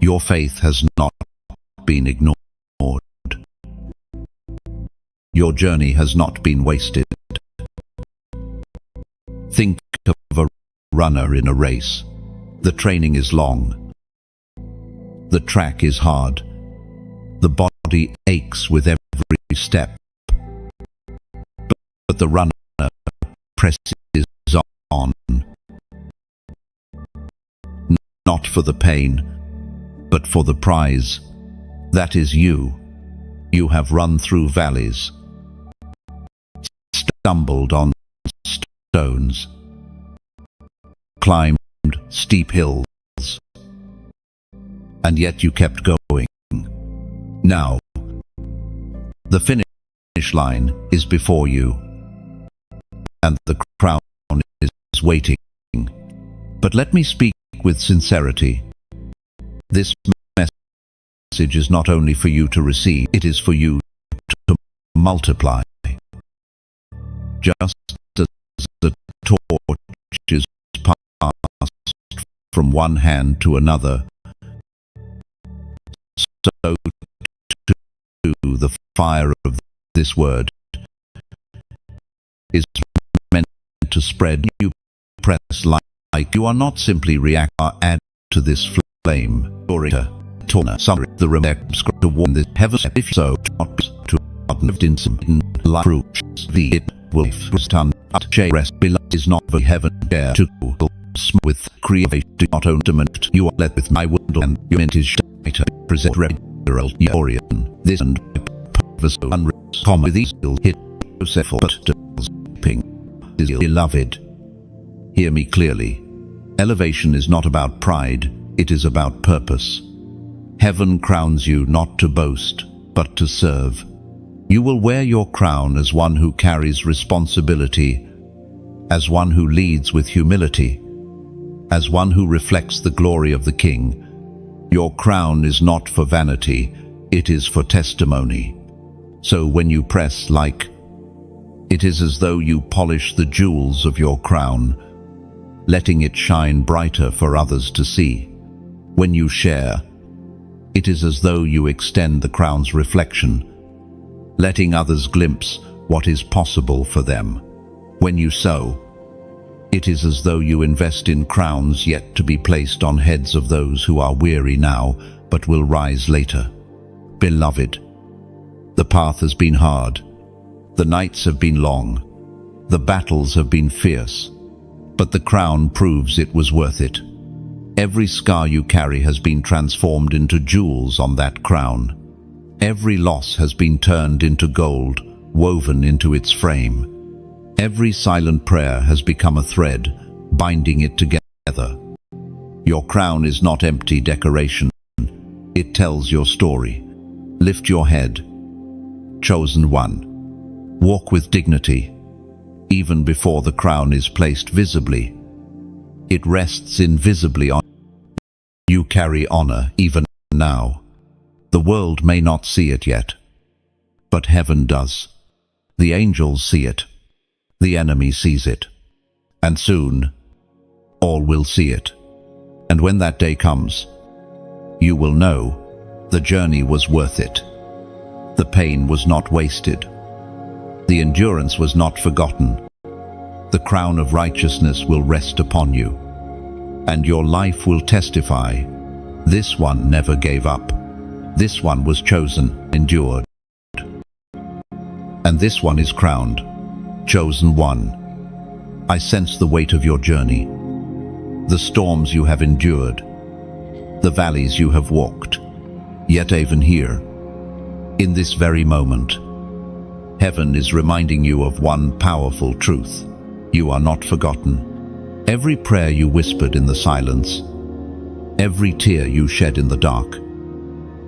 Your faith has not been ignored. Your journey has not been wasted. Think of a runner in a race. The training is long. The track is hard. The body aches with every step. But the runner presses on. Not for the pain, but for the prize. That is you. You have run through valleys, stumbled on stones, climbed steep hills, and yet you kept going. Now, the finish line is before you, and the crown is waiting. But let me speak with sincerity. This message is not only for you to receive, it is for you to multiply. Just as the torch is passed from one hand to another, so too the fire of this word is meant to spread. You press like you are not simply react or add to this flame. Orator, torna, summary, the remark script to warn this heavens, if so, not to live in some life fruits, the it will stand at J rest below is not the heaven dare to with creation do not ornament you are led with my will and your ment is tighter present regular Orion this and purpose unrest comma these will hit Joseph but ping is beloved. Hear me clearly. Elevation is not about pride, it is about purpose. Heaven crowns you not to boast, but to serve. You will wear your crown as one who carries responsibility, as one who leads with humility, as one who reflects the glory of the King. Your crown is not for vanity, it is for testimony. So when you press like, it is as though you polish the jewels of your crown, letting it shine brighter for others to see. When you share, it is as though you extend the crown's reflection, letting others glimpse what is possible for them. When you sow, it is as though you invest in crowns yet to be placed on heads of those who are weary now but will rise later. Beloved, the path has been hard, the nights have been long, the battles have been fierce, but the crown proves it was worth it. Every scar you carry has been transformed into jewels on that crown. Every loss has been turned into gold, woven into its frame. Every silent prayer has become a thread, binding it together. Your crown is not empty decoration. It tells your story. Lift your head. Chosen one. Walk with dignity. Even before the crown is placed visibly, it rests invisibly on you. You carry honor even now. The world may not see it yet, but heaven does. The angels see it. The enemy sees it. And soon, all will see it. And when that day comes, you will know the journey was worth it. The pain was not wasted. The endurance was not forgotten. The crown of righteousness will rest upon you, and your life will testify. This one never gave up. This one was chosen, endured. And this one is crowned, chosen one. I sense the weight of your journey, the storms you have endured, the valleys you have walked. Yet even here, in this very moment, heaven is reminding you of one powerful truth. You are not forgotten. Every prayer you whispered in the silence, every tear you shed in the dark,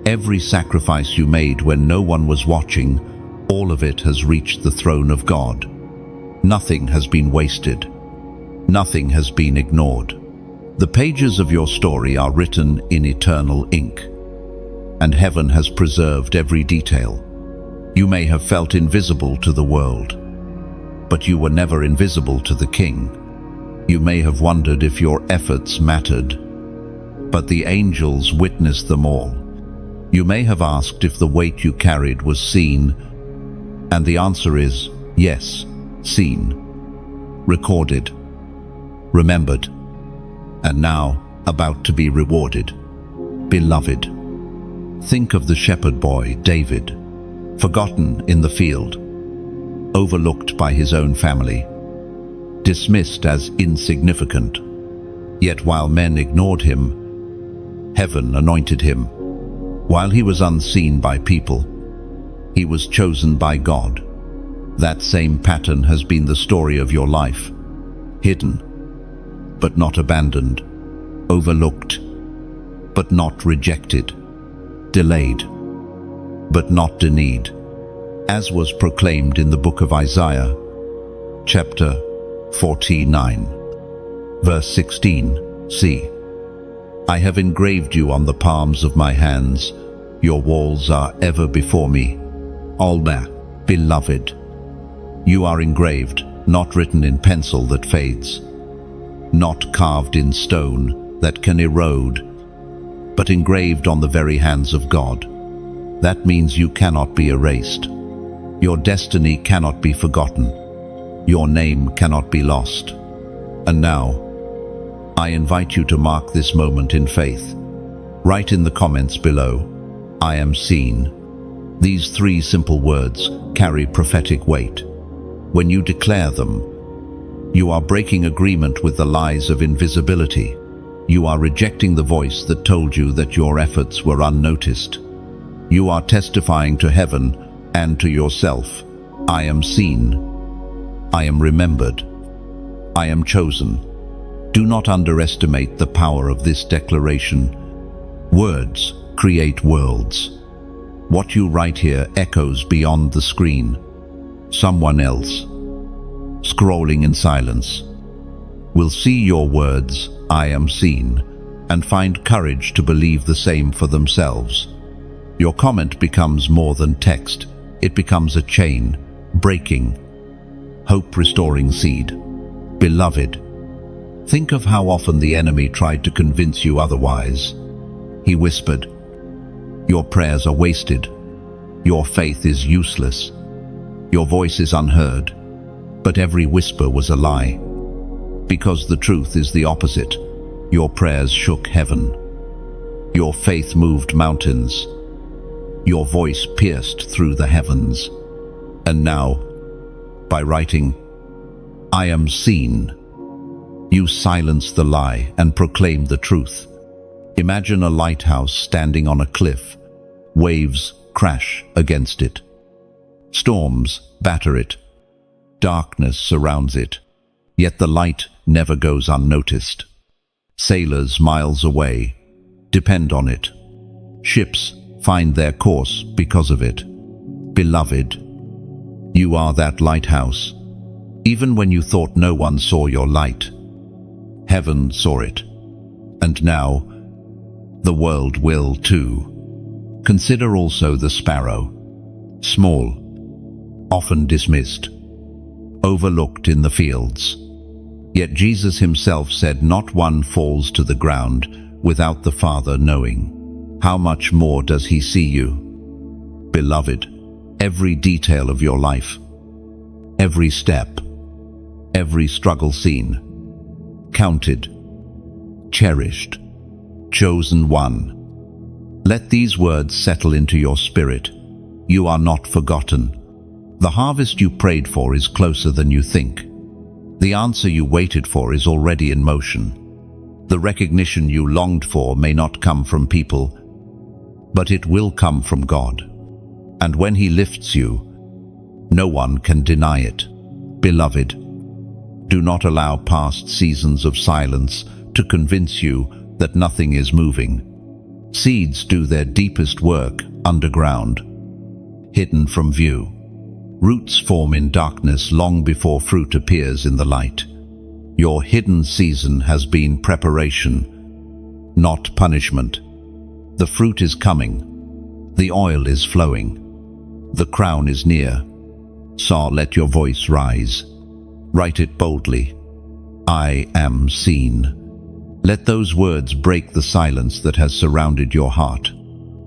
every sacrifice you made when no one was watching, all of it has reached the throne of God. Nothing has been wasted. Nothing has been ignored. The pages of your story are written in eternal ink, and heaven has preserved every detail. You may have felt invisible to the world, but you were never invisible to the King. You may have wondered if your efforts mattered, but the angels witnessed them all. You may have asked if the weight you carried was seen, and the answer is yes, seen, recorded, remembered, and now about to be rewarded. Beloved, think of the shepherd boy, David, forgotten in the field, overlooked by his own family, dismissed as insignificant. Yet while men ignored him, heaven anointed him. While he was unseen by people, he was chosen by God. That same pattern has been the story of your life. Hidden, but not abandoned. Overlooked, but not rejected. Delayed, but not denied. As was proclaimed in the book of Isaiah, chapter 49, verse 16, see, I have engraved you on the palms of my hands. Your walls are ever before me. Alma, beloved. You are engraved, not written in pencil that fades, not carved in stone that can erode, but engraved on the very hands of God. That means you cannot be erased. Your destiny cannot be forgotten. Your name cannot be lost. And now, I invite you to mark this moment in faith. Write in the comments below, "I am seen." These 3 simple words carry prophetic weight. When you declare them, you are breaking agreement with the lies of invisibility. You are rejecting the voice that told you that your efforts were unnoticed. You are testifying to heaven and to yourself, "I am seen. I am remembered. I am chosen." Do not underestimate the power of this declaration. Words create worlds. What you write here echoes beyond the screen. Someone else, scrolling in silence, will see your words, "I am seen," and find courage to believe the same for themselves. Your comment becomes more than text. It becomes a chain, breaking, hope-restoring seed. Beloved, think of how often the enemy tried to convince you otherwise. He whispered, "Your prayers are wasted. Your faith is useless. Your voice is unheard." But every whisper was a lie. Because the truth is the opposite. Your prayers shook heaven. Your faith moved mountains. Your voice pierced through the heavens. And now, by writing, "I am seen," you silence the lie and proclaim the truth. Imagine a lighthouse standing on a cliff. Waves crash against it. Storms batter it. Darkness surrounds it. Yet the light never goes unnoticed. Sailors miles away depend on it. Ships find their course because of it. Beloved, you are that lighthouse. Even when you thought no one saw your light, heaven saw it. And now, the world will too. Consider also the sparrow. Small, often dismissed, overlooked in the fields. Yet Jesus himself said not one falls to the ground without the Father knowing. How much more does he see you? Beloved, every detail of your life, every step, every struggle seen, counted, cherished, chosen one. Let these words settle into your spirit. You are not forgotten. The harvest you prayed for is closer than you think. The answer you waited for is already in motion. The recognition you longed for may not come from people, but it will come from God. And when He lifts you, no one can deny it. Beloved, do not allow past seasons of silence to convince you that nothing is moving. Seeds do their deepest work underground, hidden from view. Roots form in darkness long before fruit appears in the light. Your hidden season has been preparation, not punishment. The fruit is coming. The oil is flowing. The crown is near. So let your voice rise. Write it boldly. I am seen. Let those words break the silence that has surrounded your heart.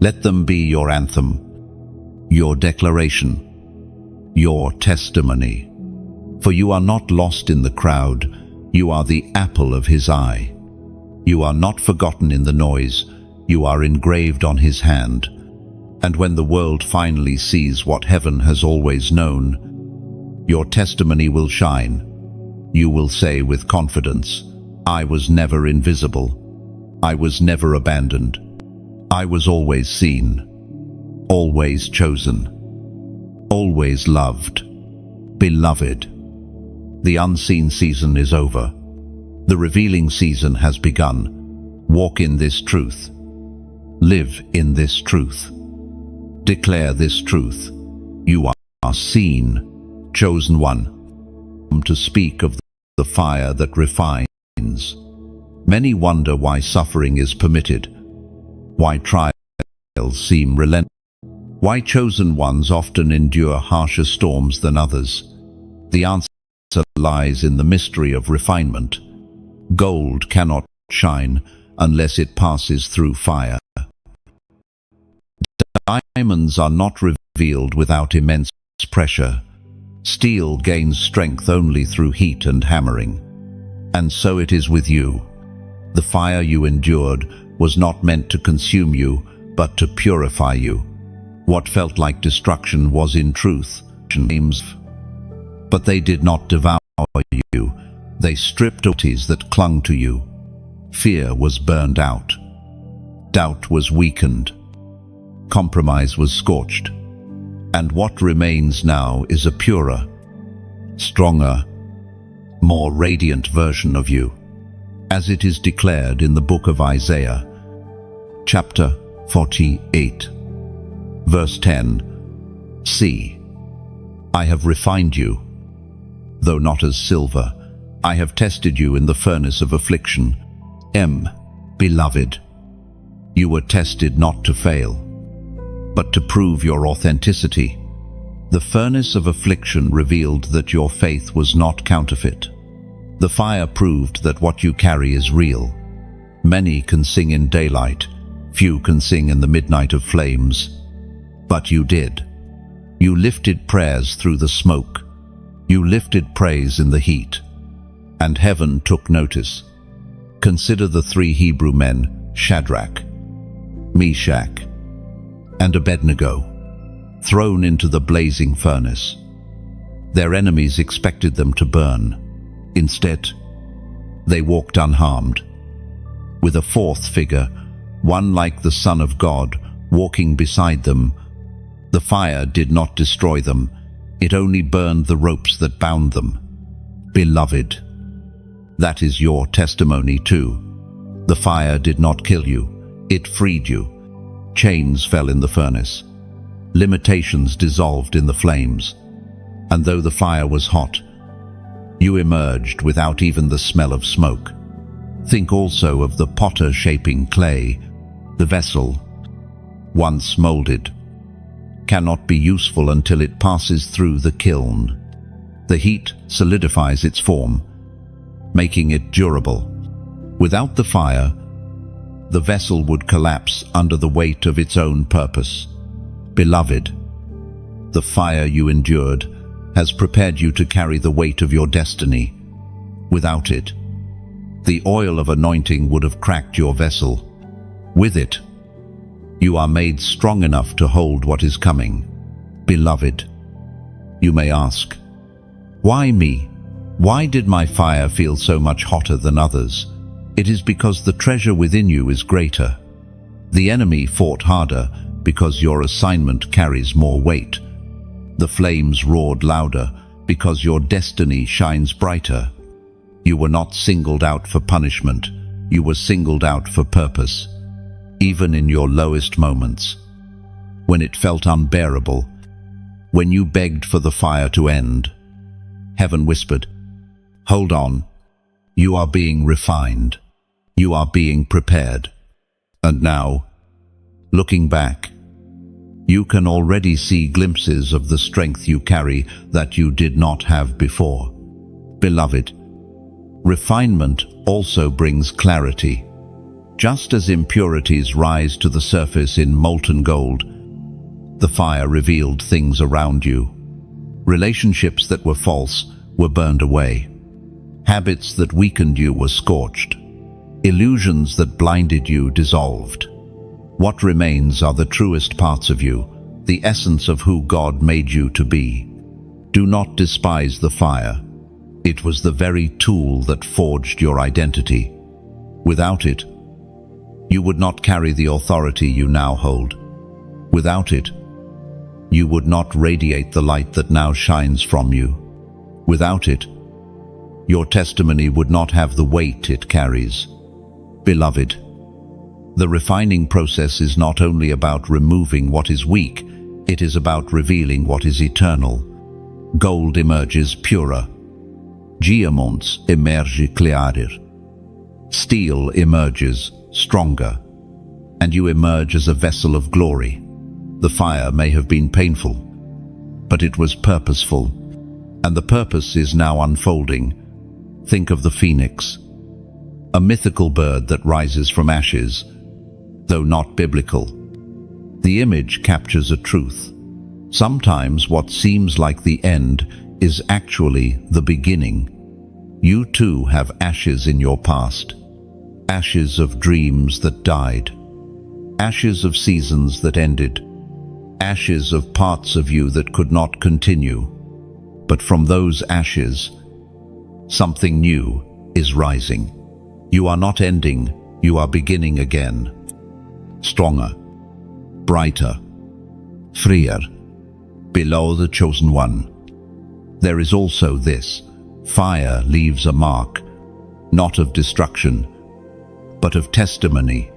Let them be your anthem, your declaration, your testimony. For you are not lost in the crowd. You are the apple of His eye. You are not forgotten in the noise. You are engraved on His hand. And when the world finally sees what heaven has always known, your testimony will shine. You will say with confidence, I was never invisible. I was never abandoned. I was always seen, always chosen, always loved. Beloved, the unseen season is over. The revealing season has begun. Walk in this truth. Live in this truth. Declare this truth. You are seen, chosen one. Come to speak of the fire that refines. Many wonder why suffering is permitted, why trials seem relentless? Why chosen ones often endure harsher storms than others? The answer lies in the mystery of refinement. Gold cannot shine unless it passes through fire. Diamonds are not revealed without immense pressure. Steel gains strength only through heat and hammering. And so it is with you. The fire you endured was not meant to consume you, but to purify you. What felt like destruction was in truth flames. But they did not devour you. They stripped duties that clung to you. Fear was burned out. Doubt was weakened. Compromise was scorched. And what remains now is a purer, stronger, more radiant version of you, as it is declared in the book of Isaiah, chapter 48, verse 10. See, I have refined you, though not as silver. I have tested you in the furnace of affliction. Beloved, you were tested not to fail, but to prove your authenticity. The furnace of affliction revealed that your faith was not counterfeit. The fire proved that what you carry is real. Many can sing in daylight, few can sing in the midnight of flames. But you did. You lifted prayers through the smoke. You lifted praise in the heat. And heaven took notice. Consider the 3 Hebrew men, Shadrach, Meshach, and Abednego, thrown into the blazing furnace. Their enemies expected them to burn. Instead, they walked unharmed. With a 4th figure, one like the Son of God, walking beside them, the fire did not destroy them, it only burned the ropes that bound them. Beloved, that is your testimony too. The fire did not kill you, it freed you. Chains fell in the furnace. Limitations dissolved in the flames. And though the fire was hot, you emerged without even the smell of smoke. Think also of the potter shaping clay. The vessel, once molded, cannot be useful until it passes through the kiln. The heat solidifies its form, making it durable. Without the fire, the vessel would collapse under the weight of its own purpose. Beloved, the fire you endured has prepared you to carry the weight of your destiny. Without it, the oil of anointing would have cracked your vessel. With it, you are made strong enough to hold what is coming. Beloved, you may ask, why me? Why did my fire feel so much hotter than others? It is because the treasure within you is greater. The enemy fought harder because your assignment carries more weight. The flames roared louder because your destiny shines brighter. You were not singled out for punishment, you were singled out for purpose. Even in your lowest moments, when it felt unbearable, when you begged for the fire to end, heaven whispered, hold on, you are being refined, you are being prepared. And now, looking back, you can already see glimpses of the strength you carry that you did not have before. Beloved, refinement also brings clarity. Just as impurities rise to the surface in molten gold, the fire revealed things around you. Relationships that were false were burned away. Habits that weakened you were scorched. Illusions that blinded you dissolved. What remains are the truest parts of you, the essence of who God made you to be. Do not despise the fire. It was the very tool that forged your identity. Without it, you would not carry the authority you now hold. Without it, you would not radiate the light that now shines from you. Without it, your testimony would not have the weight it carries. Beloved, the refining process is not only about removing what is weak, it is about revealing what is eternal. Gold emerges purer. Diamonds emerge clarer. Steel emerges stronger. and you emerge as a vessel of glory. The fire may have been painful, but it was purposeful, and the purpose is now unfolding. Think of the phoenix, a mythical bird that rises from ashes, though not biblical. The image captures a truth. Sometimes what seems like the end is actually the beginning. You too have ashes in your past, ashes of dreams that died, ashes of seasons that ended, ashes of parts of you that could not continue. But from those ashes, something new is rising. You are not ending, you are beginning again. Stronger, brighter, freer, below the chosen one. There is also this: fire leaves a mark, not of destruction, but of testimony.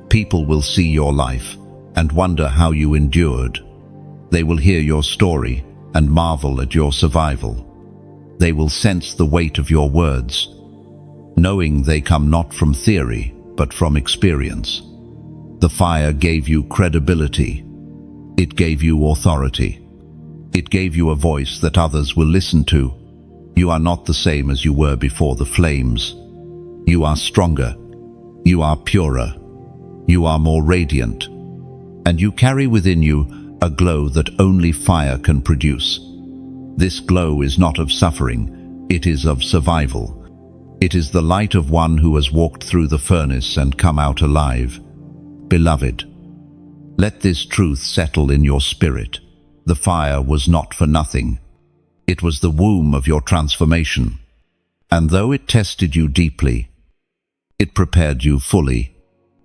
People will see your life and wonder how you endured. They will hear your story and marvel at your survival. They will sense the weight of your words, knowing they come not from theory, but from experience. The fire gave you credibility. It gave you authority. It gave you a voice that others will listen to. You are not the same as you were before the flames. You are stronger. You are purer. You are more radiant. And you carry within you a glow that only fire can produce. This glow is not of suffering, it is of survival. It is the light of one who has walked through the furnace and come out alive. Beloved, let this truth settle in your spirit. The fire was not for nothing. It was the womb of your transformation. And though it tested you deeply, it prepared you fully.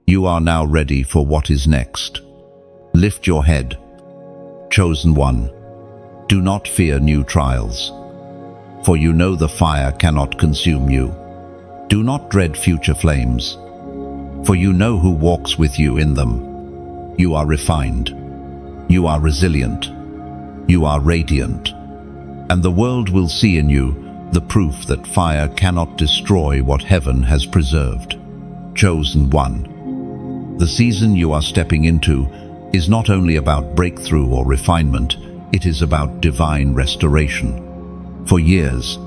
You are now ready for what is next. Lift your head, chosen one. Do not fear new trials, for you know the fire cannot consume you. Do not dread future flames, for you know who walks with you in them. You are refined. You are resilient. You are radiant. And the world will see in you the proof that fire cannot destroy what heaven has preserved. Chosen one. The season you are stepping into is not only about breakthrough or refinement, it is about divine restoration. For years,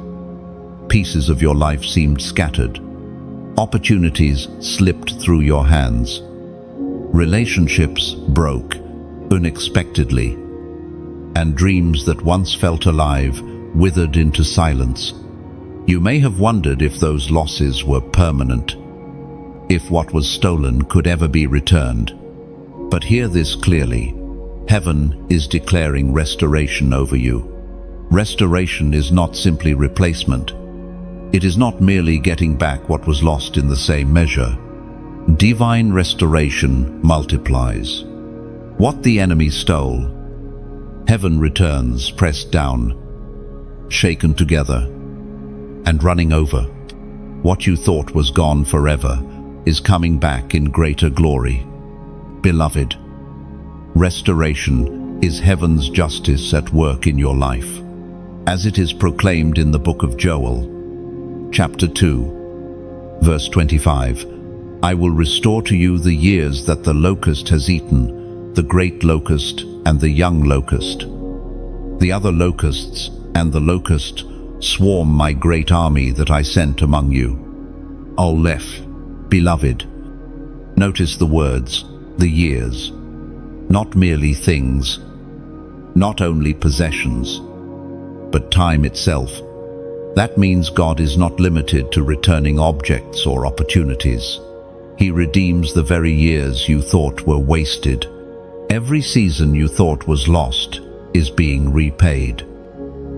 pieces of your life seemed scattered. Opportunities slipped through your hands. Relationships broke unexpectedly, and dreams that once felt alive withered into silence. You may have wondered if those losses were permanent, if what was stolen could ever be returned. But hear this clearly: heaven is declaring restoration over you. Restoration is not simply replacement. It is not merely getting back what was lost in the same measure. Divine restoration multiplies. What the enemy stole, heaven returns pressed down, shaken together, and running over. What you thought was gone forever is coming back in greater glory. Beloved, restoration is heaven's justice at work in your life, as it is proclaimed in the book of Joel, chapter 2, verse 25. I will restore to you the years that the locust has eaten, the great locust and the young locust. The other locusts and the locust swarm my great army that I sent among you. Uplift, beloved. Notice the words, the years, not merely things, not only possessions, but time itself. That means God is not limited to returning objects or opportunities. He redeems the very years you thought were wasted. Every season you thought was lost is being repaid.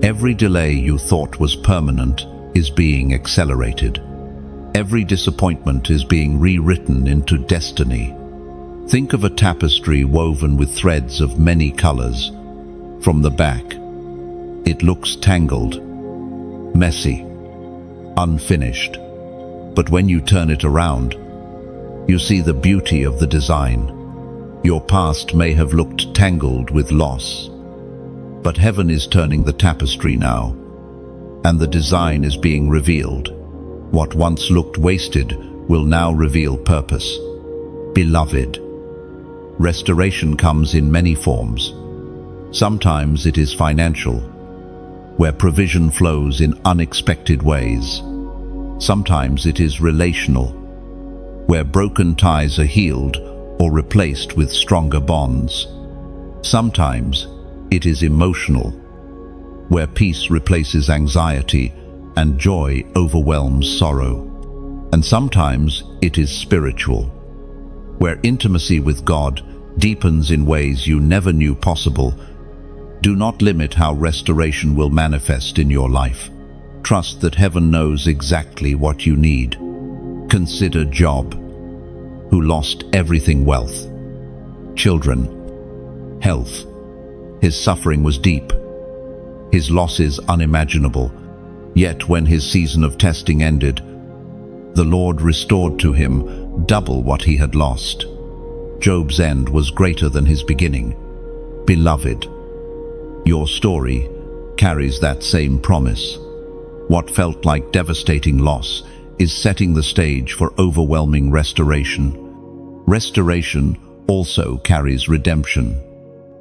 Every delay you thought was permanent is being accelerated. Every disappointment is being rewritten into destiny. Think of a tapestry woven with threads of many colors. From the back, it looks tangled, messy, unfinished. But when you turn it around, you see the beauty of the design. Your past may have looked tangled with loss, but heaven is turning the tapestry now, and the design is being revealed. What once looked wasted will now reveal purpose. Beloved, Restoration comes in many forms. Sometimes it is financial, where provision flows in unexpected ways. Sometimes it is relational, where broken ties are healed or replaced with stronger bonds. Sometimes it is emotional, where peace replaces anxiety and joy overwhelms sorrow. And sometimes it is spiritual, where intimacy with God deepens in ways you never knew possible. Do not limit how restoration will manifest in your life. Trust that heaven knows exactly what you need. Consider Job, who lost everything: wealth, children, health. His suffering was deep, his losses unimaginable. Yet when his season of testing ended, the Lord restored to him double what he had lost. Job's end was greater than his beginning. Beloved, your story carries that same promise. What felt like devastating loss is setting the stage for overwhelming restoration. Restoration also carries redemption.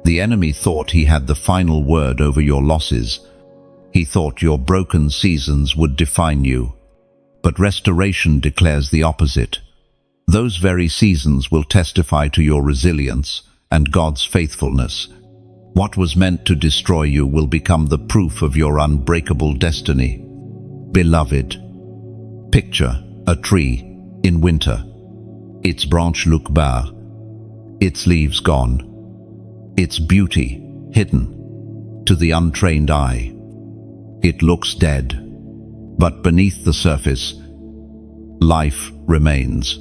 The enemy thought he had the final word over your losses. He thought your broken seasons would define you. But restoration declares the opposite. Those very seasons will testify to your resilience and God's faithfulness. What was meant to destroy you will become the proof of your unbreakable destiny. Beloved, picture a tree in winter. Its branch look bare, its leaves gone, its beauty hidden. To the untrained eye, it looks dead. But beneath the surface, life remains.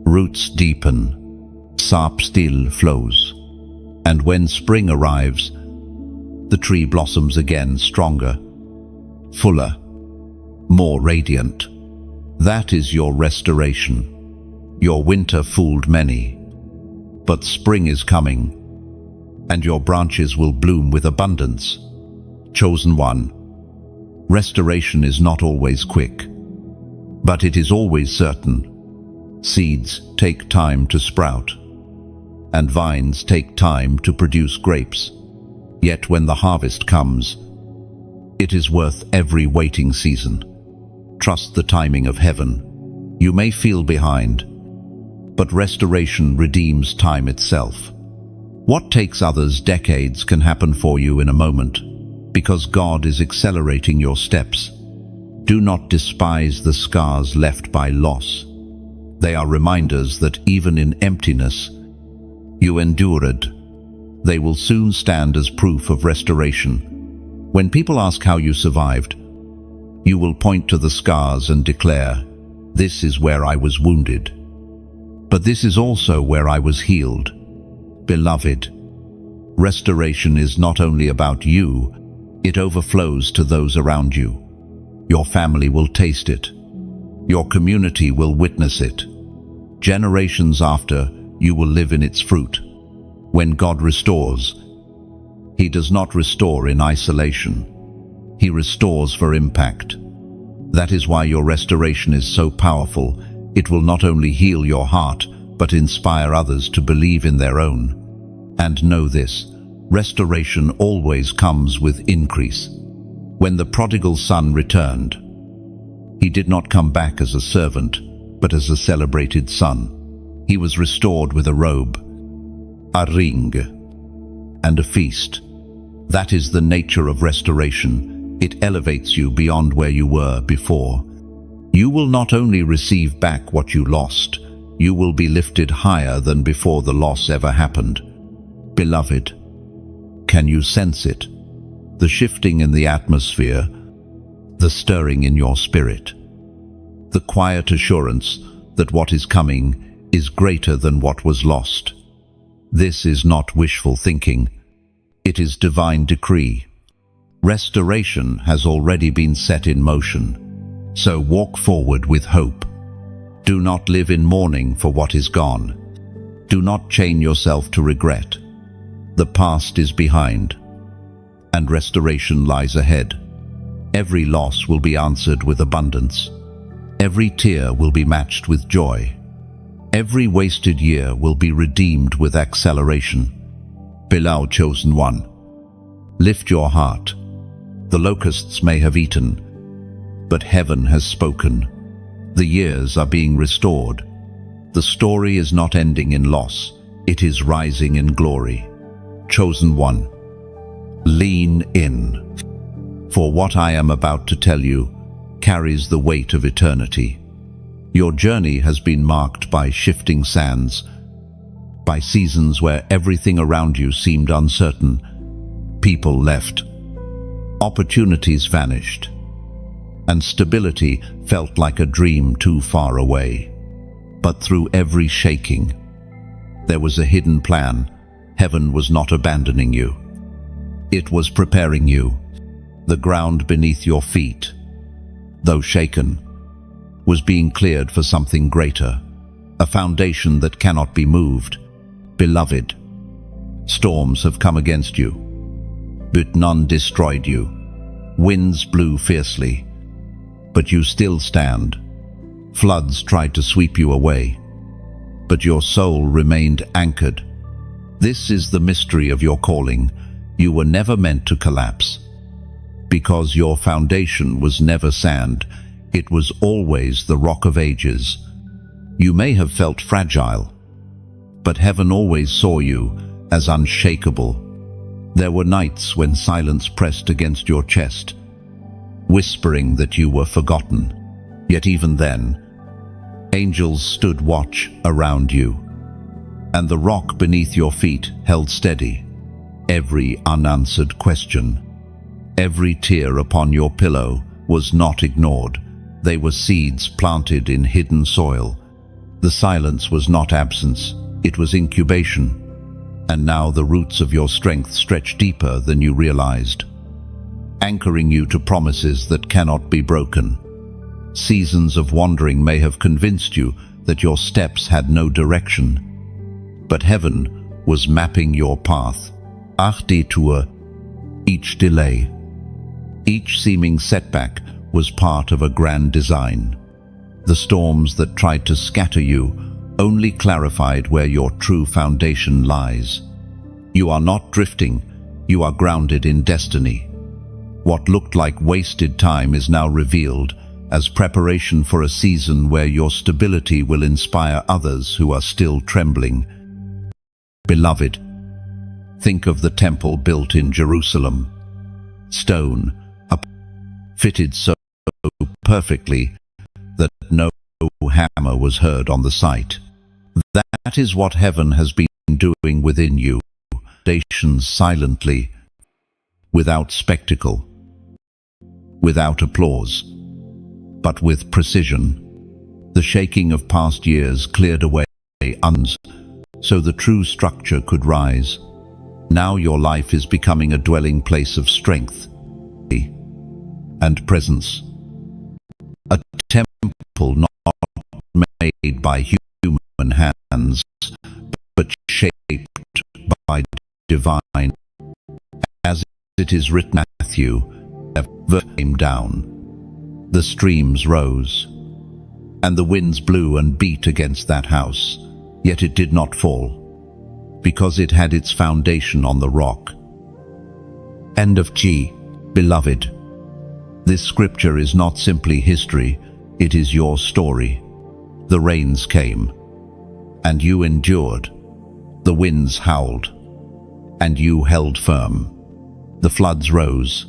Roots deepen, sap still flows. And when spring arrives, the tree blossoms again, stronger, fuller, more radiant. That is your restoration. Your winter fooled many, but spring is coming, and your branches will bloom with abundance. Chosen one, restoration is not always quick, but it is always certain. Seeds take time to sprout, and vines take time to produce grapes. Yet when the harvest comes, it is worth every waiting season. Trust the timing of heaven. You may feel behind, but restoration redeems time itself. What takes others decades can happen for you in a moment, because God is accelerating your steps. Do not despise the scars left by loss. They are reminders that even in emptiness, you endured. They will soon stand as proof of restoration. When people ask how you survived, you will point to the scars and declare, "This is where I was wounded. But this is also where I was healed." Beloved, restoration is not only about you, it overflows to those around you. Your family will taste it. Your community will witness it. Generations after, you will live in its fruit. When God restores, He does not restore in isolation. He restores for impact. That is why your restoration is so powerful. It will not only heal your heart, but inspire others to believe in their own. And know this, restoration always comes with increase. When the prodigal son returned, he did not come back as a servant, but as a celebrated son. He was restored with a robe, a ring, and a feast. That is the nature of restoration. It elevates you beyond where you were before. You will not only receive back what you lost, you will be lifted higher than before the loss ever happened. Beloved, can you sense it? The shifting in the atmosphere, the stirring in your spirit, the quiet assurance that what is coming is greater than what was lost. This is not wishful thinking. It is divine decree. Restoration has already been set in motion. So walk forward with hope. Do not live in mourning for what is gone. Do not chain yourself to regret. The past is behind, and restoration lies ahead. Every loss will be answered with abundance. Every tear will be matched with joy. Every wasted year will be redeemed with acceleration. Beloved chosen one, lift your heart. The locusts may have eaten, but heaven has spoken. The years are being restored. The story is not ending in loss, it is rising in glory. Chosen one, lean in. For what I am about to tell you carries the weight of eternity. Your journey has been marked by shifting sands, by seasons where everything around you seemed uncertain. People left, opportunities vanished, and stability felt like a dream too far away. But through every shaking, there was a hidden plan. Heaven was not abandoning you. It was preparing you. The ground beneath your feet, though shaken, was being cleared for something greater, a foundation that cannot be moved. Beloved, storms have come against you, but none destroyed you. Winds blew fiercely, but you still stand. Floods tried to sweep you away, but your soul remained anchored. This is the mystery of your calling. You were never meant to collapse, because your foundation was never sand. It was always the rock of ages. You may have felt fragile, but heaven always saw you as unshakable. There were nights when silence pressed against your chest, whispering that you were forgotten. Yet even then, angels stood watch around you, and the rock beneath your feet held steady. Every unanswered question, every tear upon your pillow was not ignored. They were seeds planted in hidden soil. The silence was not absence, it was incubation. And now the roots of your strength stretch deeper than you realized, anchoring you to promises that cannot be broken. Seasons of wandering may have convinced you that your steps had no direction, but heaven was mapping your path. Ach detour, each delay, each seeming setback was part of a grand design. The storms that tried to scatter you only clarified where your true foundation lies. You are not drifting, you are grounded in destiny. What looked like wasted time is now revealed as preparation for a season where your stability will inspire others who are still trembling. Beloved, think of the temple built in Jerusalem. Stone, fitted so perfectly that no hammer was heard on the site. That is what heaven has been doing within you. Foundations silently, without spectacle, without applause, but with precision. The shaking of past years cleared away so the true structure could rise. Now your life is becoming a dwelling place of strength and presence. A temple not made by human hands, but shaped by divine. As it is written, Matthew, came down, the streams rose, and the winds blew and beat against that house, yet it did not fall, because it had its foundation on the rock. End of G. Beloved, this scripture is not simply history, it is your story. The rains came, and you endured. The winds howled, and you held firm. The floods rose,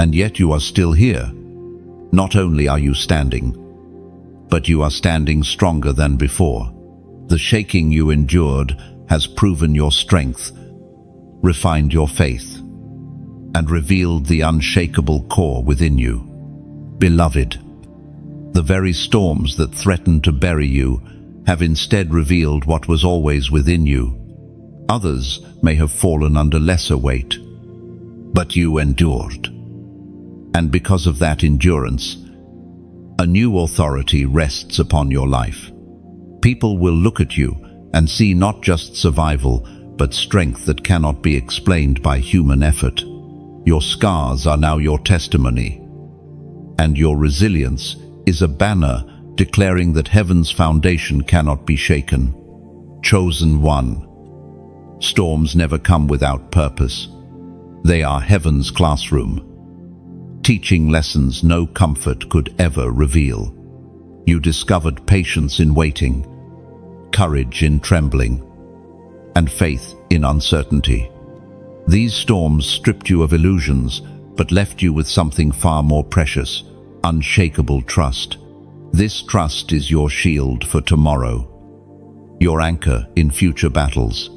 and yet you are still here. Not only are you standing, but you are standing stronger than before. The shaking you endured has proven your strength, refined your faith, and revealed the unshakable core within you. Beloved, the very storms that threatened to bury you have instead revealed what was always within you. Others may have fallen under lesser weight, but you endured. And because of that endurance, a new authority rests upon your life. People will look at you and see not just survival, but strength that cannot be explained by human effort. Your scars are now your testimony, and your resilience is a banner declaring that heaven's foundation cannot be shaken. Chosen one. Storms never come without purpose. They are heaven's classroom, teaching lessons no comfort could ever reveal. You discovered patience in waiting, courage in trembling, and faith in uncertainty. These storms stripped you of illusions, but left you with something far more precious: unshakable trust. This trust is your shield for tomorrow, your anchor in future battles,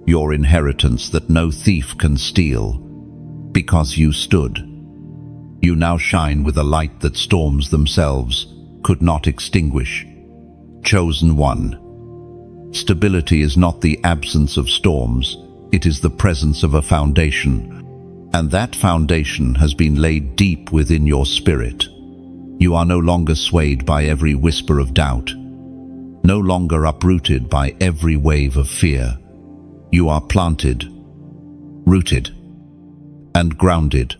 your inheritance that no thief can steal. Because you stood, you now shine with a light that storms themselves could not extinguish. Chosen one. Stability is not the absence of storms, it is the presence of a foundation, and that foundation has been laid deep within your spirit. You are no longer swayed by every whisper of doubt, no longer uprooted by every wave of fear. You are planted, rooted, and grounded.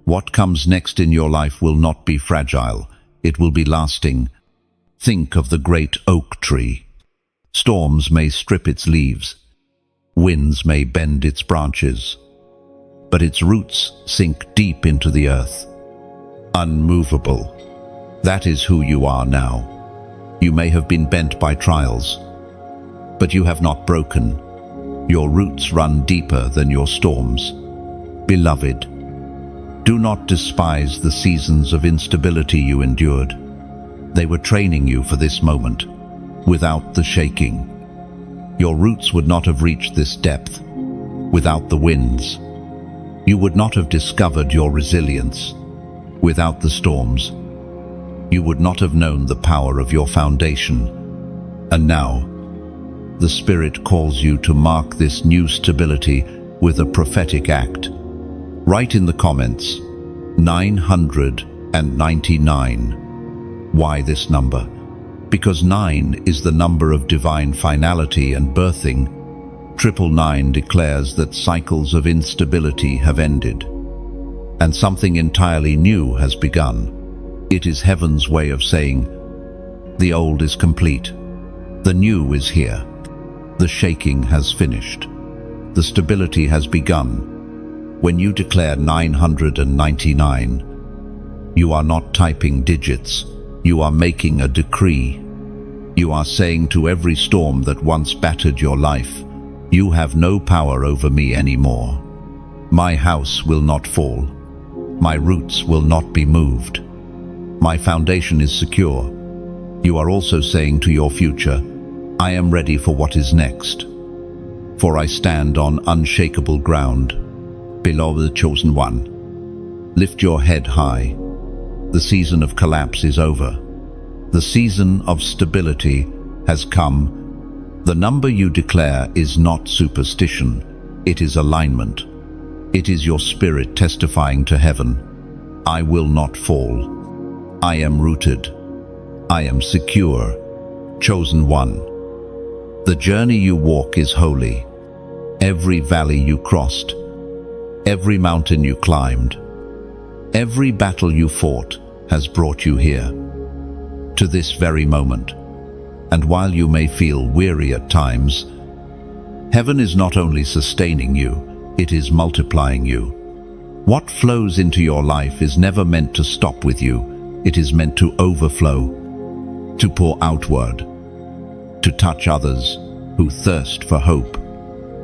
What comes next in your life will not be fragile, it will be lasting. Think of the great oak tree. Storms may strip its leaves, winds may bend its branches, but its roots sink deep into the earth, unmovable. That is who you are now. You may have been bent by trials, but you have not broken. Your roots run deeper than your storms. Beloved, do not despise the seasons of instability you endured. They were training you for this moment. Without the shaking, your roots would not have reached this depth. Without the winds, you would not have discovered your resilience. Without the storms, you would not have known the power of your foundation. And now, the Spirit calls you to mark this new stability with a prophetic act. Write in the comments, 999. Why this number? Because 9 is the number of divine finality and birthing. 999 declares that cycles of instability have ended, and something entirely new has begun. It is heaven's way of saying, the old is complete, the new is here. The shaking has finished. The stability has begun. When you declare 999, you are not typing digits, you are making a decree. You are saying to every storm that once battered your life, you have no power over me anymore. My house will not fall. My roots will not be moved. My foundation is secure. You are also saying to your future, I am ready for what is next. For I stand on unshakable ground. Beloved chosen one, lift your head high. The season of collapse is over. The season of stability has come. The number you declare is not superstition, it is alignment. It is your spirit testifying to heaven. I will not fall. I am rooted. I am secure. Chosen one. The journey you walk is holy. Every valley you crossed, every mountain you climbed, every battle you fought has brought you here, to this very moment. And while you may feel weary at times, heaven is not only sustaining you, it is multiplying you. What flows into your life is never meant to stop with you, it is meant to overflow, to pour outward, to touch others who thirst for hope.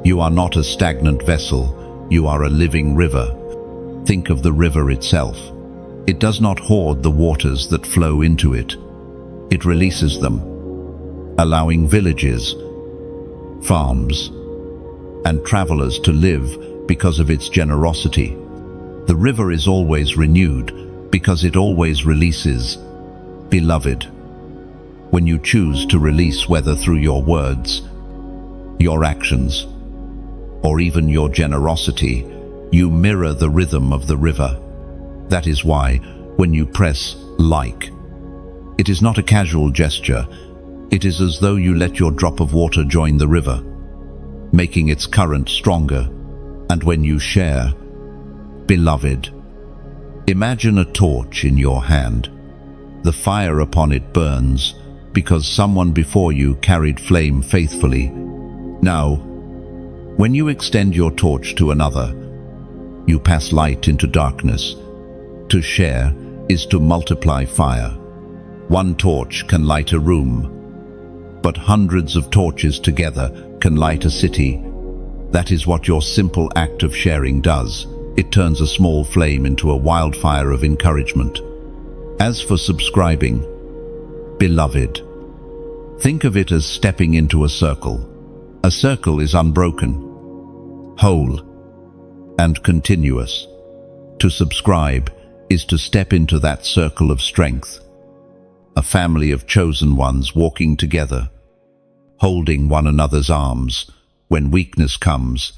You are not a stagnant vessel, you are a living river. Think of the river itself. It does not hoard the waters that flow into it. It releases them, allowing villages, farms, and travelers to live because of its generosity. The river is always renewed because it always releases. Beloved, when you choose to release, whether through your words, your actions, or even your generosity, you mirror the rhythm of the river. That is why, when you press like, it is not a casual gesture. It is as though you let your drop of water join the river, making its current stronger. And when you share, beloved, imagine a torch in your hand. The fire upon it burns, because someone before you carried flame faithfully. Now, when you extend your torch to another, you pass light into darkness. To share is to multiply fire. One torch can light a room, but hundreds of torches together can light a city. That is what your simple act of sharing does. It turns a small flame into a wildfire of encouragement. As for subscribing, beloved, think of it as stepping into a circle. A circle is unbroken, whole, and continuous. To subscribe is to step into that circle of strength. A family of chosen ones walking together, holding one another's arms when weakness comes.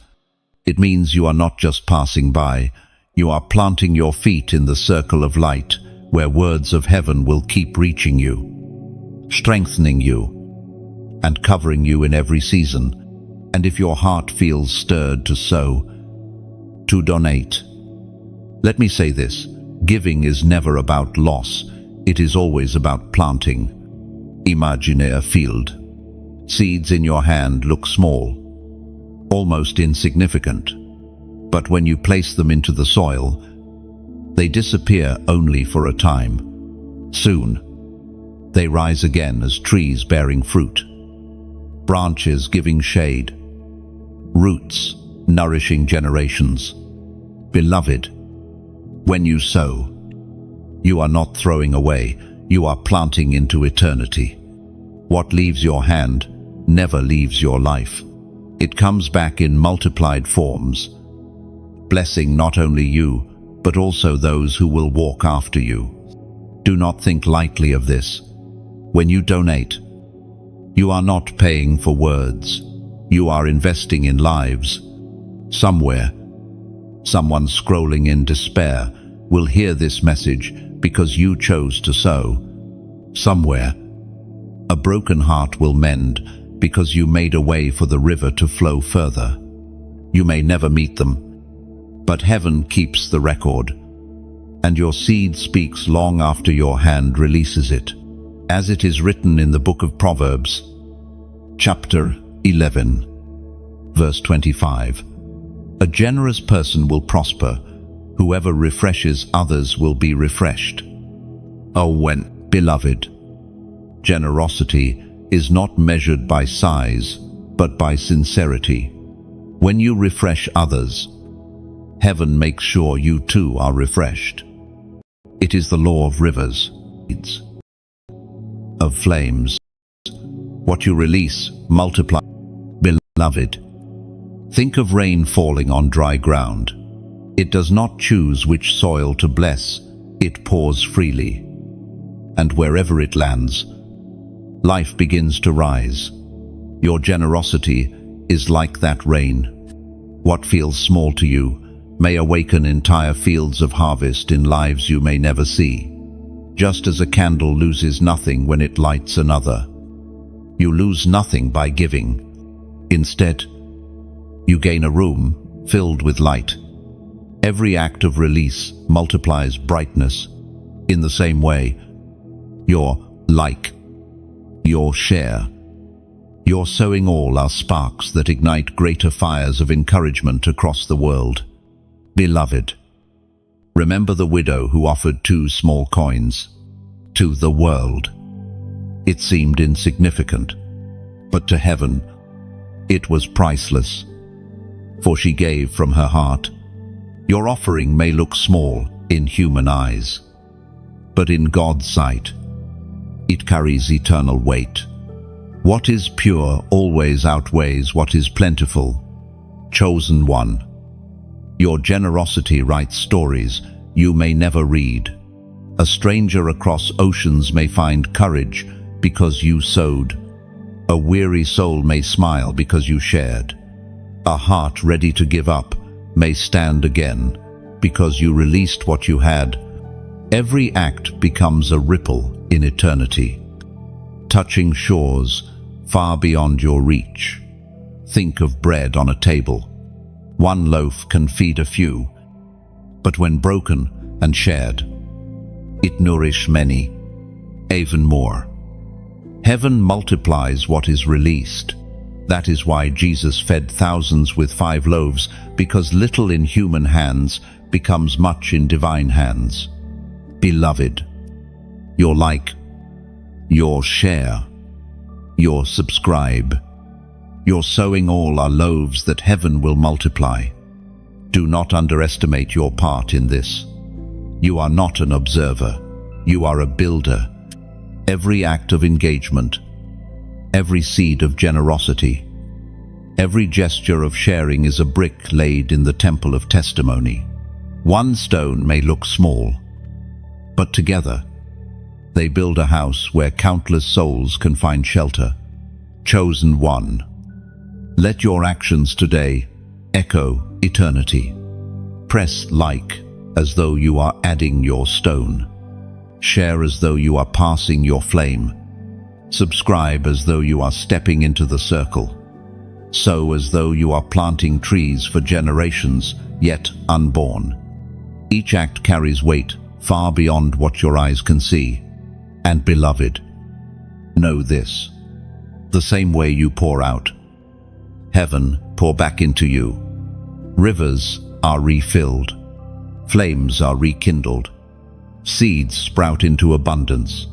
It means you are not just passing by, you are planting your feet in the circle of light, where words of heaven will keep reaching you, strengthening you, and covering you in every season. And if your heart feels stirred to sow, to donate, let me say this: giving is never about loss, it is always about planting. Imagine a field. Seeds in your hand look small, almost insignificant, but when you place them into the soil, they disappear only for a time. Soon, they rise again as trees bearing fruit, branches giving shade, roots nourishing generations. Beloved, when you sow, you are not throwing away, you are planting into eternity. What leaves your hand never leaves your life. It comes back in multiplied forms, blessing not only you, but also those who will walk after you. Do not think lightly of this. When you donate, you are not paying for words. You are investing in lives. Somewhere, someone scrolling in despair will hear this message because you chose to sow. Somewhere, a broken heart will mend because you made a way for the river to flow further. You may never meet them, but heaven keeps the record, and your seed speaks long after your hand releases it. As it is written in the book of Proverbs, chapter 11, verse 25, "A generous person will prosper. Whoever refreshes others will be refreshed." Oh, beloved, generosity is not measured by size, but by sincerity. When you refresh others, heaven makes sure you too are refreshed. It is the law of rivers, of flames. What you release, multiply. Beloved, think of rain falling on dry ground. It does not choose which soil to bless, it pours freely. And wherever it lands, life begins to rise. Your generosity is like that rain. What feels small to you may awaken entire fields of harvest in lives you may never see. Just as a candle loses nothing when it lights another, you lose nothing by giving. Instead, you gain a room filled with light. Every act of release multiplies brightness. In the same way, your your share, your sowing all are sparks that ignite greater fires of encouragement across the world. Beloved, remember the widow who offered 2 small coins to the world. It seemed insignificant, but to heaven, it was priceless, for she gave from her heart. Your offering may look small in human eyes, but in God's sight, it carries eternal weight. What is pure always outweighs what is plentiful. Chosen one, your generosity writes stories you may never read. A stranger across oceans may find courage because you sowed. A weary soul may smile because you shared. A heart ready to give up may stand again because you released what you had. Every act becomes a ripple in eternity, touching shores far beyond your reach. Think of bread on a table. One loaf can feed a few, but when broken and shared, it nourishes many. even more. Heaven multiplies what is released. That is why Jesus fed thousands with 5 loaves, because little in human hands becomes much in divine hands. Beloved, your like, your share, your subscribe, your sowing, all are loaves that heaven will multiply. Do not underestimate your part in this. You are not an observer. You are a builder. Every act of engagement, every seed of generosity, every gesture of sharing is a brick laid in the temple of testimony. One stone may look small, but together they build a house where countless souls can find shelter. Chosen one, let your actions today echo eternity. Press like as though you are adding your stone. Share as though you are passing your flame. Subscribe as though you are stepping into the circle. Sow as though you are planting trees for generations yet unborn. Each act carries weight far beyond what your eyes can see. And beloved, know this: the same way you pour out, heaven pour back into you. Rivers are refilled, flames are rekindled, seeds sprout into abundance,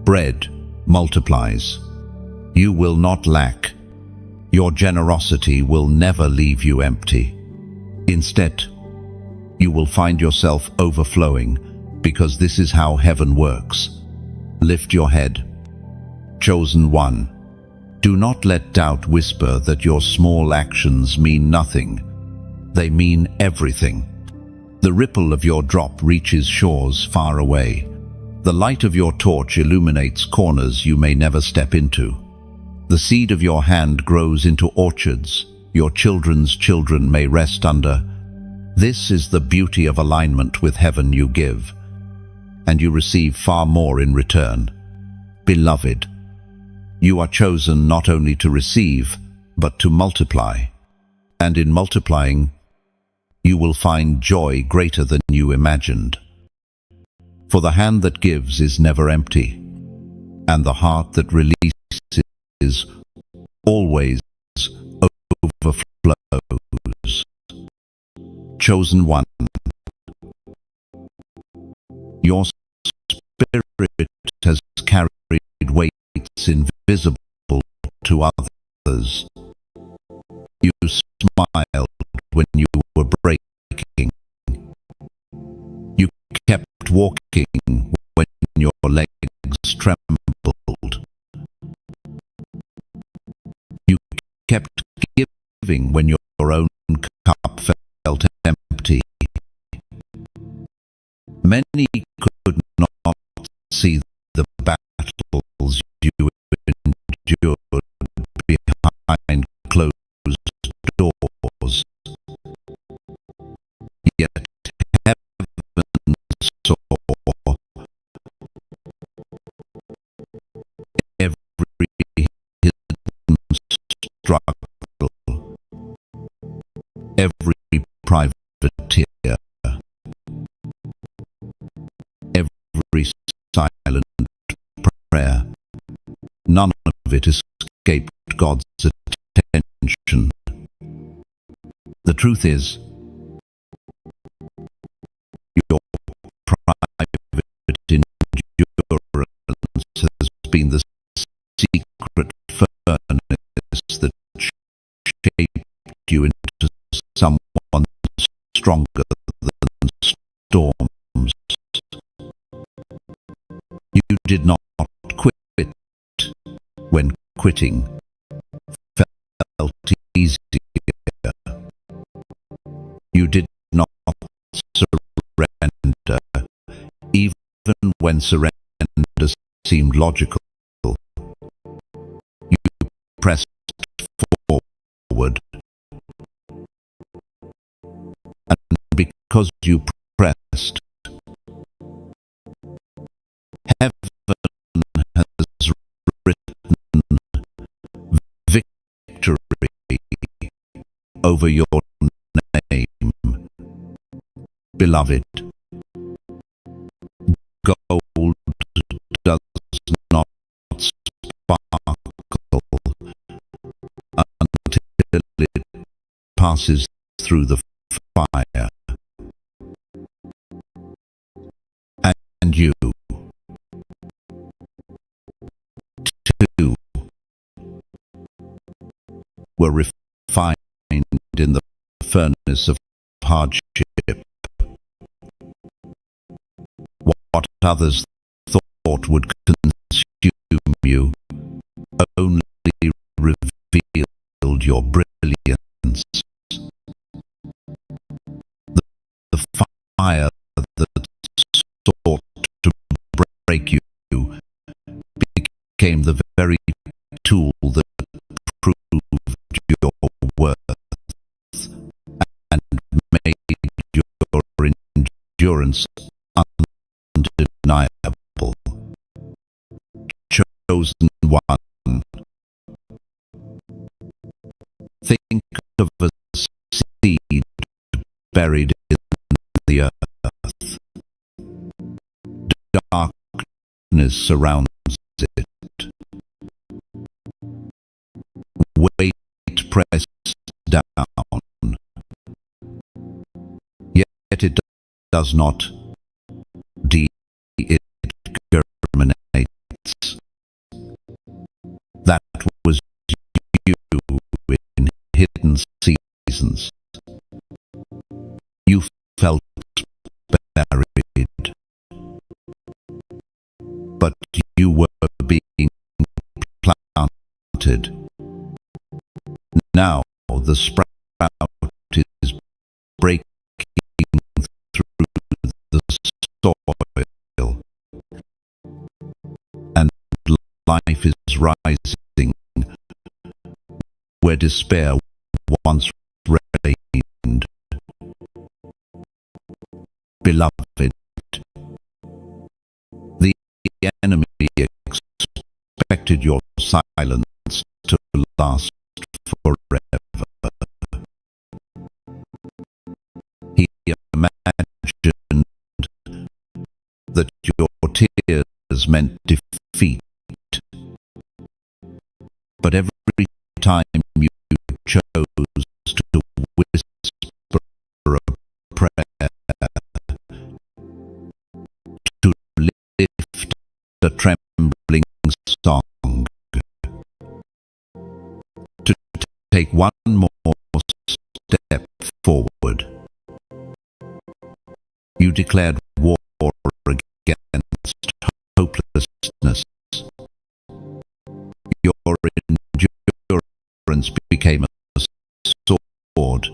bread multiplies. You will not lack. Your generosity will never leave you empty. Instead, you will find yourself overflowing, because this is how heaven works. Lift your head. Chosen one, do not let doubt whisper that your small actions mean nothing. They mean everything. The ripple of your drop reaches shores far away. The light of your torch illuminates corners you may never step into. The seed of your hand grows into orchards your children's children may rest under. This is the beauty of alignment with heaven. You give, and you receive far more in return. Beloved, you are chosen not only to receive, but to multiply. And in multiplying, you will find joy greater than you imagined. For the hand that gives is never empty, and the heart that releases always overflows. Chosen one, your spirit has carried weights invisible to others. You smiled when you were breaking. You kept walking when your legs trembled. You kept giving when your own cup felt empty. Many could not see the battles you endured behind closed doors. Yet heaven saw every hidden struggle, every private tear, every silent prayer. None of it escaped God's attention. The truth is, your private endurance has been the secret furnace that shaped you into someone stronger than storms. You did not quit when quitting felt easier. You did not surrender even when surrender seemed logical. You pressed forward, and because you pressed, heaven has written victory over your name. Beloved, gold does passes through the fire. And you, too, were refined in the furnace of hardship. What others thought would consume you only revealed your brilliance. The fire that sought to break you became the very tool that proved your worth and made your endurance undeniable. Chosen one, think of a seed buried in the earth. Darkness surrounds it. Weight pressed down. Yet it does not. It germinates. That was you in hidden seasons. You felt buried, but you were being planted. Now the sprout is breaking through the soil, and life is rising where despair once reigned. Beloved, the enemy expected your silence to last forever. He imagined that your tears meant defeat. But every time you chose to whisper a prayer, to lift a trembling song, to take one more step forward, you declared war against hopelessness. Your endurance became a sword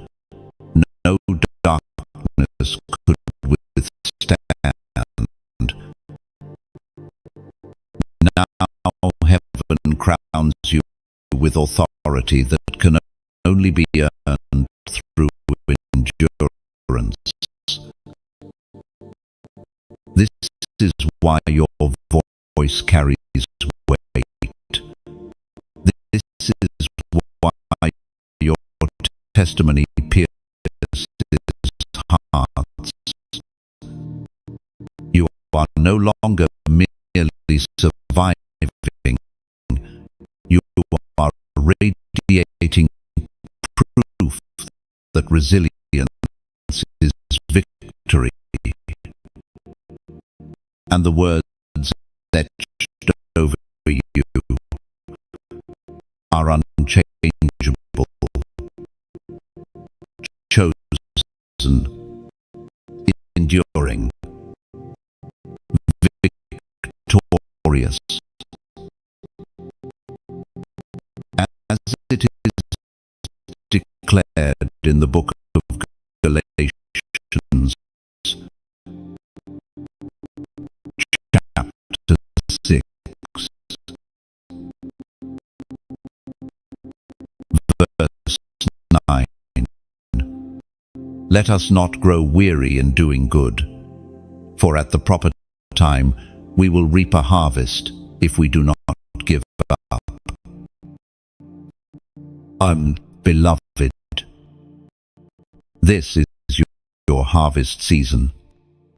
no darkness could withstand. Now heaven crowns you with authority that can only be earned through endurance. This is why your voice carries weight. This is why your testimony pierces hearts. You are no longer merely surviving. You are radiating proof that resilience is victory. And the words etched over you are unchangeable, chosen, enduring, victorious. As it is declared in the book of Galatians, chapter 6, verse 9. Let us not grow weary in doing good, for at the proper time we will reap a harvest if we do not give up. Beloved, this is your harvest season.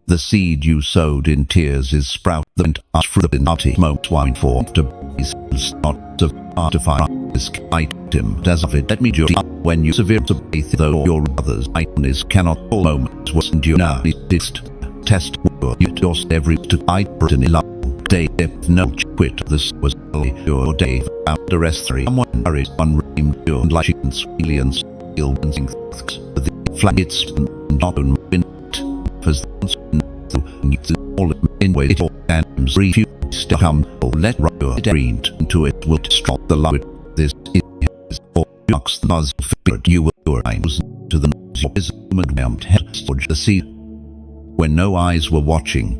The seed you sowed in tears is sprouting out fruit in moment wine for to be not to this item as of it. Let me just when you severe to faith, though your brothers is cannot all moments was endure now is test you just every to I Britain day if no quit this was your day out the rest three someone is one ream your license aliens illustrating the flag it's not been as all in way it all and refuse to come or let your dream into it will destroy the love this is or knocks the buzz but you will your eyes to the the sea when no eyes were watching,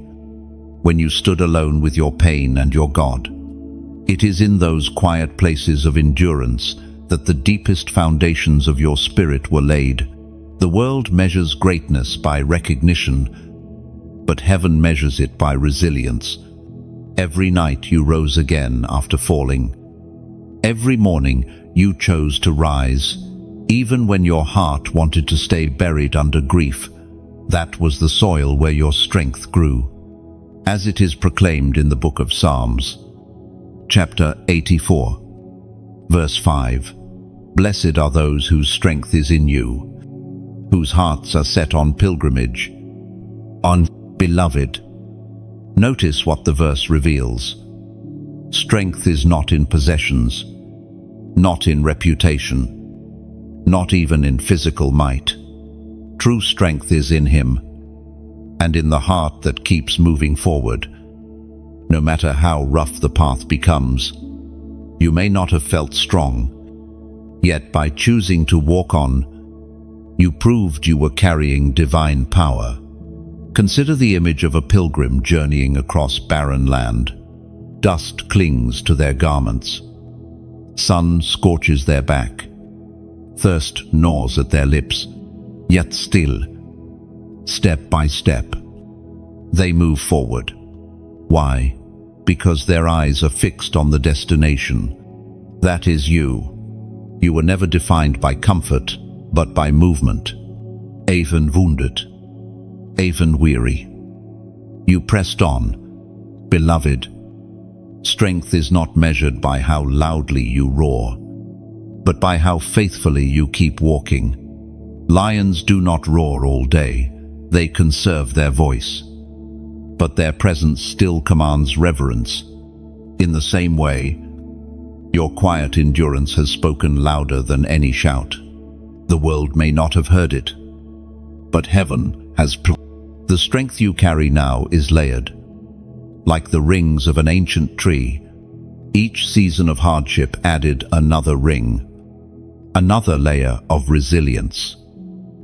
when you stood alone with your pain and your God. It is in those quiet places of endurance that the deepest foundations of your spirit were laid. The world measures greatness by recognition, but heaven measures it by resilience. Every night you rose again after falling. Every morning you chose to rise, even when your heart wanted to stay buried under grief. That was the soil where your strength grew. As it is proclaimed in the book of Psalms, chapter 84, verse 5, "Blessed are those whose strength is in you, whose hearts are set on pilgrimage, on beloved." Notice what the verse reveals. Strength is not in possessions, not in reputation, not even in physical might. True strength is in Him, and in the heart that keeps moving forward. No matter how rough the path becomes, you may not have felt strong, yet by choosing to walk on, you proved you were carrying divine power. Consider the image of a pilgrim journeying across barren land. Dust clings to their garments. Sun scorches their back. Thirst gnaws at their lips. Yet still, step by step, they move forward. Why? Because their eyes are fixed on the destination. That is you. You were never defined by comfort, but by movement. Even wounded, even weary. You pressed on, beloved. Strength is not measured by how loudly you roar, but by how faithfully you keep walking. Lions do not roar all day, they conserve their voice. But their presence still commands reverence. In the same way, your quiet endurance has spoken louder than any shout. The world may not have heard it, but heaven has. The strength you carry now is layered. Like the rings of an ancient tree, each season of hardship added another ring, another layer of resilience.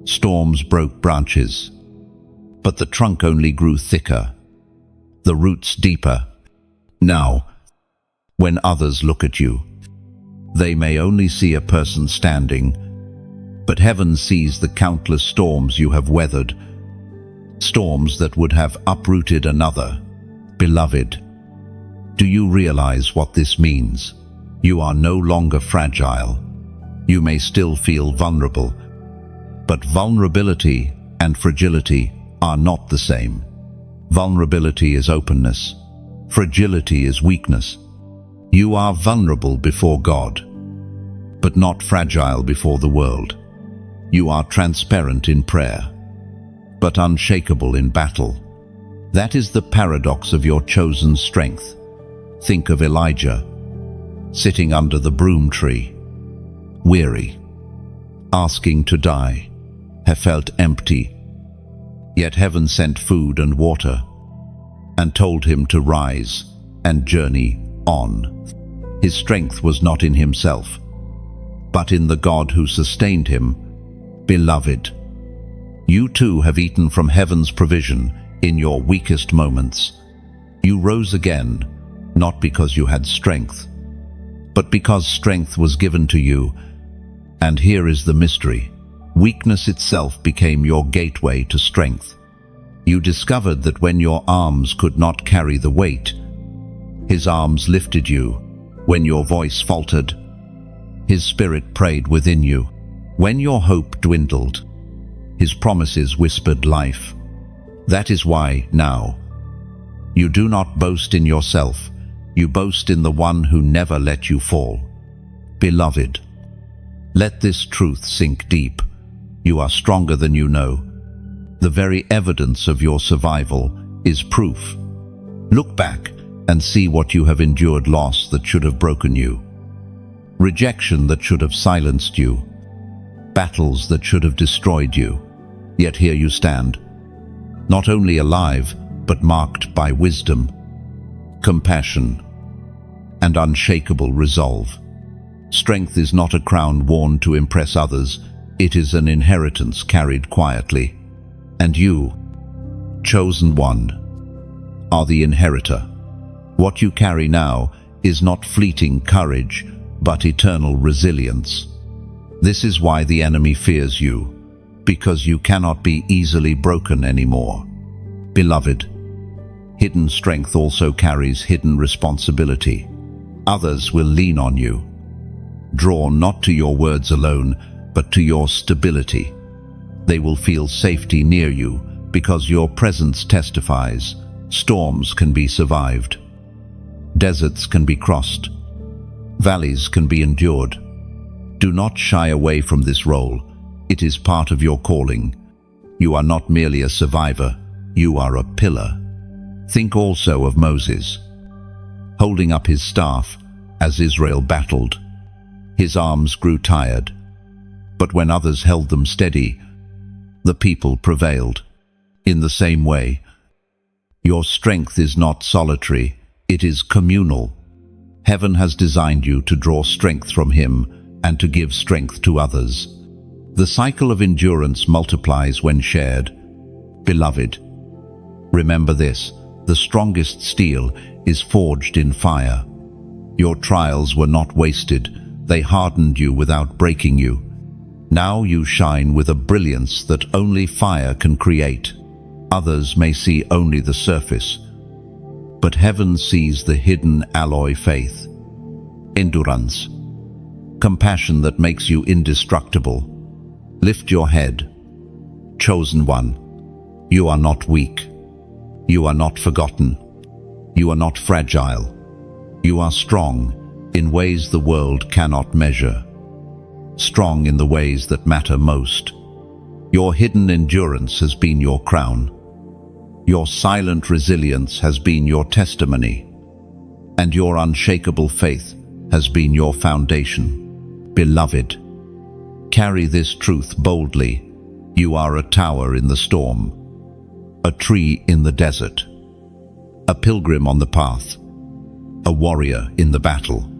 Storms broke branches, but the trunk only grew thicker, the roots deeper. Now, when others look at you, they may only see a person standing, but heaven sees the countless storms you have weathered, storms that would have uprooted another. Beloved, do you realize what this means? You are no longer fragile. You may still feel vulnerable, but vulnerability and fragility are not the same. Vulnerability is openness. Fragility is weakness. You are vulnerable before God, but not fragile before the world. You are transparent in prayer, but unshakable in battle. That is the paradox of your chosen strength. Think of Elijah, sitting under the broom tree, weary, asking to die, have felt empty. Yet heaven sent food and water, and told him to rise and journey on. His strength was not in himself, but in the God who sustained him. Beloved, you too have eaten from heaven's provision in your weakest moments. You rose again, not because you had strength, but because strength was given to you. And here is the mystery. Weakness itself became your gateway to strength. You discovered that when your arms could not carry the weight, His arms lifted you. When your voice faltered, His Spirit prayed within you. When your hope dwindled, His promises whispered life. That is why, now, you do not boast in yourself, you boast in the one who never let you fall. Beloved, let this truth sink deep. You are stronger than you know. The very evidence of your survival is proof. Look back and see what you have endured: loss that should have broken you, rejection that should have silenced you, battles that should have destroyed you. Yet here you stand, not only alive, but marked by wisdom, compassion, and unshakable resolve. Strength is not a crown worn to impress others, it is an inheritance carried quietly. And you, chosen one, are the inheritor. What you carry now is not fleeting courage, but eternal resilience. This is why the enemy fears you, because you cannot be easily broken anymore. Beloved, hidden strength also carries hidden responsibility. Others will lean on you, drawn not to your words alone, but to your stability. They will feel safety near you because your presence testifies. Storms can be survived. Deserts can be crossed. Valleys can be endured. Do not shy away from this role. It is part of your calling. You are not merely a survivor, you are a pillar. Think also of Moses, holding up his staff as Israel battled. His arms grew tired, but when others held them steady, the people prevailed. In the same way, your strength is not solitary, it is communal. Heaven has designed you to draw strength from Him and to give strength to others. The cycle of endurance multiplies when shared. Beloved, remember this: the strongest steel is forged in fire. Your trials were not wasted, they hardened you without breaking you. Now you shine with a brilliance that only fire can create. Others may see only the surface, but heaven sees the hidden alloy: faith, endurance, compassion that makes you indestructible. Lift your head, chosen one. You are not weak. You are not forgotten. You are not fragile. You are strong in ways the world cannot measure. Strong in the ways that matter most. Your hidden endurance has been your crown. Your silent resilience has been your testimony. And your unshakable faith has been your foundation. Beloved, carry this truth boldly. You are a tower in the storm, a tree in the desert, a pilgrim on the path, a warrior in the battle.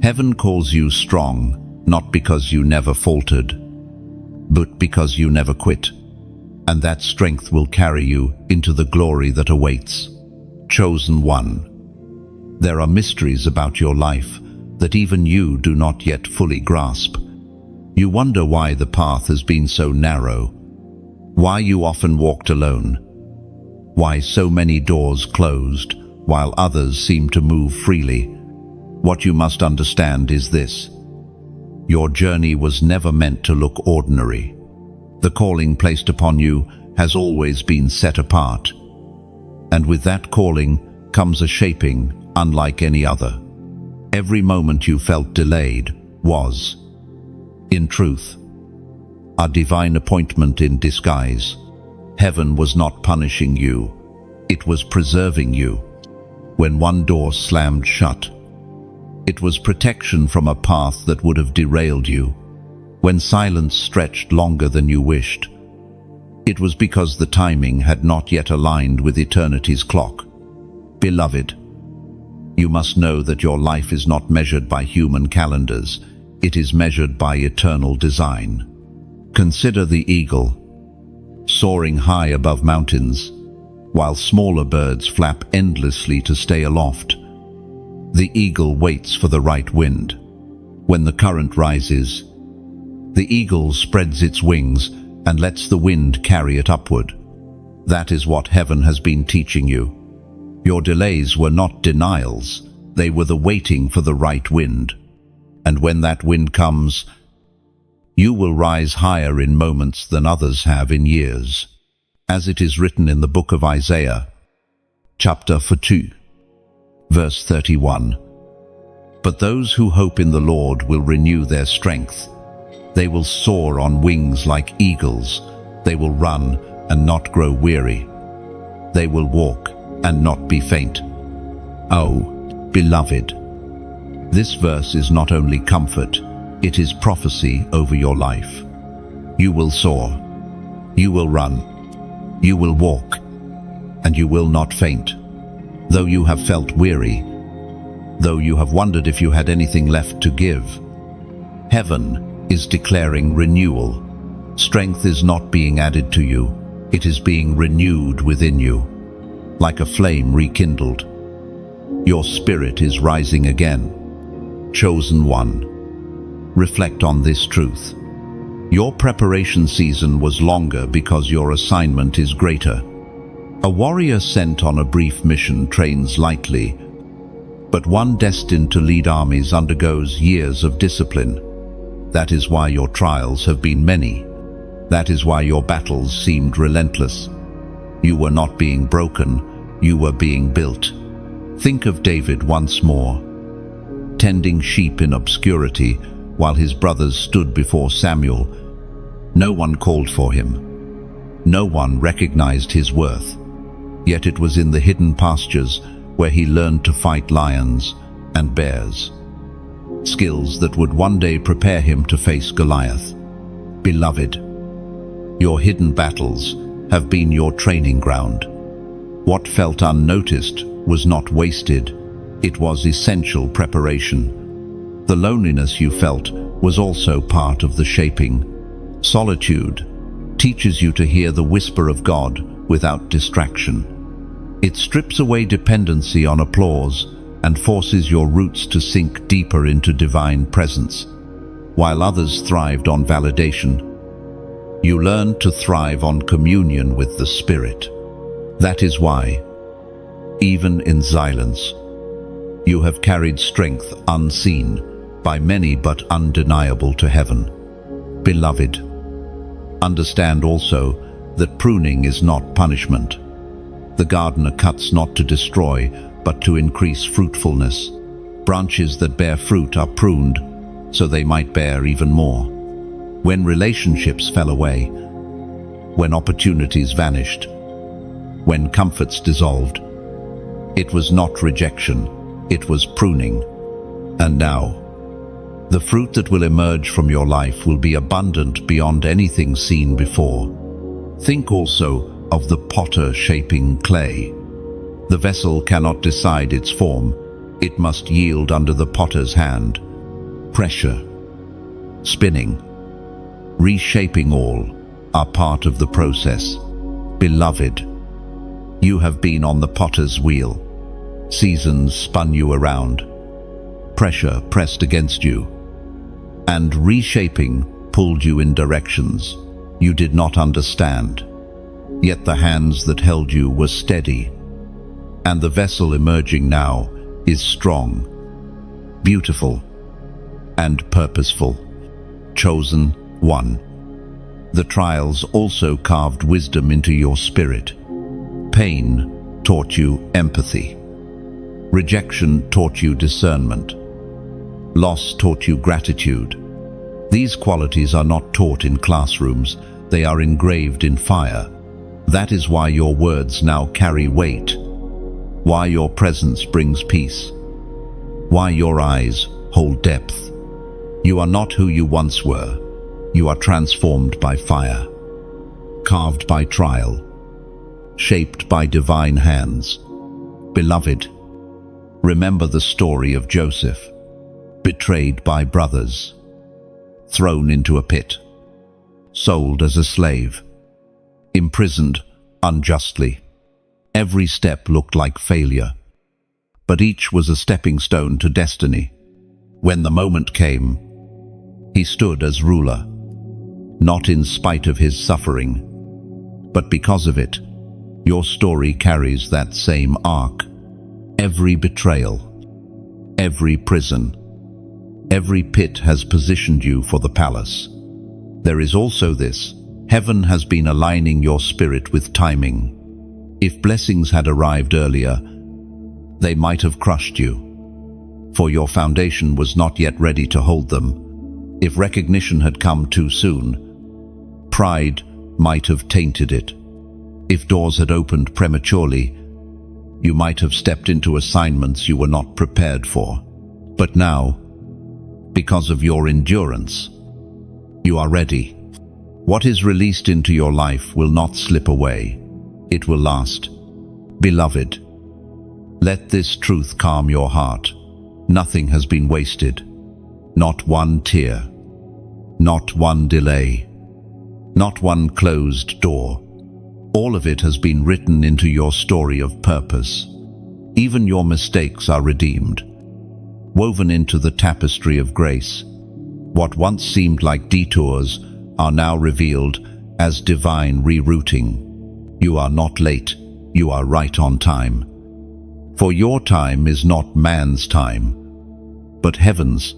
Heaven calls you strong, not because you never faltered, but because you never quit. And that strength will carry you into the glory that awaits. Chosen one, there are mysteries about your life that even you do not yet fully grasp. You wonder why the path has been so narrow, why you often walked alone, why so many doors closed while others seem to move freely. What you must understand is this: your journey was never meant to look ordinary. The calling placed upon you has always been set apart, and with that calling comes a shaping unlike any other. Every moment you felt delayed was, in truth, a divine appointment in disguise. Heaven was not punishing you, it was preserving you. When one door slammed shut, it was protection from a path that would have derailed you. When silence stretched longer than you wished, it was because the timing had not yet aligned with eternity's clock. Beloved, you must know that your life is not measured by human calendars, it is measured by eternal design. Consider the eagle, soaring high above mountains, while smaller birds flap endlessly to stay aloft. The eagle waits for the right wind. When the current rises, the eagle spreads its wings and lets the wind carry it upward. That is what heaven has been teaching you. Your delays were not denials, they were the waiting for the right wind. And when that wind comes, you will rise higher in moments than others have in years. As it is written in the book of Isaiah, chapter 42, verse 31. But those who hope in the Lord will renew their strength. They will soar on wings like eagles. They will run and not grow weary. They will walk and not be faint. Oh, beloved, this verse is not only comfort, it is prophecy over your life. You will soar, you will run, you will walk, and you will not faint. Though you have felt weary, though you have wondered if you had anything left to give, heaven is declaring renewal. Strength is not being added to you, it is being renewed within you, like a flame rekindled. Your spirit is rising again. Chosen one, reflect on this truth. Your preparation season was longer because your assignment is greater. A warrior sent on a brief mission trains lightly, but one destined to lead armies undergoes years of discipline. That is why your trials have been many. That is why your battles seemed relentless. You were not being broken, you were being built. Think of David once more, tending sheep in obscurity while his brothers stood before Samuel. No one called for him. No one recognized his worth. Yet it was in the hidden pastures where he learned to fight lions and bears, skills that would one day prepare him to face Goliath. Beloved, your hidden battles have been your training ground. What felt unnoticed was not wasted, it was essential preparation. The loneliness you felt was also part of the shaping. Solitude teaches you to hear the whisper of God without distraction. It strips away dependency on applause and forces your roots to sink deeper into divine presence. While others thrived on validation, you learned to thrive on communion with the Spirit. That is why, even in silence, you have carried strength unseen by many but undeniable to heaven. Beloved, understand also that pruning is not punishment. The gardener cuts not to destroy, but to increase fruitfulness. Branches that bear fruit are pruned, so they might bear even more. When relationships fell away, when opportunities vanished, when comforts dissolved, it was not rejection, it was pruning. And now, the fruit that will emerge from your life will be abundant beyond anything seen before. Think also of the potter shaping clay. The vessel cannot decide its form, it must yield under the potter's hand. Pressure, spinning, reshaping all are part of the process. Beloved, you have been on the potter's wheel. Seasons spun you around. Pressure pressed against you. And reshaping pulled you in directions you did not understand. Yet the hands that held you were steady. And the vessel emerging now is strong, beautiful, and purposeful. Chosen one. The trials also carved wisdom into your spirit. Pain taught you empathy. Rejection taught you discernment. Loss taught you gratitude. These qualities are not taught in classrooms, they are engraved in fire. That is why your words now carry weight, why your presence brings peace, why your eyes hold depth. You are not who you once were. You are transformed by fire, carved by trial, shaped by divine hands. Beloved, remember the story of Joseph, betrayed by brothers, thrown into a pit, sold as a slave, imprisoned unjustly. Every step looked like failure, but each was a stepping stone to destiny. When the moment came, he stood as ruler, not in spite of his suffering, but because of it. Your story carries that same arc. Every betrayal, every prison, every pit has positioned you for the palace. There is also this: heaven has been aligning your spirit with timing. If blessings had arrived earlier, they might have crushed you. for your foundation was not yet ready to hold them. If recognition had come too soon, pride might have tainted it. If doors had opened prematurely, you might have stepped into assignments you were not prepared for. But now, because of your endurance, you are ready. What is released into your life will not slip away. It will last. Beloved, let this truth calm your heart. Nothing has been wasted. Not one tear. Not one delay. Not one closed door. All of it has been written into your story of purpose. Even your mistakes are redeemed, woven into the tapestry of grace. What once seemed like detours are now revealed as divine rerouting. You are not late, you are right on time. For your time is not man's time, but heaven's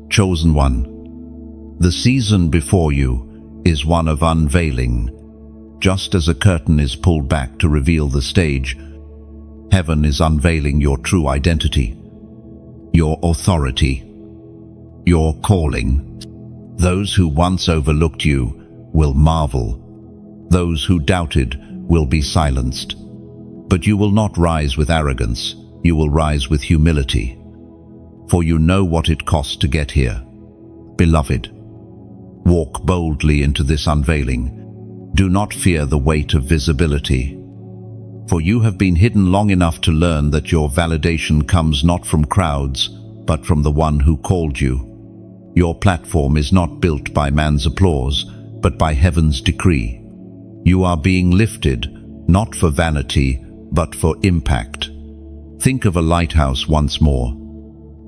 chosen one. The season before you is one of unveiling. Just as a curtain is pulled back to reveal the stage, heaven is unveiling your true identity, your authority, your calling. Those who once overlooked you will marvel. Those who doubted will be silenced. But you will not rise with arrogance, you will rise with humility. For you know what it costs to get here. Beloved, walk boldly into this unveiling. Do not fear the weight of visibility. For you have been hidden long enough to learn that your validation comes not from crowds, but from the one who called you. Your platform is not built by man's applause, but by heaven's decree. You are being lifted, not for vanity, but for impact. Think of a lighthouse once more.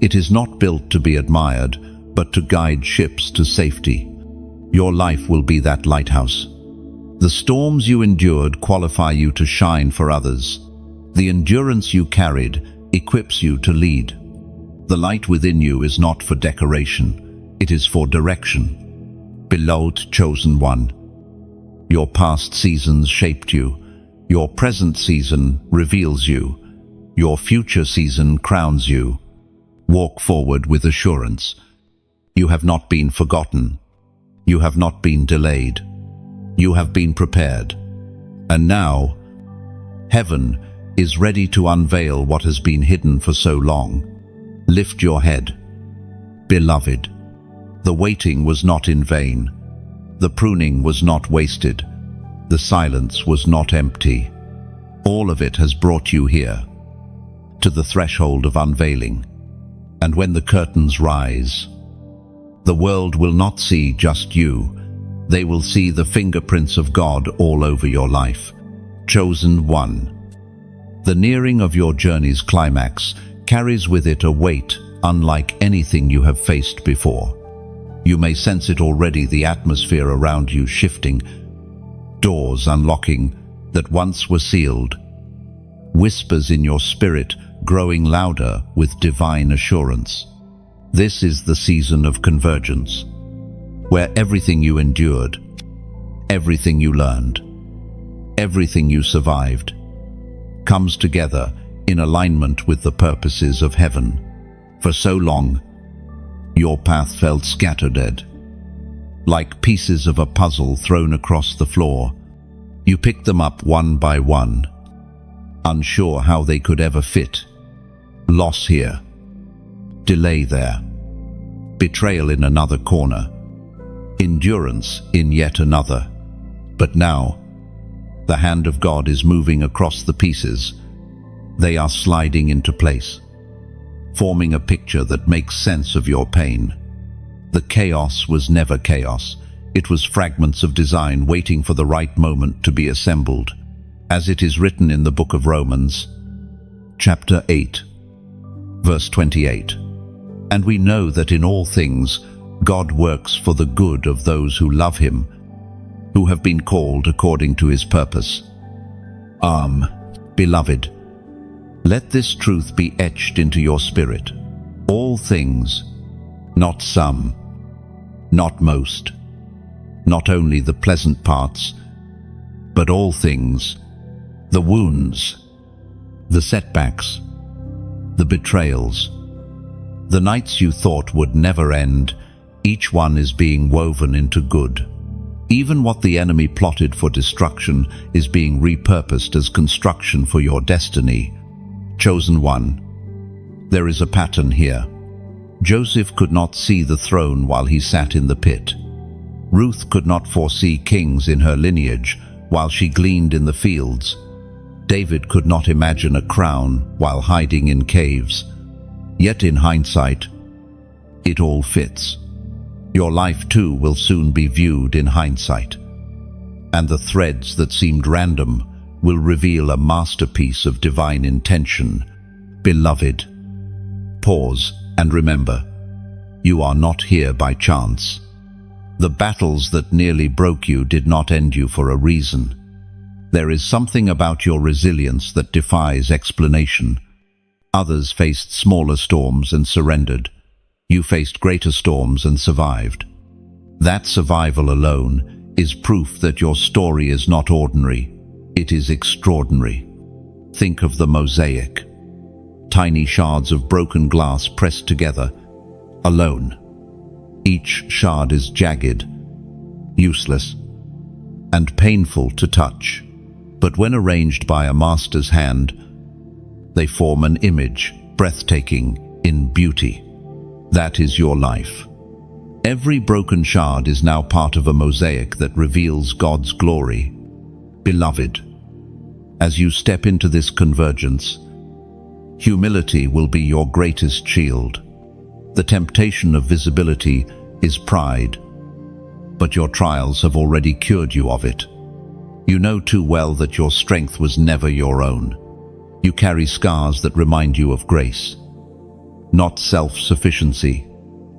It is not built to be admired, but to guide ships to safety. Your life will be that lighthouse. The storms you endured qualify you to shine for others. The endurance you carried equips you to lead. The light within you is not for decoration, it is for direction. Beloved chosen one, your past seasons shaped you. Your present season reveals you. Your future season crowns you. Walk forward with assurance. You have not been forgotten. You have not been delayed. You have been prepared. And now, heaven is ready to unveil what has been hidden for so long. Lift your head. Beloved, the waiting was not in vain. The pruning was not wasted. The silence was not empty. All of it has brought you here, to the threshold of unveiling. And when the curtains rise, the world will not see just you. They will see the fingerprints of God all over your life. Chosen one. The nearing of your journey's climax carries with it a weight unlike anything you have faced before. You may sense it already, the atmosphere around you shifting, doors unlocking that once were sealed, whispers in your spirit growing louder with divine assurance. This is the season of convergence, where everything you endured, everything you learned, everything you survived, comes together in alignment with the purposes of heaven. For so long, your path felt scattered, like pieces of a puzzle thrown across the floor. You picked them up one by one, unsure how they could ever fit. Loss here, delay there, betrayal in another corner, endurance in yet another. But now, the hand of God is moving across the pieces. They are sliding into place, forming a picture that makes sense of your pain. The chaos was never chaos. It was fragments of design waiting for the right moment to be assembled, as it is written in the book of Romans, chapter 8, verse 28. And we know that in all things God works for the good of those who love him, who have been called according to his purpose. Beloved, let this truth be etched into your spirit. All things, not some, not most, not only the pleasant parts, but all things, the wounds, the setbacks, the betrayals, The nights you thought would never end, each one is being woven into good. Even what the enemy plotted for destruction is being repurposed as construction for your destiny. Chosen one. There is a pattern here. Joseph could not see the throne while he sat in the pit. Ruth could not foresee kings in her lineage while she gleaned in the fields. David could not imagine a crown while hiding in caves. Yet in hindsight, it all fits. Your life too will soon be viewed in hindsight. And the threads that seemed random will reveal a masterpiece of divine intention. Beloved, pause and remember, you are not here by chance. The battles that nearly broke you did not end you for a reason. There is something about your resilience that defies explanation. Others faced smaller storms and surrendered. You faced greater storms and survived. That survival alone is proof that your story is not ordinary. It is extraordinary. Think of the mosaic. Tiny shards of broken glass pressed together, alone. Each shard is jagged, useless, and painful to touch. But when arranged by a master's hand, they form an image, breathtaking in beauty. That is your life. Every broken shard is now part of a mosaic that reveals God's glory. Beloved, as you step into this convergence, humility will be your greatest shield. The temptation of visibility is pride, but your trials have already cured you of it. You know too well that your strength was never your own. You carry scars that remind you of grace, not self-sufficiency.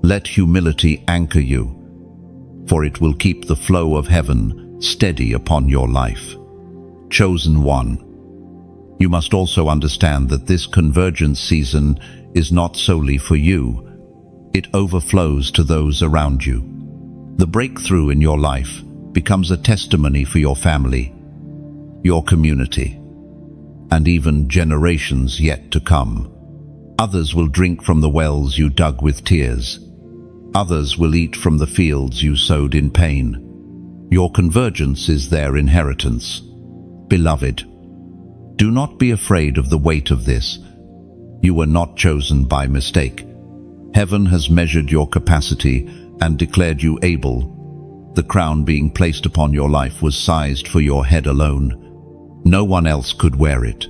Let humility anchor you, for it will keep the flow of heaven steady upon your life. Chosen one. You must also understand that this convergence season is not solely for you. It overflows to those around you. The breakthrough in your life becomes a testimony for your family, your community, and even generations yet to come. Others will drink from the wells you dug with tears. Others will eat from the fields you sowed in pain. Your convergence is their inheritance. Beloved, do not be afraid of the weight of this. You were not chosen by mistake. Heaven has measured your capacity and declared you able. The crown being placed upon your life was sized for your head alone. No one else could wear it,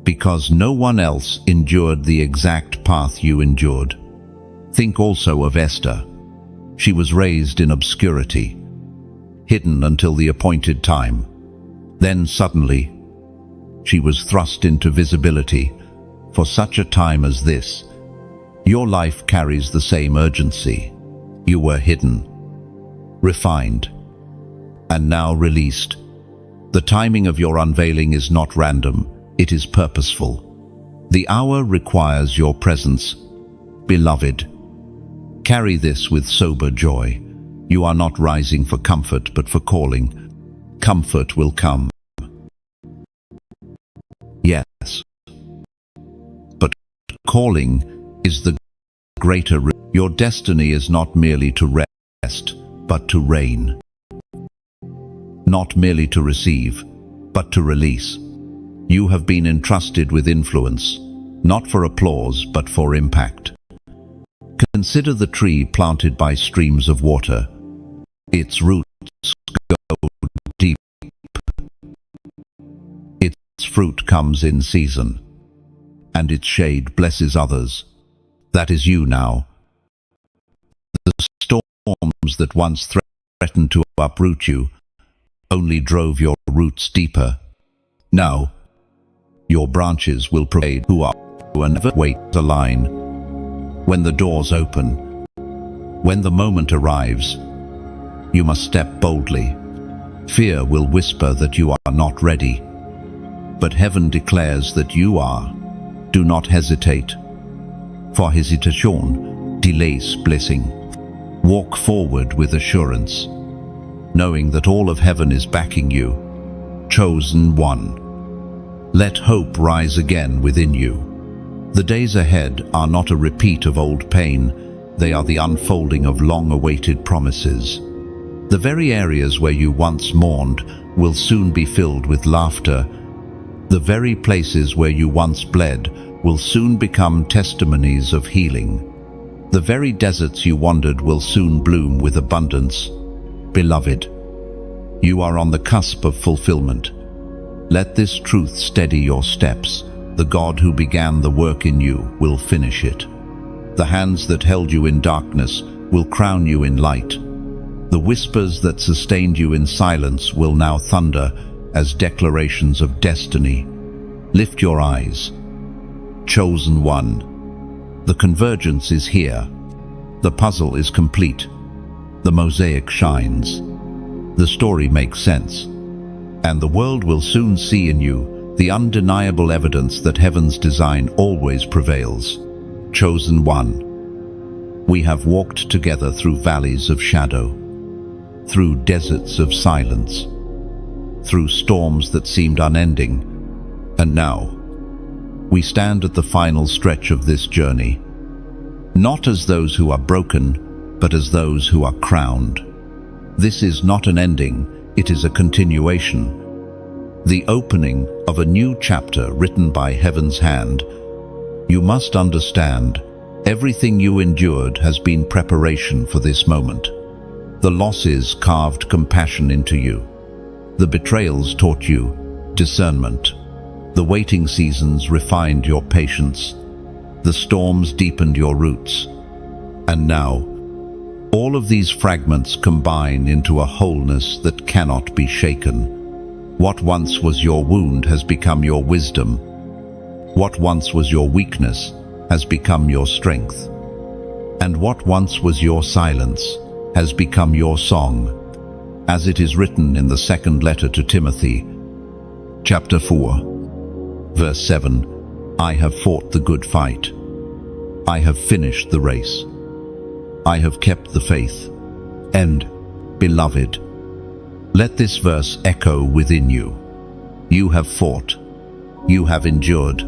because no one else endured the exact path you endured. Think also of Esther. She was raised in obscurity, hidden until the appointed time. Then suddenly, she was thrust into visibility for such a time as this. Your life carries the same urgency. You were hidden, refined, and now released. The timing of your unveiling is not random, it is purposeful. The hour requires your presence. Beloved, carry this with sober joy. You are not rising for comfort, but for calling. Comfort will come. Yes. But calling is the greater. Your destiny is not merely to rest, but to reign. Not merely to receive, but to release. You have been entrusted with influence, not for applause, but for impact. Consider the tree planted by streams of water. Its roots go deep. Its fruit comes in season, and its shade blesses others. That is you now. The storms that once threatened to uproot you only drove your roots deeper. Now, your branches will provide who are and never wait the line. When the doors open, when the moment arrives, you must step boldly. Fear will whisper that you are not ready, but heaven declares that you are. Do not hesitate, for hesitation delays blessing. Walk forward with assurance, knowing that all of heaven is backing you. Chosen one. Let hope rise again within you. The days ahead are not a repeat of old pain, they are the unfolding of long-awaited promises. The very areas where you once mourned will soon be filled with laughter. The very places where you once bled will soon become testimonies of healing. The very deserts you wandered will soon bloom with abundance. Beloved, you are on the cusp of fulfillment. Let this truth steady your steps. The God who began the work in you will finish it. The hands that held you in darkness will crown you in light. The whispers that sustained you in silence will now thunder as declarations of destiny. Lift your eyes. Chosen one. The convergence is here. The puzzle is complete. The mosaic shines. The story makes sense. And the world will soon see in you the undeniable evidence that heaven's design always prevails. Chosen one. We have walked together through valleys of shadow, through deserts of silence, through storms that seemed unending, and now we stand at the final stretch of this journey, not as those who are broken, but as those who are crowned. This is not an ending, it is a continuation, the opening of a new chapter written by heaven's hand. You must understand, everything you endured has been preparation for this moment. The losses carved compassion into you. The betrayals taught you discernment. The waiting seasons refined your patience. The storms deepened your roots. And now, all of these fragments combine into a wholeness that cannot be shaken. What once was your wound has become your wisdom. What once was your weakness has become your strength. And what once was your silence has become your song, as it is written in the second letter to Timothy, chapter 4, verse 7, I have fought the good fight. I have finished the race. I have kept the faith. And, beloved, let this verse echo within you. You have fought. You have endured.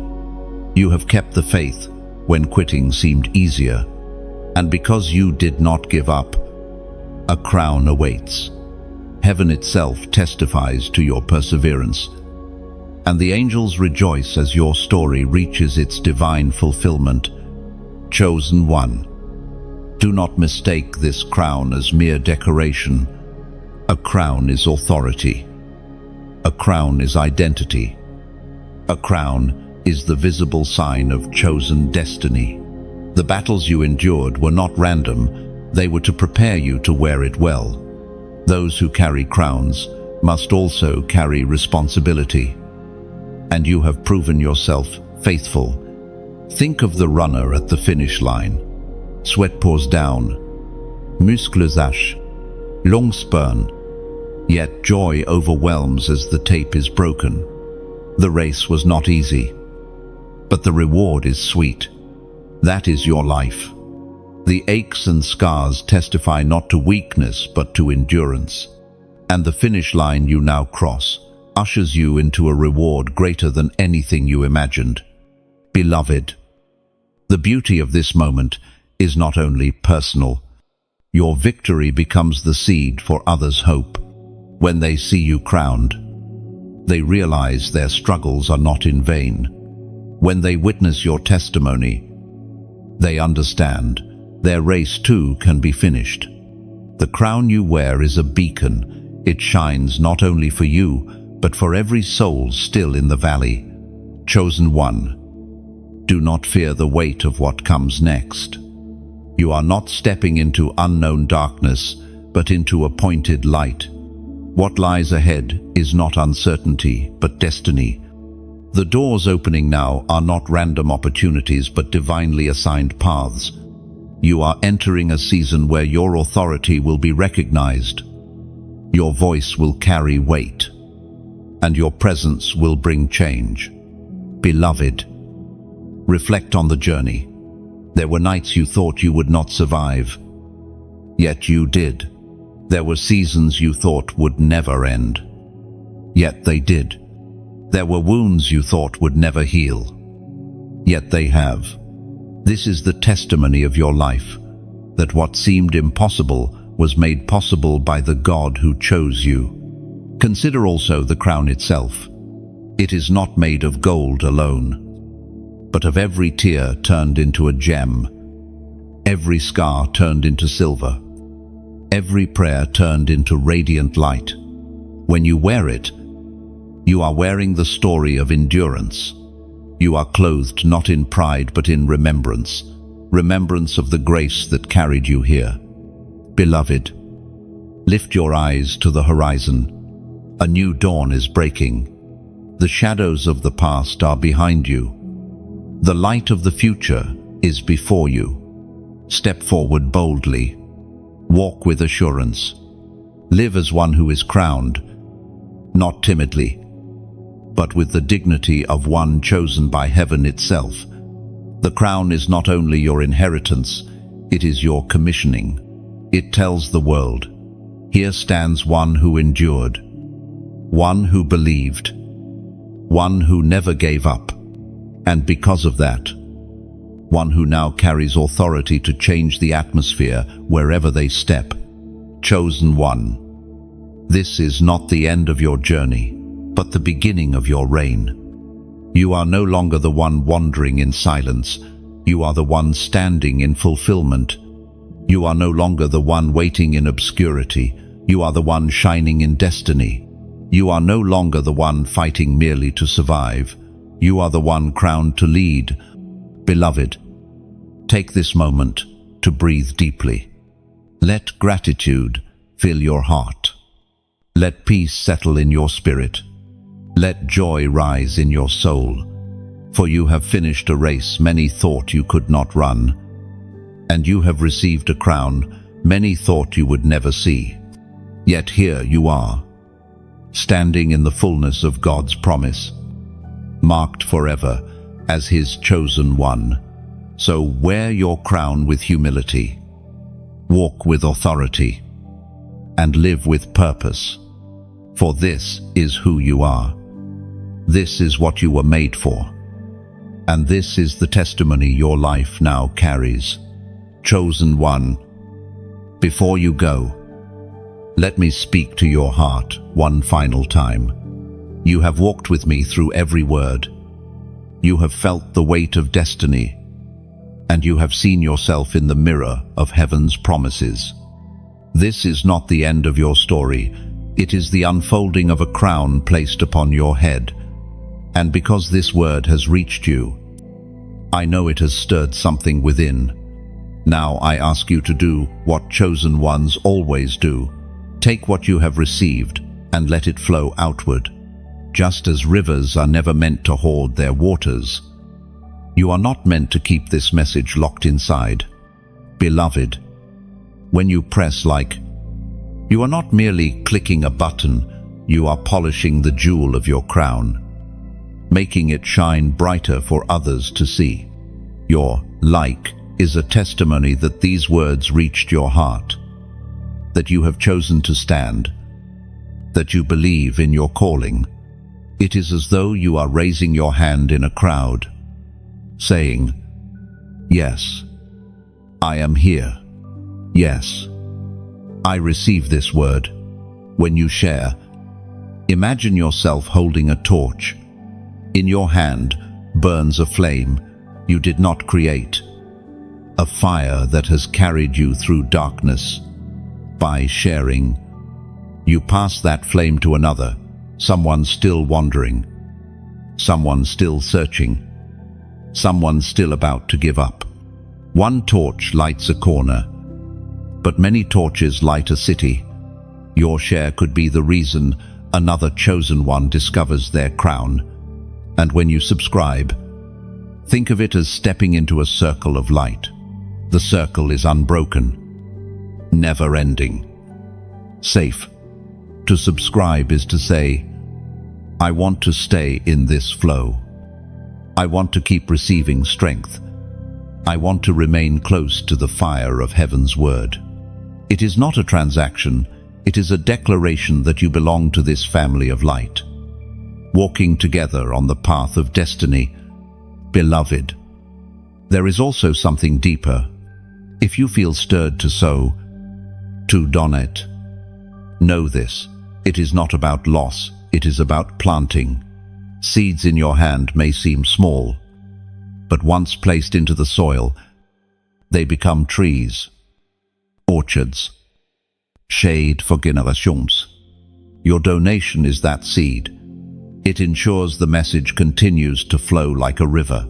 You have kept the faith when quitting seemed easier. And because you did not give up, a crown awaits. Heaven itself testifies to your perseverance, and the angels rejoice as your story reaches its divine fulfillment. Chosen one. Do not mistake this crown as mere decoration. A crown is authority. A crown is identity. A crown is the visible sign of chosen destiny. The battles you endured were not random, they were to prepare you to wear it well. Those who carry crowns must also carry responsibility. And you have proven yourself faithful. Think of the runner at the finish line. Sweat pours down, muscles ache, lungs burn, yet joy overwhelms as the tape is broken. The race was not easy, but the reward is sweet. That is your life. The aches and scars testify not to weakness but to endurance. And the finish line you now cross ushers you into a reward greater than anything you imagined. Beloved, the beauty of this moment is not only personal. Your victory becomes the seed for others' hope. When they see you crowned, they realize their struggles are not in vain. When they witness your testimony, they understand their race too can be finished. The crown you wear is a beacon. It shines not only for you, but for every soul still in the valley. Chosen one, do not fear the weight of what comes next. You are not stepping into unknown darkness, but into appointed light. What lies ahead is not uncertainty, but destiny. The doors opening now are not random opportunities, but divinely assigned paths. You are entering a season where your authority will be recognized. Your voice will carry weight, and your presence will bring change. Beloved, reflect on the journey. There were nights you thought you would not survive, yet you did. There were seasons you thought would never end, yet they did. There were wounds you thought would never heal, yet they have. This is the testimony of your life, that what seemed impossible was made possible by the God who chose you. Consider also the crown itself. It is not made of gold alone, but of every tear turned into a gem, every scar turned into silver, every prayer turned into radiant light. When you wear it, you are wearing the story of endurance. You are clothed not in pride but in remembrance, remembrance of the grace that carried you here. Beloved, lift your eyes to the horizon. A new dawn is breaking. The shadows of the past are behind you. The light of the future is before you. Step forward boldly. Walk with assurance. Live as one who is crowned, not timidly, but with the dignity of one chosen by heaven itself. The crown is not only your inheritance, it is your commissioning. It tells the world, here stands one who endured, one who believed, one who never gave up, and because of that, one who now carries authority to change the atmosphere wherever they step. Chosen one. This is not the end of your journey, but the beginning of your reign. You are no longer the one wandering in silence. You are the one standing in fulfillment. You are no longer the one waiting in obscurity. You are the one shining in destiny. You are no longer the one fighting merely to survive. You are the one crowned to lead. Beloved, take this moment to breathe deeply. Let gratitude fill your heart. Let peace settle in your spirit. Let joy rise in your soul. For you have finished a race many thought you could not run, and you have received a crown many thought you would never see. Yet here you are, standing in the fullness of God's promise, marked forever as His chosen one. So wear your crown with humility, walk with authority, and live with purpose. For this is who you are. This is what you were made for. And this is the testimony your life now carries. Chosen one, before you go, let me speak to your heart one final time. You have walked with me through every word. You have felt the weight of destiny, and you have seen yourself in the mirror of heaven's promises. This is not the end of your story. It is the unfolding of a crown placed upon your head. And because this word has reached you, I know it has stirred something within. Now I ask you to do what chosen ones always do. Take what you have received and let it flow outward. Just as rivers are never meant to hoard their waters, you are not meant to keep this message locked inside. Beloved, when you press like, you are not merely clicking a button, you are polishing the jewel of your crown, making it shine brighter for others to see. Your like is a testimony that these words reached your heart, that you have chosen to stand, that you believe in your calling. It is as though you are raising your hand in a crowd, saying, yes, I am here. Yes, I receive this word. When you share, imagine yourself holding a torch. In your hand burns a flame you did not create, a fire that has carried you through darkness. By sharing, you pass that flame to another, someone still wandering, someone still searching, someone still about to give up. One torch lights a corner, but many torches light a city. Your share could be the reason another chosen one discovers their crown. And when you subscribe, think of it as stepping into a circle of light. The circle is unbroken, never-ending, safe. To subscribe is to say, I want to stay in this flow. I want to keep receiving strength. I want to remain close to the fire of heaven's word. It is not a transaction, it is a declaration that you belong to this family of light, walking together on the path of destiny, beloved. There is also something deeper. If you feel stirred to sow, to donate, know this. It is not about loss, it is about planting. Seeds in your hand may seem small, but once placed into the soil, they become trees, orchards, shade for generations. Your donation is that seed. It ensures the message continues to flow like a river,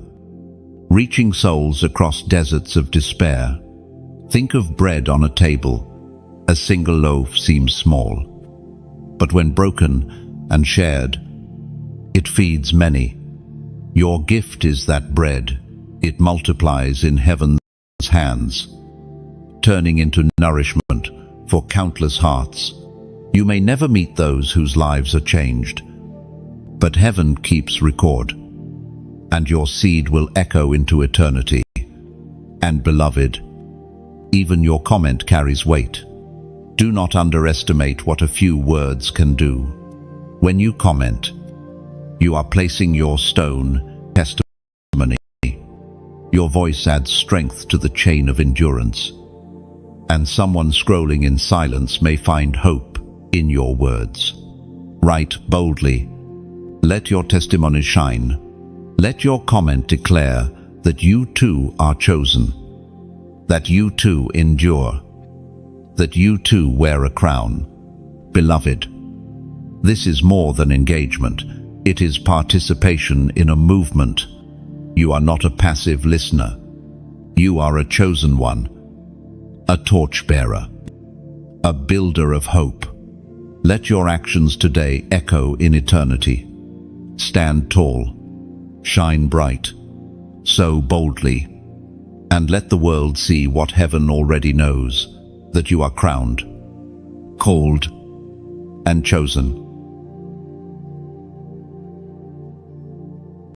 reaching souls across deserts of despair. Think of bread on a table. A single loaf seems small, but when broken and shared, it feeds many. Your gift is that bread. It multiplies in heaven's hands, turning into nourishment for countless hearts. You may never meet those whose lives are changed, but heaven keeps record, and your seed will echo into eternity. And beloved, even your comment carries weight. Do not underestimate what a few words can do. When you comment, you are placing your stone testimony. Your voice adds strength to the chain of endurance, and someone scrolling in silence may find hope in your words. Write boldly. Let your testimony shine. Let your comment declare that you too are chosen, that you too endure, that you too wear a crown. Beloved, this is more than engagement. It is participation in a movement. You are not a passive listener. You are a chosen one, a torchbearer, a builder of hope. Let your actions today echo in eternity. Stand tall, shine bright, sow boldly, and let the world see what heaven already knows, that you are crowned, called, and chosen.